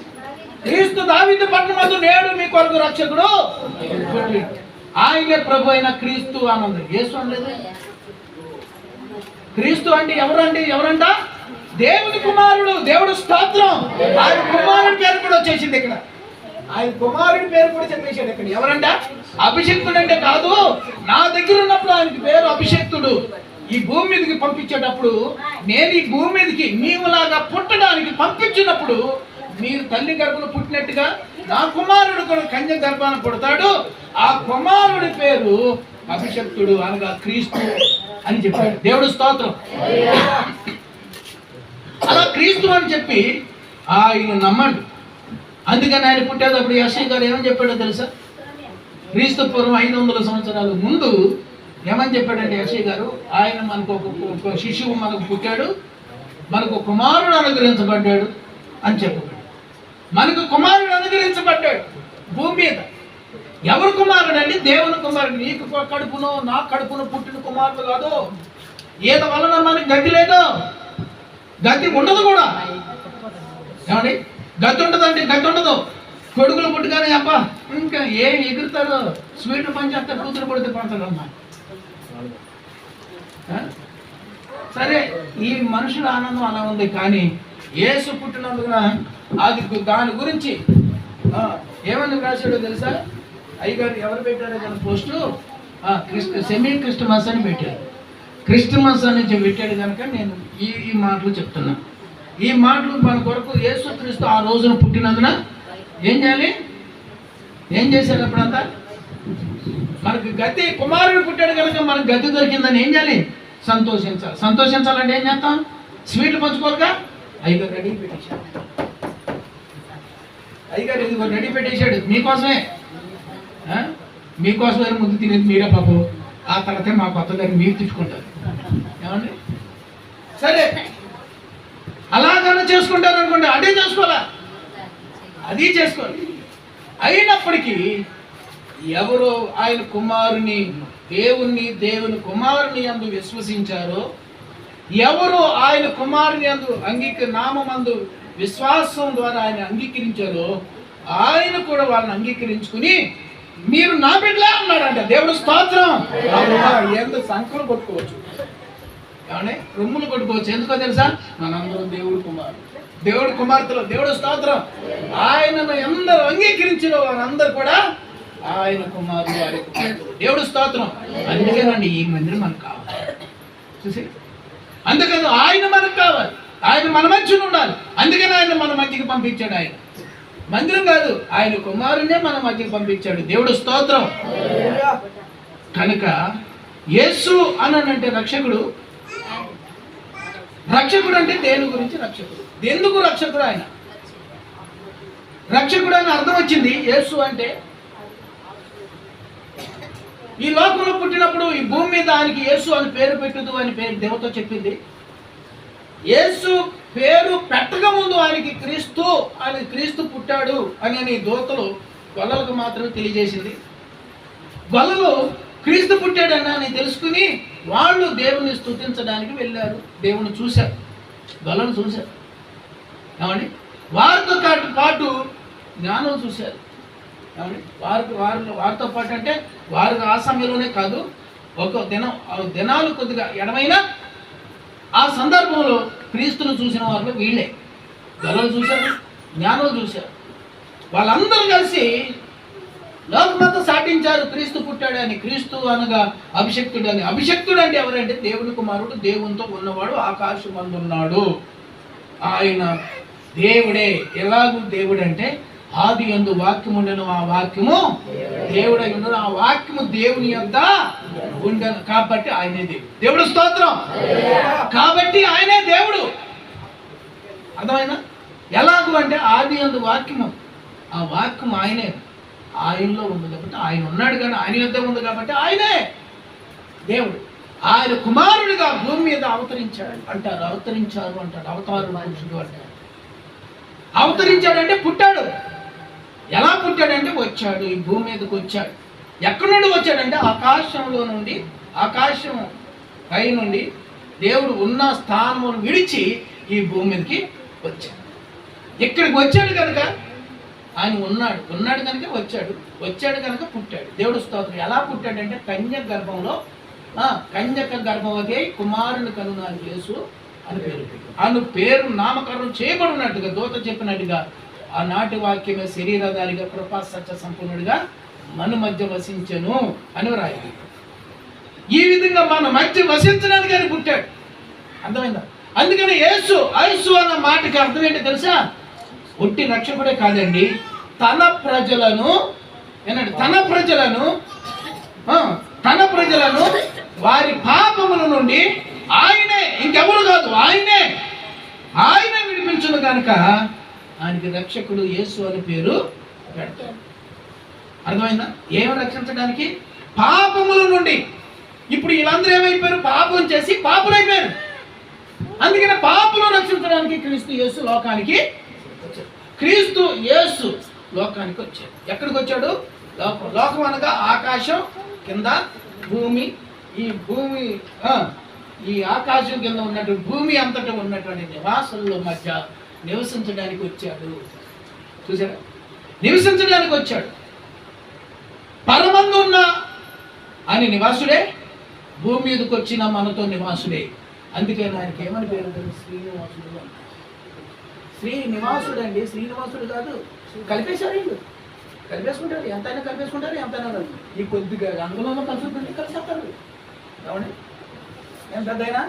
క్రీస్తు దావీదు పట్టణమందు నేడు మీ కొరకు రక్షకుడు, ఆయనే ప్రభు అయిన క్రీస్తు ఆనందం. యేసు అనలేదు. క్రీస్తు అంటే ఎవరంట? దేవుని కుమారుడు. దేవుడు స్తోత్రం. ఆయన కుమారుడి పేరు కూడా వచ్చేసింది ఇక్కడ. ఆయన కుమారుడి పేరు కూడా చెప్పేశాడు ఇక్కడ. ఎవరంట? అభిషక్తుడు అంటే కాదు, నా దగ్గర ఉన్నప్పుడు ఆయనకి పేరు అభిషక్తుడు. ఈ భూమి మీదకి పంపించేటప్పుడు, నేను ఈ భూమి మీదకి నీవులాగా పుట్టడానికి పంపించినప్పుడు, మీరు తల్లి గర్భంలో పుట్టినట్టుగా నా కుమారుడు కూడా కన్య గర్భాన పుడతాడు. ఆ కుమారుడి పేరు అభిషక్తుడు అనగా క్రీస్తు అని చెప్పాడు. దేవుడు స్తోత్రం. అలా క్రీస్తు అని చెప్పి ఆయన నమ్మండి. అందుకని ఆయన పుట్టేటప్పుడు యెషయా గారు ఏమని చెప్పాడో తెలుసా? క్రీస్తు పూర్వం 500 సంవత్సరాల ముందు ఏమని చెప్పాడంటే యెషయా గారు, ఆయన మనకు ఒక శిశువు మనకు పుట్టాడు, మనకు కుమారుడు అనుగ్రహించబడ్డాడు అని చెప్పాడు. మనకు కుమారుడు అనుగ్రహించబడ్డాడు భూమి మీద. ఎవరు కుమారుడు అండి? దేవుని కుమారుడు. నీకు కడుపును నా కడుపును పుట్టిన కుమారుడు కాదు. ఈత వలన మనకి గతి లేదు, గతి ఉండదు కూడా. ఏమండి? గతి ఉండదండి, గతి ఉండదు. కొడుకులు పుట్టుగానే అబ్బా ఇంకా ఏం ఎగురుతారో, స్వీట్ పని చేస్తారు, కూతురు పడితే పడతారు అమ్మా. సరే, ఈ మనుషుల ఆనందం అలా ఉంది. కానీ యేసు పుట్టినందున అది దాని గురించి ఏమని రాశాడో తెలుసా? అయ్యగారు ఎవరు పెట్టారో దాని పోస్టు సెమీ క్రిస్టమస్ అని పెట్టారు. క్రిస్టమస్ అని పెట్టాడు కనుక నేను ఈ మాటలు చెప్తున్నా. ఈ మాటలు మన కొరకు యేసుక్రీస్తు ఆ రోజున పుట్టినందున ఏం చేయాలి? ఏం చేశారు? అప్పుడంతా మనకు గతి, కుమారుడు పుట్టాడు కనుక మనకు గతి దొరికిందని ఏం చేయాలి? సంతోషించాలి. సంతోషించాలంటే ఏం చేస్తాం? స్వీట్లు పంచుకోరుగా. అయ్యగారు రెడీ పెట్టేశాడు. అయ్యగారు ఇది రెడీ పెట్టేశాడు మీకోసమే. మీకోసమే ముందు తినేది మీరే పాపం. ఆ తర్వాత మా కొత్త గారు మీరు తెచ్చుకుంటారు. ఏమండి? సరే, అలాగా ప్రార్థన చేసుకుంటారు అనుకోండి, అదే చేసుకోవాలా, అది చేసుకోవాలి. అయినప్పటికీ ఎవరు ఆయన కుమారుని దేవుని కుమారుని యందు విశ్వసించారో, ఎవరు ఆయన కుమారుని యందు నామమందు విశ్వాసం ద్వారా ఆయన అంగీకరించారో, ఆయన కూడా వాళ్ళని అంగీకరించుకుని మీరు నా బిడ్డలే అన్నాడంట. దేవుడు స్తోత్రం. ఎంత సంఖ్యలు కొట్టుకోవచ్చు, ఏమంటే రొమ్ములు కొట్టుకోవచ్చు. ఎందుకో తెలుసా? మనందరం దేవుడు కుమార్తెలు. దేవుడు స్తోత్రం. ఆయనను ఎందరు అంగీకరించిన వారందరూ కూడా ఆయన కుమారుడు, వారి కుమారుడు. దేవుడు స్తోత్రం. అందుకేనండి ఈ మందిరం మనకు కావాలి. చూసి, అందుకని ఆయన మనకు కావాలి, ఆయన మన మధ్యలో ఉండాలి. అందుకని ఆయన మన మధ్యకి పంపించాడు. ఆయన మందిరం కాదు, ఆయన కుమారునే మన మధ్యకి పంపించాడు. దేవుడు స్తోత్రం. కనుక యేసు అనంటే రక్షకుడు. రక్షకుడు అంటే దేని గురించి రక్షకుడు? ఎందుకు రక్షకుడు? ఆయన రక్షకుడు అని అర్థం వచ్చింది. యేసు అంటే ఈ లోకంలో పుట్టినప్పుడు ఈ భూమి మీద ఆయనకి యేసు అని పేరు పెట్టదు అని పేరు దేవత చెప్పింది. యేసు పేరు పెట్టక ముందు ఆయనకి క్రీస్తు పుట్టాడు అని దూతలు గొల్లలకు మాత్రమే తెలియజేసింది. గొల్లలు క్రీస్తు పుట్టాడని అని తెలుసుకుని వాళ్ళు దేవుని స్తుతించడానికి వెళ్ళారు. దేవుని చూశారు, గొల్లను చూశారు. ఏమండి, వారితో పాటు జ్ఞానం చూశారు. ఏమండి, వారితో పాటు అంటే వారికి ఆ సమయంలోనే కాదు, ఒక దినాలు కొద్దిగా ఎడమైనా ఆ సందర్భంలో క్రీస్తును చూసిన వారిలో వీళ్ళే. గొల్లలు చూశారు, జ్ఞానం చూశారు. వాళ్ళందరూ కలిసి లోకమంతా సాటించారు క్రీస్తు పుట్టాడని. క్రీస్తు అనగా అభిషక్తుడని. అభిషక్తుడు అంటే ఎవరంటే దేవుని కుమారుడు, దేవునితో ఉన్నవాడు, ఆకాశమందున్నాడు. ఆయన దేవుడే. ఎలాగూ దేవుడు అంటే ఆది యందు వాక్యము ఉండెను, ఆ వాక్యము దేవుడై ఉండను, ఆ వాక్యము దేవుని యొద్ద ఉండను, కాబట్టి ఆయనే దేవుడు. దేవుడు స్తోత్రం. కాబట్టి ఆయనే దేవుడు. అర్థమైనా? ఎలాగూ అంటే ఆది యందు వాక్యము, ఆ వాక్యము ఆయనే, ఆయనలో ఉంది కాబట్టి ఆయన ఉన్నాడు, కానీ ఆయన యొద్ద ఉంది కాబట్టి ఆయనే దేవుడు. ఆయన కుమారుడిగా భూమి మీద అవతరించాడు అంటారు. అవతరించారు అంటాడు. అవతారు మనుషుడు అంటారు. అవతరించాడంటే పుట్టాడు. ఎలా పుట్టాడంటే వచ్చాడు, ఈ భూమి మీదకి వచ్చాడు. ఎక్కడి నుండి వచ్చాడంటే ఆకాశంలో నుండి, ఆకాశం పై నుండి దేవుడు ఉన్న స్థానమును విడిచి ఈ భూమి మీదకి వచ్చాడు. ఇక్కడికి వచ్చాడు కనుక ఆయన ఉన్నాడు కనుక వచ్చాడు కనుక పుట్టాడు. దేవుడు స్తోత్రం. ఎలా పుట్టాడంటే కన్యక గర్భవతి కుమారుని కనునాడు యేసు అని పేరు పెట్టాడు. అను పేరు నామకరణం చేయబడినట్టుగా దూత చెప్పినట్టుగా ఆనాటి వాక్యమే శరీరధారిగా కృపా సత్య సంపూర్ణుడిగా మన మధ్య వసించెను అని రాయాలి. ఈ విధంగా మన మధ్య వసించడానికి ఆయన పుట్టాడు. అర్థమైందా? అందుకని యేసు అన్న మాటకి అర్థం ఏంటో తెలుసా? ఒట్టి రక్షకుడే కాదండి, తన ప్రజలను వారి పాపముల నుండి ఆయనే, ఇంకెవరు కాదు, ఆయనే విడిపించును కనుక ఆయనకి రక్షకుడు యేసు అని పేరు పెడతాడు. అర్థమైందా? ఏమి రక్షించడానికి? పాపముల నుండి. ఇప్పుడు వీళ్ళందరూ ఏమైపోయారు? పాపం చేసి పాపులైపోయారు. అందుకని పాపులను రక్షించడానికి క్రీస్తు యేసు లోకానికి వచ్చాడు. క్రీస్తు యేసు లోకానికి వచ్చాడు. ఎక్కడికి వచ్చాడు? లోకం అనగా ఆకాశం కింద భూమి. ఈ ఆకాశం కింద ఉన్నటువంటి భూమి అంతటా ఉన్నటువంటి నివాసుల మధ్య నివసించడానికి వచ్చాడు. చూసారా? నివసించడానికి వచ్చాడు. పరమందు ఉన్న ఆయన నివాసుడే, భూమి మీదకి వచ్చిన మనతో నివాసుడే. అందుకే ఆయనకి ఏమని పేరు? శ్రీనివాసుడు. శ్రీనివాసుడు అండి, శ్రీనివాసుడు కాదు. కలిపేసుకుంటారు, ఎంతైనా కలిపేసుకుంటారు, ఎంతైనా ఈ కొద్దిగా అందులో కలిసి కలిసేస్తారు. ఏమండి, ఏం పెద్దయినా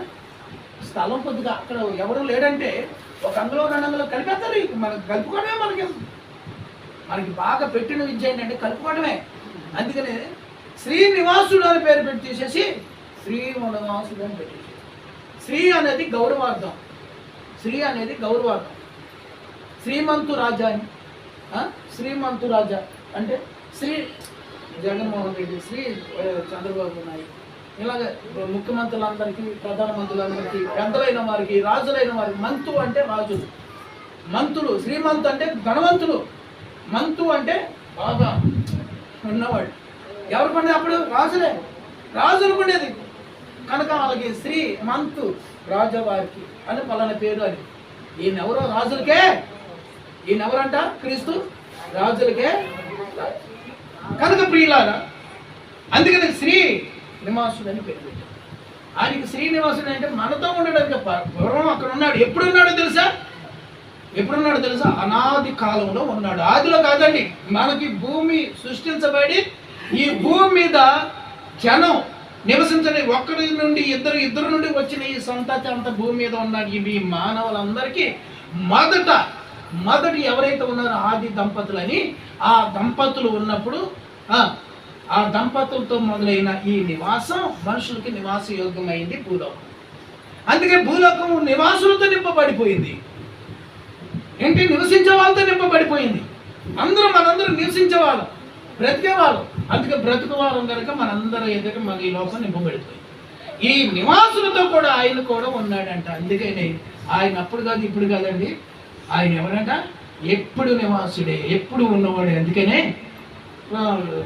స్థలం కొద్దిగా అక్కడ ఎవరు లేడంటే ఒక అందులో 2 అందులో కలిపేస్తారు. మనకు కలుపుకోవడమే మనకి బాగా పెట్టిన విద్య ఏంటంటే కలుపుకోవడమే. అందుకనే శ్రీనివాసుడు అని పేరు పెట్టి తీసేసి శ్రీనివాసుడు అని పెట్టేసి. శ్రీ అనేది గౌరవార్థం. శ్రీమంతు రాజా అని. శ్రీమంతు రాజా అంటే శ్రీ జగన్మోహన్ రెడ్డి, శ్రీ చంద్రబాబు నాయుడు, ఇలాగే ముఖ్యమంత్రులందరికీ, ప్రధానమంత్రులందరికీ, పెద్దలైన వారికి, రాజులైన వారికి, మంతు అంటే రాజులు, మంతులు, శ్రీమంతు అంటే ధనవంతులు, మంతు అంటే బాగా ఉన్నవాడు. ఎవరు పండేది అప్పుడు? రాజులే, రాజులు పండేది కనుక వాళ్ళకి శ్రీ మంతు రాజవారికి అని పలానా పేరు అని. ఈయనెవరో రాజులకే, ఈయనెవరంట? క్రీస్తు రాజులకే. కనుక ప్రియులారా, అందుకని శ్రీ నివాసుడు అని పేరు పెట్టారు. ఆయనకి శ్రీనివాసుడు అంటే మనతో ఉండడానికి పూర్వం అక్కడ ఉన్నాడు. ఎప్పుడున్నాడో తెలుసా? ఎప్పుడున్నాడో తెలుసా? అనాది కాలంలో ఉన్నాడు. ఆదిలో కాదండి, మనకి భూమి సృష్టించబడి ఈ భూమి మీద జనం నివసించని ఒక్కరి నుండి ఇద్దరు నుండి వచ్చిన ఈ సంతతి అంత భూమి మీద ఉన్నాడు. ఇవి మానవులందరికీ మొదటి ఎవరైతే ఉన్నారో ఆది దంపతులని, ఆ దంపతులు ఉన్నప్పుడు ఆ దంపతులతో మొదలైన ఈ నివాసం మనుషులకి నివాస యోగ్యమైంది భూలోకం. అందుకే భూలోకం నివాసులతో నింపబడిపోయింది. ఏంటి? నివసించే వాళ్ళతో నింపబడిపోయింది. మనందరూ నివసించేవాళ్ళం, బ్రతికేవాళ్ళం. అందుకే బ్రతుకువాళ్ళం కనుక మనందరూ ఎదుట మన ఈ లోకం నింపబడిపోయింది. ఈ నివాసులతో కూడా ఆయన కూడా ఉన్నాడంట. అందుకని ఆయన అప్పుడు కాదు ఇప్పుడు కాదండి, ఆయన ఎవరంట? ఎప్పుడు నివాసుడే, ఎప్పుడు ఉన్నవాడే. అందుకనే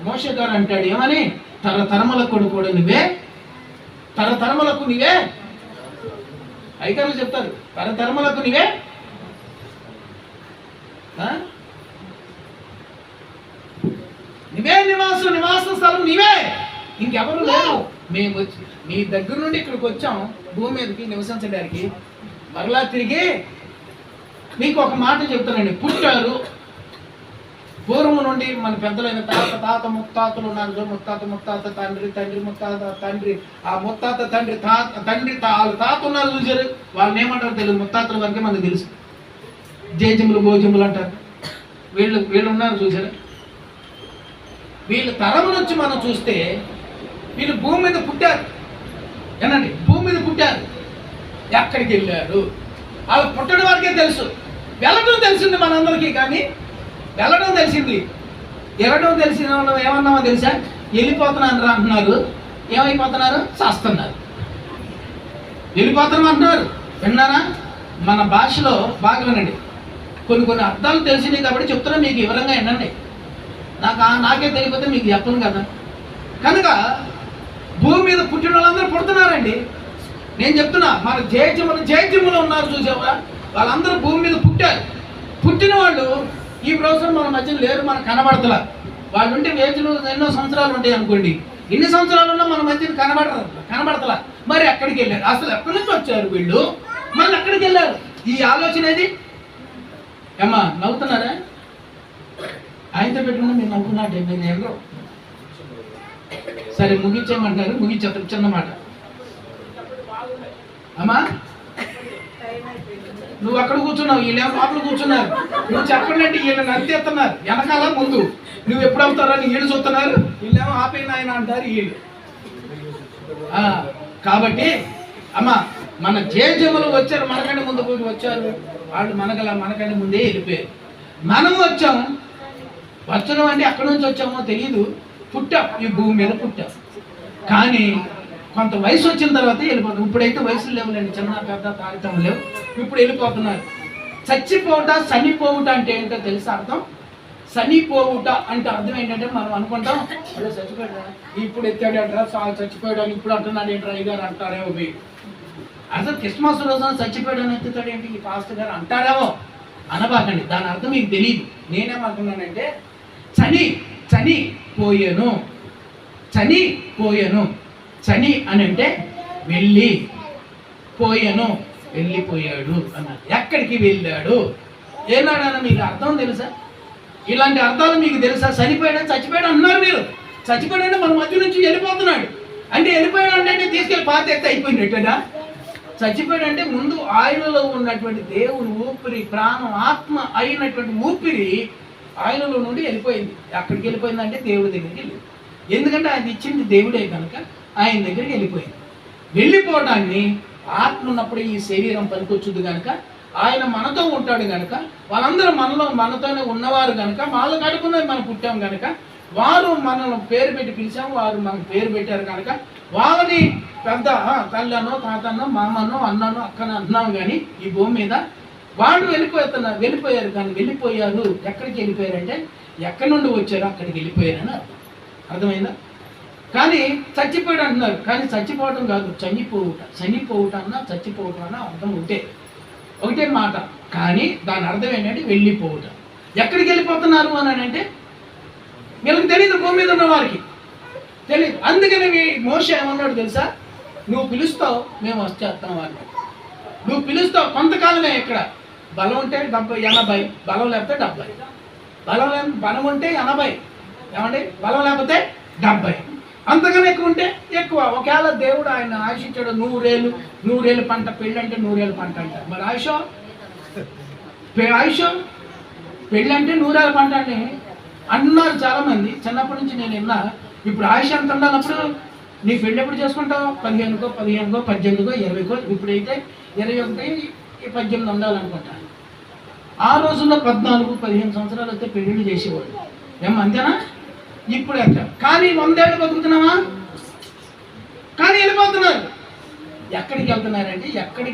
మోషే గారు అంటాడు ఏమని? తరతరములకు కూడా నువ్వే, తరతరములకు నీవే. ఐకారులు చెప్తారు తరతరములకు నీవే. నీవే నివాస స్థలం నీవే, ఇంకెవరు లేరు. మేము వచ్చి మీ దగ్గర నుండి ఇక్కడికి వచ్చాం భూమి మీదకి నివసించడానికి. మరలా తిరిగి మీకు ఒక మాట చెప్తానండి. పుట్టారు పూర్వం నుండి మన పెద్దలైన తాత ముత్తాతలు ఉన్నారు. ముత్తాత తండ్రి ముత్తాత తండ్రి, ఆ ముత్తాత తండ్రి వాళ్ళ తాత ఉన్నారు చూసారు. వాళ్ళని ఏమంటారు తెలియదు, ముత్తాతల వరకే మనకు తెలుసు. జేజములు భోజములు అంటారు. వీళ్ళు ఉన్నారు చూసారు. వీళ్ళ తరం నుంచి మనం చూస్తే వీళ్ళు భూమి మీద పుట్టారు. ఏనండి, భూమి మీద పుట్టారు. ఎక్కడికి వెళ్ళారు వాళ్ళు పుట్టడం వరకే తెలుసు. వెళ్ళడం తెలిసింది మనందరికీ, కానీ వెళ్ళడం తెలిసింది. వెళ్ళడం తెలిసిన వాళ్ళు ఏమన్నామో తెలుసా? వెళ్ళిపోతున్నాను అంటున్నారు. ఏమైపోతున్నారు? చేస్తున్నారు. వెళ్ళిపోతున్నాం అంటున్నారు. విన్నారా? మన భాషలో బాగా వినండి. కొన్ని అర్థాలు తెలిసినాయి కాబట్టి చెప్తున్నా, మీకు వివరంగా వినండి. నాకే తెలియకపోతే మీకు చెప్పను కదా. కనుక భూమి మీద పుట్టిన వాళ్ళందరూ పుడుతున్నారండి. నేను చెప్తున్నా, మన జయజములు ఉన్నారు చూసావా, వాళ్ళందరూ భూమి మీద పుట్టారు. పుట్టిన వాళ్ళు ఈ రోజున మన మధ్యలో లేరు, మనకు కనబడతలా. వాళ్ళు ఉంటే వేజులు ఎన్నో సంవత్సరాలు ఉంటాయి అనుకోండి. ఎన్ని సంవత్సరాలు ఉన్నా మన మధ్యన కనబడతలా. మరి ఎక్కడికి వెళ్ళారు? అసలు ఎక్కడి నుంచి వచ్చారు వీళ్ళు, మళ్ళీ ఎక్కడికి వెళ్ళారు? ఈ ఆలోచన ఏది? ఏమ్మా నవ్వుతున్నారా? ఆయనతో పెట్టుకున్నా మీరు నవ్వుకున్నట్టే, మీరు ఎవరో. సరే ముగించేయమంటారు, ముగించేస్తారు. చిన్న మాట అమ్మా, నువ్వు అక్కడ కూర్చున్నావు, వీళ్ళేమో లోపల కూర్చున్నారు. నువ్వు చెప్పండి అంటే వీళ్ళని అంతేస్తున్నారు వెనకాల ముందు. నువ్వు ఎప్పుడు అవుతారా నీ వీళ్ళు చూస్తున్నారు, వీళ్ళేమో ఆపైన ఆయన అంటారు వీళ్ళు. కాబట్టి అమ్మా, మన జేజములు వచ్చారు, మనకంటే ముందు వచ్చారు. వాళ్ళు మనకంటే ముందే వెళ్ళిపోయారు. మనం వచ్చాము. వచ్చడం అంటే ఎక్కడి నుంచి వచ్చామో తెలియదు. పుట్టాం, ఈ భూమి మీద పుట్టాం. కానీ కొంత వయసు వచ్చిన తర్వాత వెళ్ళిపోతాం. ఇప్పుడైతే వయసులు లేవులేండి, చిన్న పెద్ద తాగితం లేవు. ఇప్పుడు వెళ్ళిపోతున్నారు. చనిపోవుట అంటే ఏంటో తెలుసా అర్థం? చనిపోవుట అంటే అర్థం ఏంటంటే మనం అనుకుంటాం అదే చచ్చిపోయాడు, ఇప్పుడు ఎత్తాడంటారా, చచ్చిపోయాడు అని ఇప్పుడు అంటున్నాడు ఏంట్రా అయ్యగారు అంటారేమో. అసలు క్రిస్మస్ రోజున చచ్చిపోయాడు అని ఎత్తుతాడు ఏంటి ఈ పాస్టర్ గారు అంటారేమో. అనబాకండి, దాని అర్థం మీకు తెలియదు. నేనేమంటున్నానంటే చనిపోయాను. చని అని అంటే వెళ్ళిపోయాడు అన్నారు. ఎక్కడికి వెళ్ళాడు ఏనాడన్నా మీకు అర్థం తెలుసా? ఇలాంటి అర్థాలు మీకు తెలుసా? చచ్చిపోయాడు అన్నారు మీరు. చచ్చిపోయాడంటే మన మధ్య నుంచి వెళ్ళిపోతున్నాడు అంటే, వెళ్ళిపోయాడు అంటే తీసుకెళ్ళి పాత ఎత్తి అయిపోయినట్టేనా? చచ్చిపోయాడు అంటే ముందు ఆయనలో ఉన్నటువంటి దేవుని ఊపిరి, ప్రాణం, ఆత్మ అయినటువంటి ఊపిరి ఆయనలో నుండి వెళ్ళిపోయింది. ఎక్కడికి వెళ్ళిపోయిందంటే దేవుడి దగ్గరికి వెళ్ళింది. ఎందుకంటే ఆయన ఇచ్చింది దేవుడే కనుక ఆయన దగ్గరికి వెళ్ళిపోయింది. వెళ్ళిపోవడాన్ని ఆత్మ ఉన్నప్పుడు ఈ శరీరం పనికొచ్చుద్ది కనుక, ఆయన మనతో ఉంటాడు కనుక, వాళ్ళందరూ మనతోనే ఉన్నవారు కనుక, వాళ్ళ కడుపునే మనం పుట్టాం కనుక వారు మనల్ని పేరు పెట్టి పిలిచాము, వారు మనకు పేరు పెట్టారు కనుక వాళ్ళని పెద్ద తల్లనో తాతనో మామనో అన్ననో అక్కనో అన్నాం. కానీ ఈ భూమి మీద వాళ్ళు వెళ్ళిపోయారు. కానీ వెళ్ళిపోయారు, ఎక్కడికి వెళ్ళిపోయారంటే ఎక్కడి నుండి వచ్చారో అక్కడికి వెళ్ళిపోయారని అర్థమైందా? కానీ చచ్చిపోయాడు అంటున్నారు, కానీ చచ్చిపోవడం కాదు, చనిపోవుట అన్నా చచ్చిపోవటం అన్నా అర్థం ఒకటే మాట. కానీ దాని అర్థం ఏంటంటే వెళ్ళిపోవుట. ఎక్కడికి వెళ్ళిపోతున్నారు అని అంటే వీళ్ళకి తెలియదు, భూమి మీద ఉన్న వారికి తెలియదు. అందుకని మోషే ఏమన్నాడు తెలుసా? నువ్వు పిలుస్తావు, మేము వచ్చేస్తాం వారిని. నువ్వు పిలుస్తావు కొంతకాలమే. ఇక్కడ బలం ఉంటే 70, 80, బలం లేకపోతే 70. బలం ఉంటే 80, ఏమండి? బలం లేకపోతే 70. అంతకన్నా ఎక్కువ ఉంటే ఎక్కువ. ఒకవేళ దేవుడు ఆయన ఆశించాడు 100 పంట, పెళ్ళి అంటే 100 పంట అంటారు. మరి ఆయుష పెళ్ళి అంటే 100 పంట అని అన్నారు చాలామంది. చిన్నప్పటి నుంచి నేను విన్నా. ఇప్పుడు ఆయుష ఎంత ఉండాలప్పుడు నీ పెళ్ళి ఎప్పుడు చేసుకుంటావు? 15కో 18కో 20కో. ఇప్పుడైతే 21, 18 ఉండాలనుకుంటాను. ఆ రోజుల్లో 14, 15 సంవత్సరాలు అయితే పెళ్ళిళ్ళు చేసేవాడు. అంతేనా? ఇప్పుడు ఎంత? కానీ 100 ఏళ్ళు బతుకుతున్నావా? కానీ వెళ్ళిపోతున్నారు. ఎక్కడికి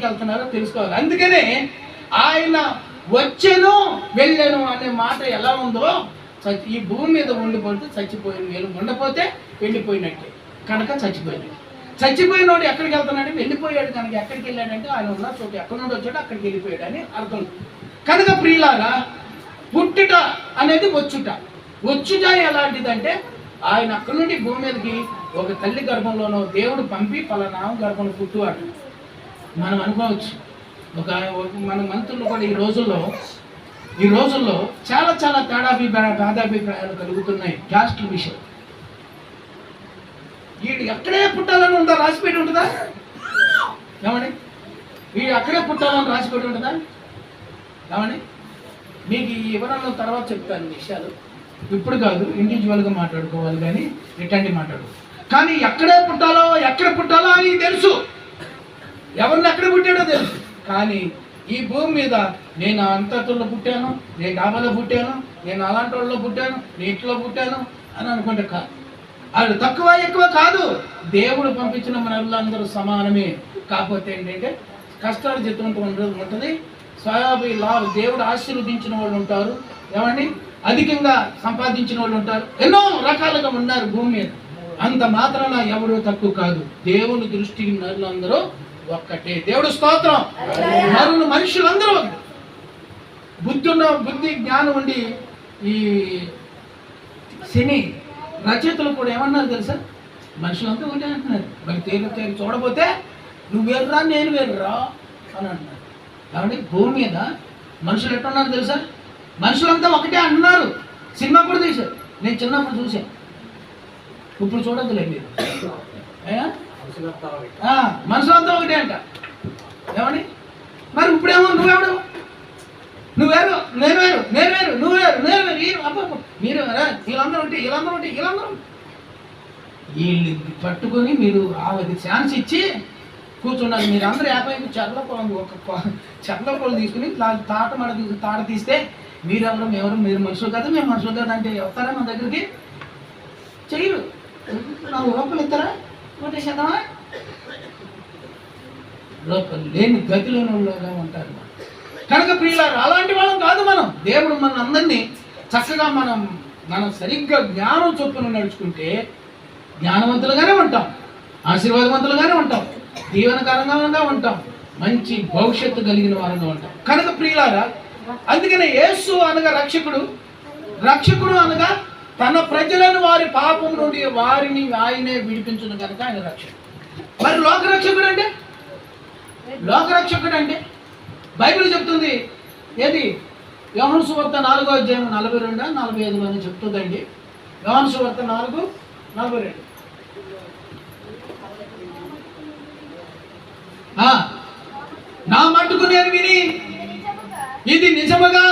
వెళ్తున్నారో తెలుసుకోవాలి. అందుకనే ఆయన వచ్చాను వెళ్ళాను అనే మాట ఎలా ఉందో, ఈ భూమి మీద ఉండిపోతే చచ్చిపోయిన వీళ్ళు, ఉండపోతే వెళ్ళిపోయినట్టే కనుక చచ్చిపోయినోడు ఎక్కడికి వెళ్తున్నాడు? వెళ్ళిపోయాడు కనుక ఎక్కడికి వెళ్ళాడంటే ఆయన ఉన్న చోటు ఎక్కడి నుండి వచ్చాడు అక్కడికి వెళ్ళిపోయాడు అని అర్థం. కనుక ప్రియులారా, పుట్టుట అనేది వచ్చుట ఎలాంటిదంటే ఆయన అక్కడి నుండి భూమి మీదకి ఒక తల్లి గర్భంలోనో దేవుడు పంపి పలానా గర్భంలో పుట్టువాడు. మనం అనుకోవచ్చు, మన మంత్రులు కూడా ఈ రోజుల్లో చాలా భేదాభిప్రాయాలు కలుగుతున్నాయి క్యాస్ట్ విషయం. వీడు ఎక్కడే పుట్టాలని ఉందా? రాసిపెట్టి ఉంటుందా? ఏమండి? వీడు అక్కడే పుట్టాలని రాసిపెట్టి ఉంటుందా? ఏమండి? మీకు ఈ వివరాలను తర్వాత చెప్తాను విషయాలు. ఇప్పుడు కాదు, ఇండివిజువల్గా మాట్లాడుకోవాలి. కానీ ఇట్లాంటి కానీ ఎక్కడ పుట్టాలో అని తెలుసు, ఎవరిని ఎక్కడ పుట్టాడో తెలుసు. కానీ ఈ భూమి మీద నేను అంతలో పుట్టాను, నేను డాబాలో పుట్టాను, నేను అలాంటి వాళ్ళలో పుట్టాను, నీటిలో పుట్టాను అని అనుకుంటే కాదు. అది తక్కువ ఎక్కువ కాదు. దేవుడు పంపించిన మనలందరూ సమానమే. కాకపోతే ఏంటంటే కష్టాలు జీతం ఉంటుంది, స్వయాభి లాభ దేవుడు ఆశీర్వదించిన వాళ్ళు ఉంటారు, ఏమండి? అధికంగా సంపాదించిన వాళ్ళు ఉంటారు, ఎన్నో రకాలుగా ఉన్నారు భూమి మీద. అంత మాత్రాన ఎవరు తక్కువ కాదు. దేవుని దృష్టికి నరులందరూ ఒక్కటే. దేవుడు స్తోత్రం. మనుషులందరూ బుద్ధి జ్ఞానం ఉండి ఈ శని రచయితలు కూడా ఏమన్నారు తెలుసా? మనుషులంతా ఒకటే అంటున్నారు. మరి తేలి చూడబోతే నువ్వు వేరురా నేను వేరురా అని అంటున్నారు. కాబట్టి భూమి మీద మనుషులు ఎట్టున్నారు తెలుసా? మనుషులంతా ఒకటే అంటున్నారు. సినిమా కూడా తీశారు, నేను చిన్నప్పుడు చూశాను. ఇప్పుడు చూడద్దులే మీరు. మనుషులంతా ఒకటే అంట. ఏమండి? మరి ఇప్పుడేమో నువ్వేడు, నువ్వేరు, నేను వేరు, నువ్వు వేరు, నేను వేరు, మీరు వీళ్ళందరూ వీళ్ళు పట్టుకొని మీరు అది ఛాన్స్ ఇచ్చి కూర్చున్నారు. మీరు అందరూ 50 చెట్లపొలం తీసుకుని తాట తీస్తే మీరెవరు మేమెవరు, మీరు మనుషులు కదా మేము మనుషులు కదా అంటే వస్తారా మన దగ్గరికి? చెయ్యరు. 4 రూపాయలు ఇస్తారా? కొట్టేసేద్దామా? లోపల లేని గతిలోని వాళ్ళగా ఉంటారు. కనుక ప్రియులారు, అలాంటి వాళ్ళం కాదు మనం. దేవుడు మన అందరినీ చక్కగా మనం సరిగ్గా జ్ఞానం చొప్పున నడుచుకుంటే జ్ఞానవంతులుగానే ఉంటాం, ఆశీర్వాదవంతులుగానే ఉంటాం, దీవెనకరంగా ఉంటాం, మంచి భవిష్యత్తు కలిగిన వారంగా ఉంటాం. కనుక ప్రియులారా, అందుకనే యేసు అనగా రక్షకుడు అనగా తన ప్రజలను వారి పాపం నుండి వారిని ఆయనే విడిపించును కనుక ఆయన రక్షకుడు. మరి లోకరక్షకుడు అంటే బైబిల్ చెప్తుంది ఏది? యోహాను సువార్త 4వ అధ్యాయం 42, 45 అని చెప్తుందండి. యోహాను సువార్త 4:42. నా మట్టుకు నేను విని, ఇది నిజముగా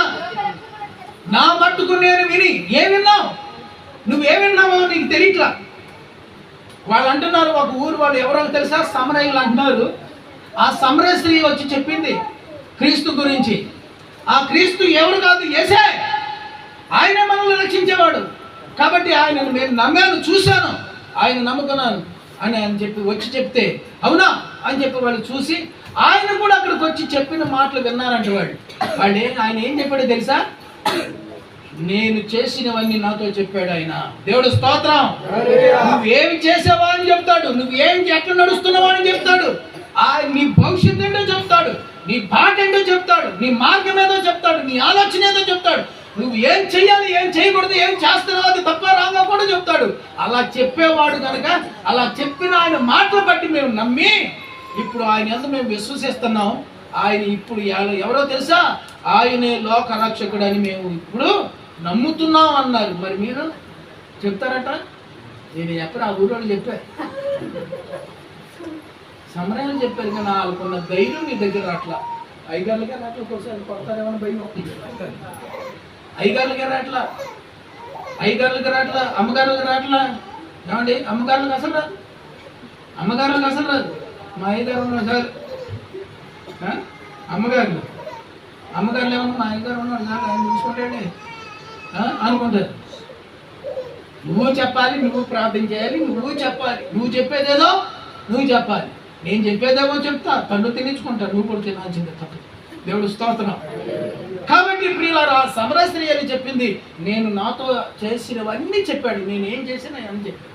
నా మట్టుకు నేను విని. ఏ విన్నావు? నువ్వే విన్నావో నీకు తెలియట్లా. వాళ్ళు అంటున్నారు, ఒక ఊరు వాళ్ళు ఎవరో తెలుసా? సమరయులు అంటున్నారు. ఆ సమరయ స్త్రీ వచ్చి చెప్పింది క్రీస్తు గురించి. ఆ క్రీస్తు ఎవరు కాదు, యేసే. ఆయనే మనల్ని రక్షించేవాడు. కాబట్టి ఆయనను నేను నమ్మాను, చూశాను, ఆయన నమ్ముకున్నాను అని ఆయన చెప్పి వచ్చి చెప్తే అవునా అని చెప్పి వాళ్ళు చూసి ఆయన కూడా అక్కడికి వచ్చి చెప్పిన మాటలు విన్నారంటే ఆయన ఏం చెప్పాడో తెలుసా? నేను చేసినవన్నీ నాతో చెప్పాడు ఆయన. దేవుడు స్తోత్రం. నువ్వేమి చేసావా అని చెప్తాడు, నువ్వేం ఎట్లా నడుస్తున్నావా అని చెప్తాడు, నీ భవిష్యత్తు ఏంటో చెప్తాడు, నీ బాట ఏంటో చెప్తాడు, నీ మార్గం ఏదో చెప్తాడు, నీ ఆలోచన ఏదో చెప్తాడు, నువ్వు ఏం చెయ్యాలి, ఏం చేయకూడదు, ఏం చేస్తున్నావు అది తప్ప రాగా కూడా చెప్తాడు. అలా చెప్పేవాడు కనుక అలా చెప్పిన ఆయన మాటలు బట్టి మేము నమ్మి ఇప్పుడు ఆయన ఎంత మేము విశ్వసిస్తున్నాం. ఆయన ఇప్పుడు ఎవరో తెలుసా? ఆయనే లోక రక్షకుడు అని మేము ఇప్పుడు నమ్ముతున్నాం అన్నారు. మరి మీరు చెప్తారట? నేను ఎప్పుడు ఆ ఊరోళ్ళు చెప్పారు, సమరాలు చెప్పారు కానీ వాళ్ళకున్న ధైర్యం నీ దగ్గర అట్లా. ఐగారులుగా రాట్లా ఒకసారి కొడతారేమో భయం. ఐగారులుగా రాట్లా, ఐగారులుగా రాట్లా, అమ్మగారులుగా రాట్లా. ఏమండి అమ్మగారులకు అసలు రాదు, అమ్మగారులకు అసలు రాదు. మా అయ్యగారు ఉన్నారు సార్, అమ్మగారులు అమ్మగారులు ఏమన్నా మా అయ్యగారు ఉన్నారు సార్ ఆయన చూసుకుంటాండి అనుకుంటారు. నువ్వు చెప్పాలి, నువ్వు ప్రార్థన చేయాలి, నువ్వు చెప్పాలి, నువ్వు చెప్పేదేదో నువ్వు చెప్పాలి. నేను చెప్పేదేమో చెప్తా, తను తినించుకుంటాను, నువ్వు కూడా తినాల్సిందే తప్ప. దేవుడు స్తోత్రం. కాబట్టి ప్రియులారా, సమరయ స్త్రీ అని చెప్పింది నేను నాతో చేసినవన్నీ చెప్పాడు. నేనేం చేసినా అని చెప్పాడు,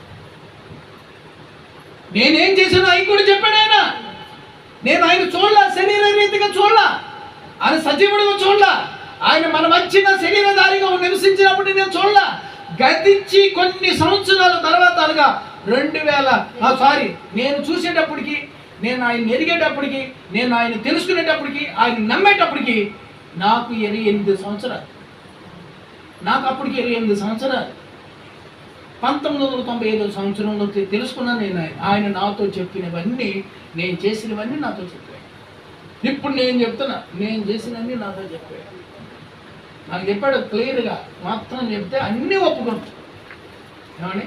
నేనేం చేసినా అవి కూడా చెప్పాడు ఆయన. నేను ఆయన చూడలా, శరీర రీతిగా చూడలా, ఆయన సజీవుడిగా చూడలా, ఆయన మన మధ్యన శరీరధారిగా నివసించినప్పుడు నేను చూడలా. గతించి కొన్ని సంవత్సరాల తర్వాత అనగా 2000 నేను చూసేటప్పటికి, నేను ఆయన ఎరిగేటప్పటికి, నేను ఆయన తెలుసుకునేటప్పటికి, ఆయన నమ్మేటప్పటికి నాకు 28 సంవత్సరాలు. నాకు అప్పటికి 28 సంవత్సరాలు. 1995 సంవత్సరంలో తెలుసుకున్నాను నేను. ఆయన నాతో చెప్పినవన్నీ, నేను చేసినవన్నీ నాతో చెప్పాడు. ఇప్పుడు నేను చెప్తున్నా, నేను చేసినవన్నీ నాతో చెప్పాడు. నాకు చెప్పాడు క్లియర్గా, మొత్తం చెప్తే అన్నీ ఒప్పుకున్నాం. ఏమండి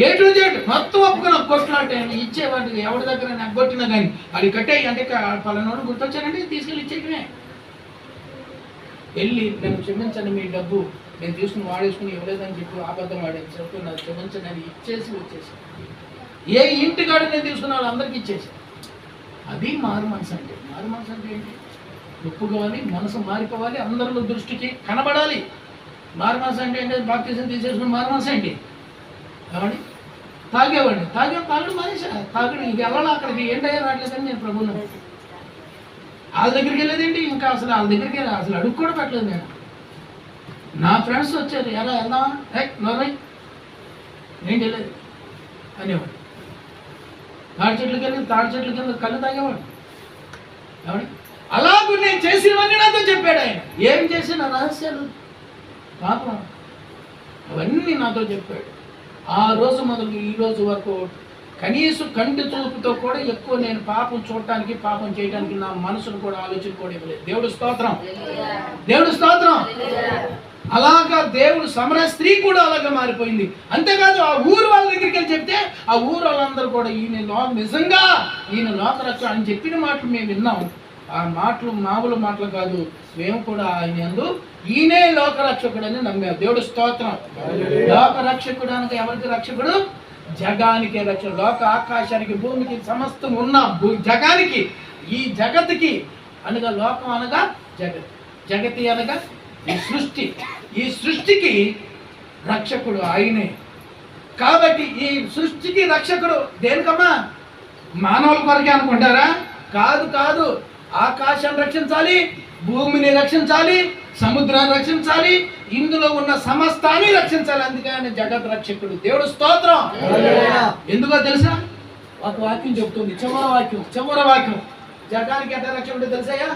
ఏ టు జెడ్ మొత్తం ఒప్పుకున్నాం. కొట్లాట ఇచ్చేవాటికి ఎవరి దగ్గర నెగ్గొట్టినా కానీ అది కట్టాయి అంటే పలానోడు గుర్తొచ్చానంటే తీసుకెళ్ళి ఇచ్చేయటమే. వెళ్ళి నేను క్షమించండి, మీ డబ్బు నేను తీసుకుని వాడేసుకుని ఇవ్వలేదని చెప్పి అబద్ధం వాడేది చెప్పి నాకు క్షమించండి అని ఇచ్చేసి వచ్చేసి ఏ ఇంటికాడ నేను తీసుకున్న వాళ్ళందరికీ ఇచ్చేసి. అది మారు మనసు అంటే. మారు మనసు అంటే ఏంటి? ఒప్పుకోవాలి, మనసు మారిపోవాలి, అందరిలో దృష్టికి కనబడాలి. మారు మనసు అంటే ఏంటి? బాప్తిజం తీసేసుకుని మారు మనసు ఏంటి? ఏమండి తాగేవాడిని, తాగడం మానేసా. తాగడం ఇది వెళ్ళాలి, అక్కడికి ఏంటయ్యా రావట్లేదని నేను ప్రభువును వాళ్ళ దగ్గరికి వెళ్ళేదేంటి, ఇంకా అసలు వాళ్ళ దగ్గరికి అసలు అడుగు కూడా పెట్టలేదు నేను. నా ఫ్రెండ్స్ వచ్చారు, ఎలా వెళ్దామా, నోరై ఏంటి వెళ్ళేది అనేవాడు. తాడి చెట్ల కింద కళ్ళు తాగేవాడు. ఏమండి అలాగూ నేను చేసినవన్నీ నాతో చెప్పాడు ఆయన. ఏం చేసిన రహస్యాలు పాపం అవన్నీ నాతో చెప్పాడు. ఆ రోజు మొదలు ఈ రోజు వరకు కనీసం కంటి చూపుతో కూడా ఎక్కువ నేను పాపం చూడటానికి, పాపం చేయడానికి నా మనసును కూడా ఆలోచన కూడా ఇవ్వలేదు. దేవుడు స్తోత్రం, దేవుడు స్తోత్రం. అలాగా దేవుడు సమరయ స్త్రీ కూడా అలాగా మారిపోయింది. అంతేకాదు ఆ ఊరు వాళ్ళ దగ్గరికి వెళ్ళి చెప్తే ఆ ఊరు వాళ్ళందరూ కూడా నిజంగా ఈయన లోకరక్షకుడు అని చెప్పిన మాటలు మేము విన్నాం. ఆ మాటలు మామూలు మాటలు కాదు, మేము కూడా ఆయన యందు ఈయనే లోకరక్షకుడు అని నమ్మాం. దేవుడు స్తోత్రం. లోకరక్షకుడు అనగా ఎవరికి రక్షకుడు? జగానికే రక్షకుడు. లోక ఆకాశానికి భూమికి సమస్తం ఉన్న జగానికి, ఈ జగత్తుకి అనగా లోకం అనగా జగత్, జగతి అనగా ఈ సృష్టి, ఈ సృష్టికి రక్షకుడు ఆయనే. కాబట్టి ఈ సృష్టికి రక్షకుడు దేనికమ్మా? మానవుల కొరకే అనుకుంటారా? కాదు కాదు. ఆకాశాన్ని రక్షించాలి, భూమిని రక్షించాలి, సముద్రాన్ని రక్షించాలి, ఇందులో ఉన్న సమస్తాన్ని రక్షించాలి. అందుకని జగత్ రక్షకుడు. దేవుడు స్తోత్రం. ఎందుకో తెలుసా? ఒక వాక్యం చెప్తుంది, చివరి వాక్యం. జగానికి ఎంత రక్షకుడు తెలుసాయా?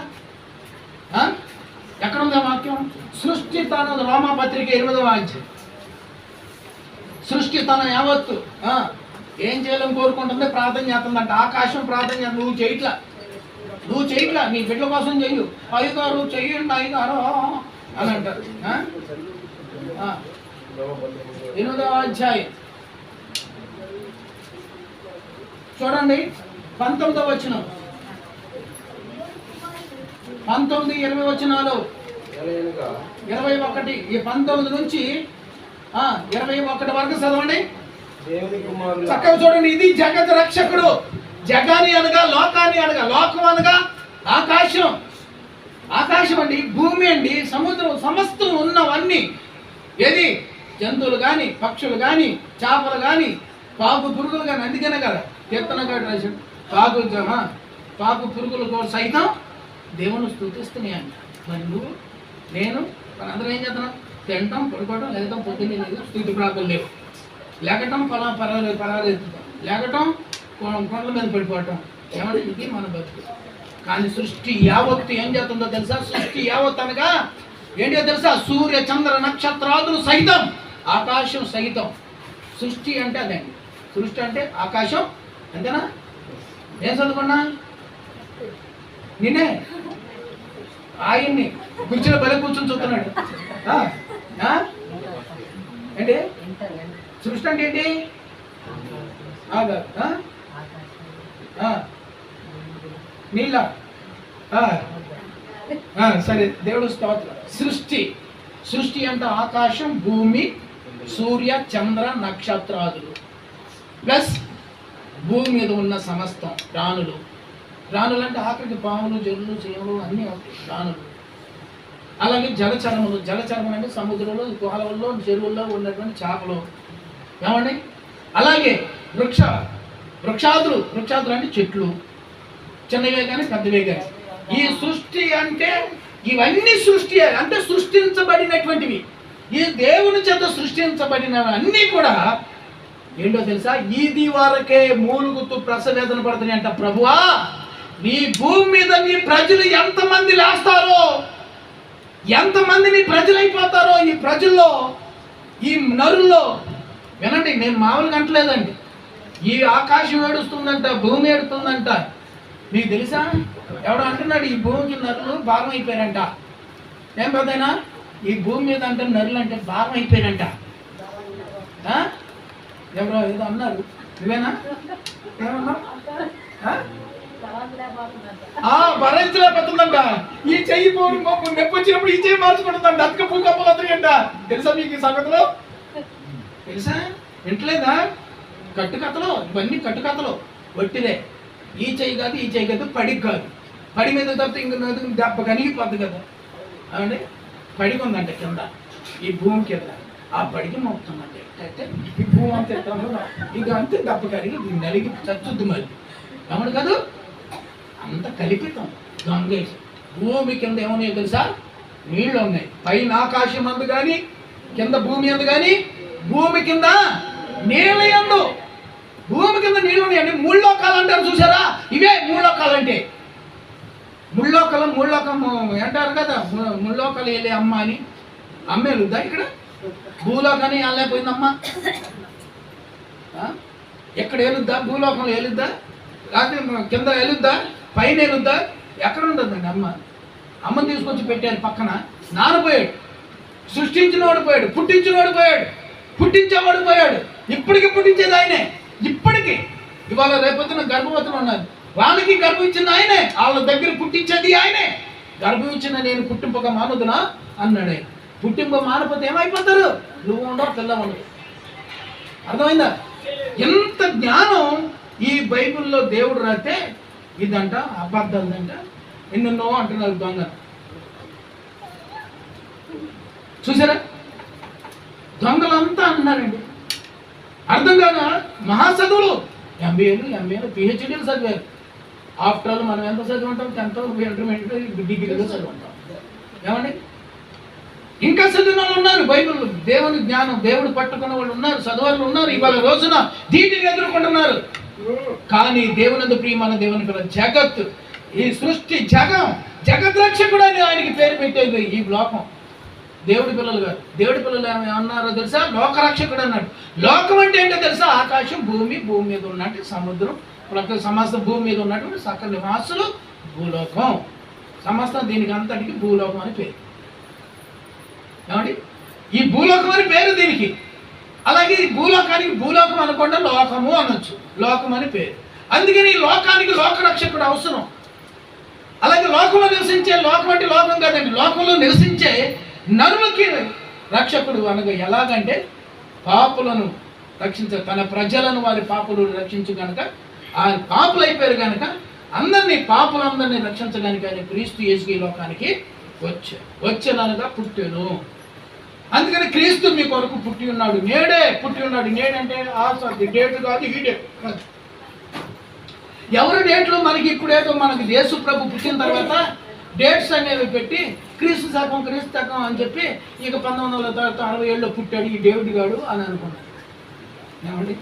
ఎక్కడుంది ఆ వాక్యం? సృష్టి తన రోమపత్రిక 8వ అధ్యాయం. సృష్టి తన యావత్తు ఏం చేయాలని కోరుకుంటుంది? ప్రార్థన చేస్తుందంట. ఆకాశం ప్రార్థన చేస్తుంది. నువ్వు చేయట్లా, నీ బిడ్డల కోసం చెయ్యు. అయ్యగారు చెయ్యండి అయ్యగారు అని అంటారు. 8వ అధ్యాయం చూడండి, 19వ వచనం, 19, 20 వచనాలు, 21, ఈ 19 నుంచి 21 వరకు చదవండి. చక్కగా చూడండి. ఇది జగత్ రక్షకుడు. జగాని అనగా లోకాన్ని అనగా, లోకం అనగా ఆకాశం. ఆకాశం అండి, భూమి అండి, సముద్రం, సమస్తం ఉన్నవన్నీ. ఏది జంతువులు కానీ, పక్షులు కానీ, చేపలు కానీ, పాకు పురుగులు కానీ. అందుకనే కదా కీర్తనగాడు రాశాడు, పాకు పురుగులు కూడా సైతం దేవుని స్తుతిస్తున్నాయి అంట. మరి నువ్వు నేను అందరం ఏం చేస్తున్నాం? తినటం, పడుకోవటం, లేకటం, పొద్దున్నే లేదు, స్థితి ప్రాంతం లేవు, లేకటం, పరాలు లేకటం, కొండల మీద పడిపోవటం. ఏమంటే ఇది మన బతుకు. కానీ సృష్టి యావత్తు ఏం చేస్తుందో తెలుసా? సృష్టి యావత్ అనగా ఏంటో తెలుసా? సూర్య చంద్ర నక్షత్రాదులు సైతం, ఆకాశం సైతం. సృష్టి అంటే అదండి. సృష్టి అంటే ఆకాశం, అంతేనా? ఏం చదువుకున్నా? నిన్నే ఆయన్ని కుర్చీలో బలి కూర్చొని చూస్తున్నాడు. ఏంటి సృష్టి అంటే ఏంటి? నీళ్ళ సరే, దేవుడు స్తోత్రం. సృష్టి అంటే ఆకాశం, భూమి, సూర్య చంద్ర నక్షత్రాదులు ప్లస్ భూమి మీద ఉన్న సమస్తం ప్రాణులు. ప్రాణులు అంటే ఆఖరికి పాములు, జల్లులు, చీమలు అన్నీ ప్రాణులు. అలాగే జలచరములు. జలచరములు అంటే సముద్రంలో, గుహలలో, చెరువుల్లో ఉన్నటువంటి చేపలు. ఏమండి? అలాగే వృక్షాదులు అంటే చెట్లు, చిన్నవే కానీ పెద్దవే కానీ. ఈ సృష్టి అంటే ఇవన్నీ సృష్టి అంటే సృష్టించబడినటువంటివి. ఈ దేవుని చేత సృష్టించబడినవన్నీ కూడా ఏంటో తెలుసా? ఇది వరకే మూలుగుతూ ప్రసవేదన పడుతున్నాయి అంట. ప్రభువా, నీ భూమి మీద నీ ప్రజలు ఎంతమంది లేస్తారో, ఎంతమంది నీ ప్రజలు అయిపోతారో, ఈ ప్రజల్లో, ఈ నరుల్లో. వినండి, నేను మామూలుగా అంటలేదండి. ఈ ఆకాశం ఏడుస్తుందంట, భూమి ఏడుస్తుందంట. మీకు తెలుసా? ఎవడో అంటున్నాడు ఈ భూమికి నరులు భారం అయిపోయారంట. ఏం పెద్దయినా ఈ భూమి మీద అంటే నరులు అంటే భారం అయిపోయారంట. ఎవరో ఏదో అన్నారు, నువ్వేనా? ఏమన్నా? భరించలేకపోతుందంట. ఈ చెయ్యి నొప్పి వచ్చినప్పుడు ఈ చెయ్యి మార్చుకుంటుందంట. అతక పూ కప్పలు అతకంట. తెలుసా మీకు ఈ సంగతిలో? తెలుసా? వింటలేదా? కట్టుకథలు ఇవన్నీ, కట్టుకథలు వట్టిదే. ఈ చెయ్యి కాదు, ఈ చెయ్యి కాదు, పడికి కాదు. పడి మీద తప్పితే ఇంక దెబ్బ కనిగిపోద్ది కదా. అవండి పడికి ఉందంట కింద, ఈ భూమి కింద. ఆ పడికి మొత్తందంటే అయితే ఈ భూమి అంతా ఎత్తాము, ఇక అంతే దెబ్బ కరిగి దీన్ని నలిగి చచ్చుద్ది. మళ్ళీ అవును కాదు, అంత కలిపితాం దొంగేసి. భూమి కింద ఏమున్నాయో తెలుసా? నీళ్ళు ఉన్నాయి. పైన ఆకాశం అందు కానీ, కింద భూమి అందు కానీ, భూమి కింద నీళ్ళ యందు. భూమి కింద నీళ్ళు ఉన్నాయండి. మూడు లోకాలు అంటారు చూసారా? ఇవే మూడు లోకాలు అంటే. మూడులోకం అంటారు కదా, ముల్లోకాలు వెళ్ళే అమ్మ అని. అమ్మ వెళుద్దా ఇక్కడ? భూలోకాన్ని వెళ్ళలేకపోయిందమ్మ. ఎక్కడ వెళుద్దా? భూలోకంలో వెళుద్దా? లేకపోతే కింద వెళుద్దా? పైన వెళుద్దా? ఎక్కడ ఉండదండి అమ్మ. అమ్మని తీసుకొచ్చి పెట్టారు పక్కన. నానపోయాడు, సృష్టించినవాడు పోయాడు, పుట్టించినవాడు పోయాడు, పుట్టించేవాడు పోయాడు. ఇప్పటికి పుట్టించేది ఆయనే. ఇప్పటికి ఇవాళ రేపొద్దున గర్భవతులు ఉన్నారు, వాళ్ళకి గర్భం ఇచ్చింది ఆయనే, వాళ్ళ దగ్గర పుట్టించేది ఆయనే. గర్భం ఇచ్చిన నేను పుట్టింపక మానుదునా అన్నాడే. పుట్టింప మానపోతే ఏమైపోతారు? నువ్వు ఉండవు, పిల్ల ఉండవు. అర్థమైందా? ఎంత జ్ఞానం ఈ బైబిల్లో దేవుడు రాస్తే ఇదంట అబద్ధాలంట ఎన్నెన్నో అంటున్నారు దొంగ. చూసారా? దొంగలంతా అంటున్నారండి. అర్థం కాదా? మహాచదువులు, ఎంబీఏలు, పిహెచ్డీలు చదివారు. ఆఫ్టర్ ఆల్ మనం ఎంత చదువుంటాం? 10th, ఇంటర్మీడియట్, డిగ్రీలో చదువుంటాం. ఏమండి? ఇంకా చదివిన వాళ్ళు ఉన్నారు. బైబిల్ దేవుని జ్ఞానం, దేవుడు పట్టుకున్న వాళ్ళు ఉన్నారు, చదవాలి ఉన్నారు. ఇవాళ రోజున దీటిని ఎదుర్కొంటున్నారు. కానీ దేవుని ప్రియమైన దేవుని పిల్లలు, జగత్, ఈ సృష్టి, జగత్ రక్షకుడు అని ఆయనకి పేరు పెట్టేది ఈ లోకం. దేవుడి పిల్లలు కాదు. దేవుడి పిల్లలు ఏమన్నారో తెలుసా? లోకరక్షకుడు అన్నాడు. లోకం అంటే ఏంటో తెలుసా? ఆకాశం, భూమి, భూమి మీద ఉన్నట్టు సముద్రం, సమస్త భూమి మీద ఉన్నటువంటి సకల నివాసులు భూలోకం. సమస్తం దీనికి అంతటికి భూలోకం అని పేరు. ఏమండి? ఈ భూలోకం అని పేరు దీనికి. అలాగే ఈ భూలోకానికి భూలోకం అనకుండా లోకము అనొచ్చు. లోకం అని పేరు. అందుకని ఈ లోకానికి లోకరక్షకుడు అవసరం. అలాగే లోకంలో నివసించే, లోకం అంటే లోకం కాదండి, లోకంలో నివసించే నరులకి రక్షకుడు అనగా ఎలాగంటే పాపులను తన ప్రజలను వారి పాపులు రక్షించు గనుక ఆయన పాపులు అయిపోయారు కనుక అందరినీ పాపులందరినీ రక్షించడానికి ఆయన క్రీస్తు యేసు ఈ లోకానికి వచ్చేనగా పుట్టాను. అందుకని క్రీస్తు మీ కొరకు పుట్టి ఉన్నాడు, నేడే పుట్టి ఉన్నాడు. నేడంటే డేట్ కాదు, ఈ డేట్ కాదు. ఎవరి డేట్లు మనకి ఇప్పుడేదో మనకి యేసు ప్రభు పుట్టిన తర్వాత డేట్స్ అనేవి పెట్టి క్రీస్తు శకం అని చెప్పి ఇక 1967లో పుట్టాడు ఈ డేవిడ్ గాడు అని అనుకున్నాడు. ఏమండి,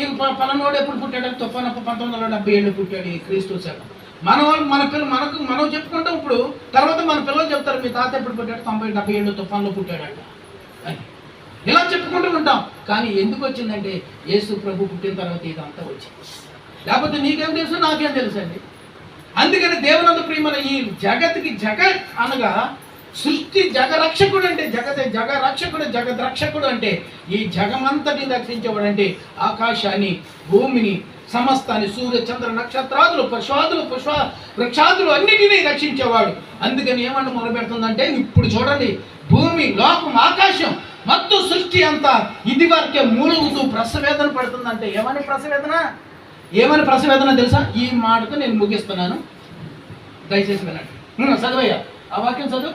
ఇక పలానోడు ఎప్పుడు పుట్టాడు? 1977 పుట్టాడు ఈ క్రీస్తు శకం. మనం చెప్పుకుంటాం. ఇప్పుడు తర్వాత మన పిల్లలు చెప్తారు, మీ తాత ఎప్పుడు పుట్టాడు? 90, 77 తుఫాన్లో పుట్టాడట అని ఇలా చెప్పుకుంటూ ఉంటాం. కానీ ఎందుకు వచ్చిందంటే యేసు ప్రభు పుట్టిన తర్వాత ఇదంతా వచ్చింది. లేకపోతే నీకేం తెలుసు, నాకేం తెలుసు అండి. అందుకని దేవునందు ప్రియమైన ఈ జగత్కి అనగా సృష్టి జగరక్షకుడు అంటే జగద్రక్షకుడు అంటే ఈ జగమంతటిని రక్షించేవాడు. అంటే ఆకాశాన్ని, భూమిని, సమస్తాన్ని, సూర్య చంద్ర నక్షత్రాదులు, పశువాదులు, వృక్షాదులు అన్నిటినీ రక్షించేవాడు. అందుకని ఏమన్నా మొదలు పెడుతుందంటే ఇప్పుడు చూడండి, భూమి, లోకం, ఆకాశం మొత్తం సృష్టి అంతా ఇది వరకే మూలుగుతూ ప్రసవేదన పడుతుందంటే ఏమని ప్రసవేదన తెలుసా? ఈ మాటతో నేను ముగిస్తున్నాను, దయచేసి వినండి. చదువయ్యా ఆ వాక్యం చదువు.